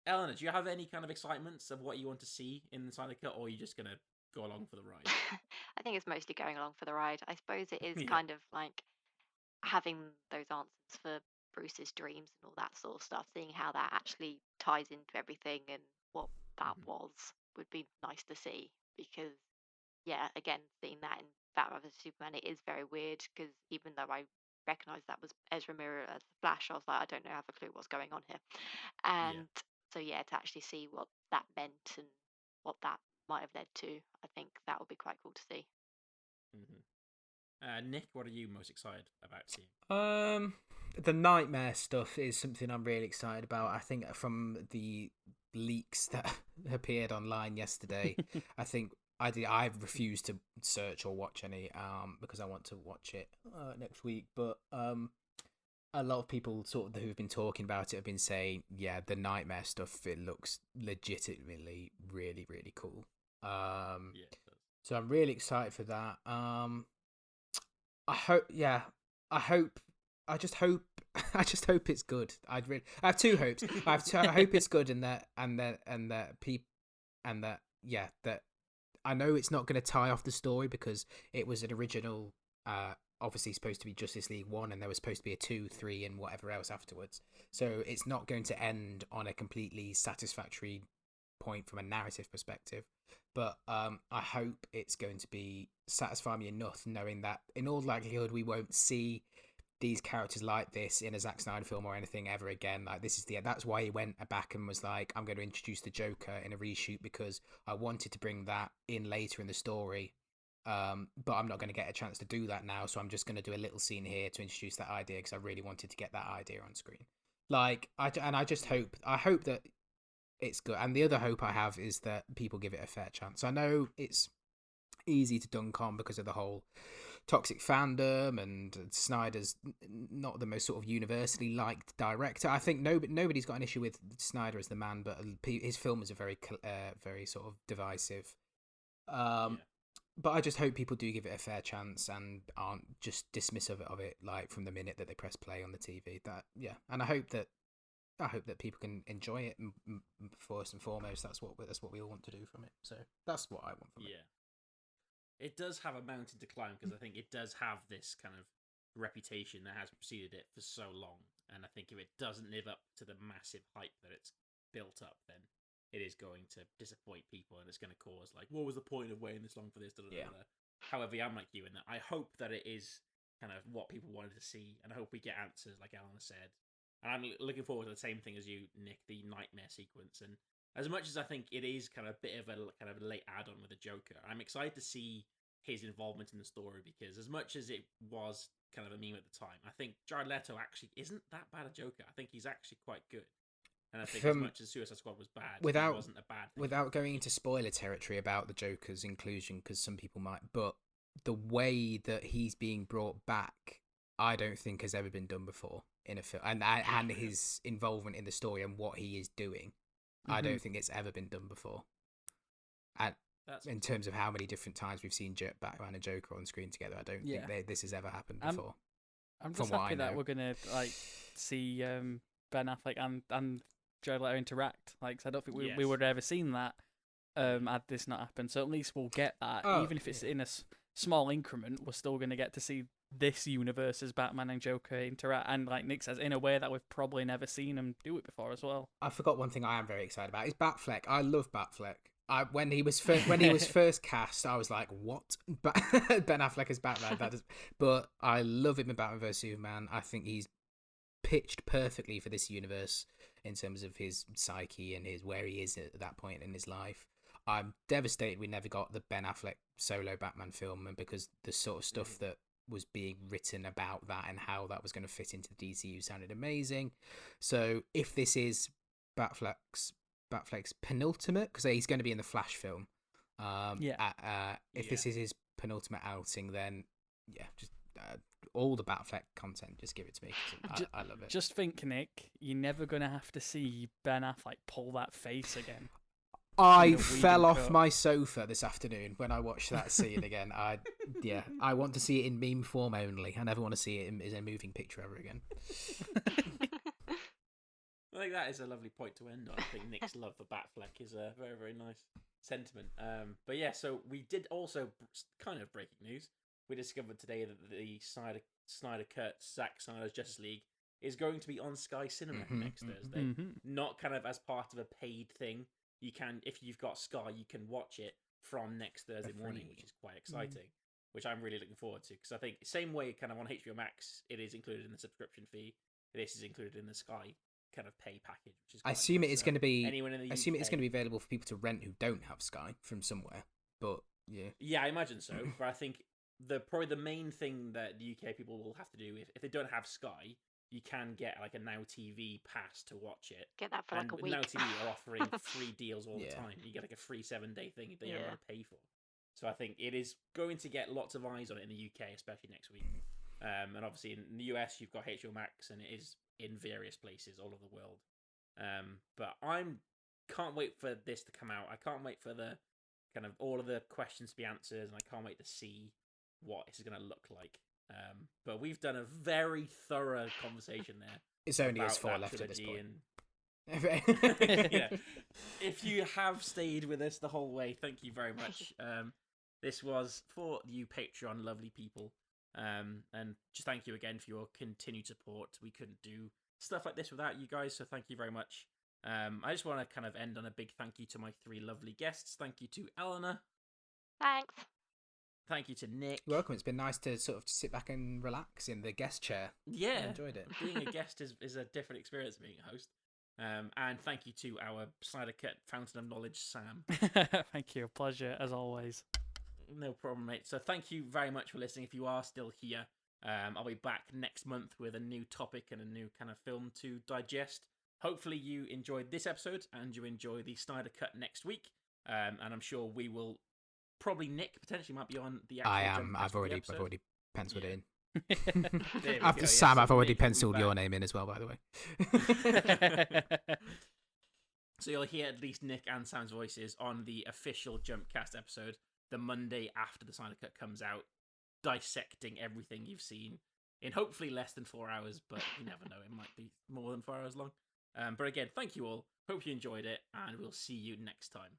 Speaker 6: Elena, do you have any kind of excitements of what you want to see in the Snyder Cut, or are you just gonna go along for the ride?
Speaker 9: I think it's mostly going along for the ride. I suppose it is kind of like having those answers for Bruce's dreams and all that sort of stuff, seeing how that actually ties into everything and what that was would be nice to see. Because, yeah, again, seeing that in Batman vs Superman, it is very weird. Because even though I recognised that was Ezra Miller as the Flash, I was like, I don't know, have a clue what's going on here. And so, yeah, to actually see what that meant and what that might have led to, I think that would be quite cool to see.
Speaker 6: Nick, what are you most excited about seeing?
Speaker 8: The Nightmare stuff is something I'm really excited about. I think from the leaks that appeared online yesterday, I refused to search or watch any because I want to watch it next week. But a lot of people who've been talking about it have been saying, yeah, the Nightmare stuff, it looks legitimately really, really cool. So I'm really excited for that. I just hope it's good. I have two hopes. I hope it's good that I know it's not going to tie off the story because it was an original, obviously supposed to be Justice League 1 and there was supposed to be a 2, 3 and whatever else afterwards. So it's not going to end on a completely satisfactory point from a narrative perspective. But I hope it's going to be satisfy me enough knowing that in all likelihood we won't see these characters like this in a Zack Snyder film or anything ever again. Like that's why he went back and was like, I'm going to introduce the Joker in a reshoot because I wanted to bring that in later in the story. But I'm not going to get a chance to do that now, so I'm just going to do a little scene here to introduce that idea because I really wanted to get that idea on screen. Like, I hope that it's good. And the other hope I have is that people give it a fair chance. I know it's easy to dunk on because of the whole toxic fandom and Snyder's not the most sort of universally liked director. I think nobody's got an issue with Snyder as the man, but his films are very sort of divisive. But I just hope people do give it a fair chance and aren't just dismissive of it like from the minute that they press play on the TV. And I hope that people can enjoy it. First and foremost, that's what we all want to do from it. So that's what I want from it.
Speaker 6: Yeah. It does have a mountain to climb because I think it does have this kind of reputation that has preceded it for so long. And I think if it doesn't live up to the massive hype that it's built up, then it is going to disappoint people and it's going to cause like, what was the point of waiting this long for this? However, I'm like you in that I hope that it is kind of what people wanted to see, and I hope we get answers like Elena said. And I'm looking forward to the same thing as you, Nick, the nightmare sequence. And as much as I think it is kind of a bit of a kind of a late add-on with the Joker, I'm excited to see his involvement in the story because as much as it was kind of a meme at the time, I think Jared Leto actually isn't that bad a Joker. I think he's actually quite good. And I think as much as Suicide Squad was bad, it wasn't a bad thing.
Speaker 8: Without going into spoiler territory about the Joker's inclusion, because some people might, but the way that he's being brought back, I don't think has ever been done before in a film. And his involvement in the story and what he is doing, I don't think it's ever been done before. And in terms of how many different times we've seen Batman and Joker on screen together, I don't think this has ever happened before.
Speaker 7: I'm just happy that we're gonna see Ben Affleck and Jared Leto interact. Like, I don't think we would have ever seen that had this not happened. So at least we'll get that, even if it's in a small increment. We're still gonna get to see this universe as Batman and Joker interact, and like Nick says, in a way that we've probably never seen them do it before as well.
Speaker 8: I forgot one thing I am very excited about is Batfleck. I love Batfleck. When he was first cast, I was like, "What? Ben Affleck as Batman?" But I love him in Batman vs Superman. I think he's pitched perfectly for this universe in terms of his psyche and where he is at that point in his life. I'm devastated we never got the Ben Affleck solo Batman film, and because the sort of stuff that was being written about that and how that was going to fit into the DCU sounded amazing. So if this is Batfleck's penultimate, because he's going to be in the Flash film. If this is his penultimate outing, then just all the Batfleck content, just give it to me. I love it.
Speaker 7: Just think, Nick, you're never going to have to see Ben Affleck pull that face again.
Speaker 8: I fell off my sofa this afternoon when I watched that scene again. I want to see it in meme form only. I never want to see it as a moving picture ever again.
Speaker 6: I think that is a lovely point to end on. I think Nick's love for Batfleck is a very, very nice sentiment. But yeah, so we did also, kind of breaking news, we discovered today that the Snyder Cut, Zack Snyder's Justice League, is going to be on Sky Cinema next Thursday. Not kind of as part of a paid thing. You can, if you've got Sky, you can watch it from next Thursday morning, which is quite exciting, which I'm really looking forward to. Because I think same way kind of on HBO Max, it is included in the subscription fee. This is included in the Sky kind of pay package, which is.
Speaker 8: I assume it is going to be.
Speaker 6: I
Speaker 8: assume it is going to be available for people to rent who don't have Sky from somewhere. But yeah.
Speaker 6: Yeah, I imagine so. But I think probably the main thing that the UK people will have to do if they don't have Sky, you can get like a Now TV pass to watch it.
Speaker 9: Get that for like a week.
Speaker 6: Now TV are offering free deals all the time. You get like a free 7-day thing that you don't want to pay for. So I think it is going to get lots of eyes on it in the UK, especially next week. And obviously in the US, you've got HBO Max, and it is in various places all over the world. But can't wait for this to come out. I can't wait for the kind of all of the questions to be answered, and I can't wait to see what this is going to look like. But we've done a very thorough conversation there.
Speaker 8: It's only us four left at this point.
Speaker 6: Yeah. If you have stayed with us the whole way, thank you very much. This was for you Patreon lovely people. And just thank you again for your continued support. We couldn't do stuff like this without you guys, so thank you very much. I just want to kind of end on a big thank you to my 3 lovely guests. Thank you to Elena.
Speaker 9: Thanks.
Speaker 6: Thank you to Nick.
Speaker 8: You're welcome. It's been nice to sort of sit back and relax in the guest chair.
Speaker 6: Yeah.
Speaker 8: I enjoyed it.
Speaker 6: Being a guest is a different experience than being a host. And thank you to our Snyder Cut Fountain of Knowledge, Sam.
Speaker 7: Thank you. Pleasure, as always.
Speaker 6: No problem, mate. So thank you very much for listening. If you are still here, I'll be back next month with a new topic and a new kind of film to digest. Hopefully you enjoyed this episode and you enjoy the Snyder Cut next week. And I'm sure we will... Probably Nick potentially might be on the actual
Speaker 8: I am. I've already penciled it in.
Speaker 6: After
Speaker 8: Sam,
Speaker 6: so
Speaker 8: I've already
Speaker 6: Nick
Speaker 8: penciled your name in as well, by the
Speaker 6: way. So you'll hear at least Nick and Sam's voices on the official JumpCast episode, the Monday after the Snyder Cut comes out, dissecting everything you've seen in hopefully less than 4 hours, but you never know, it might be more than 4 hours long. But again, thank you all. Hope you enjoyed it, and we'll see you next time.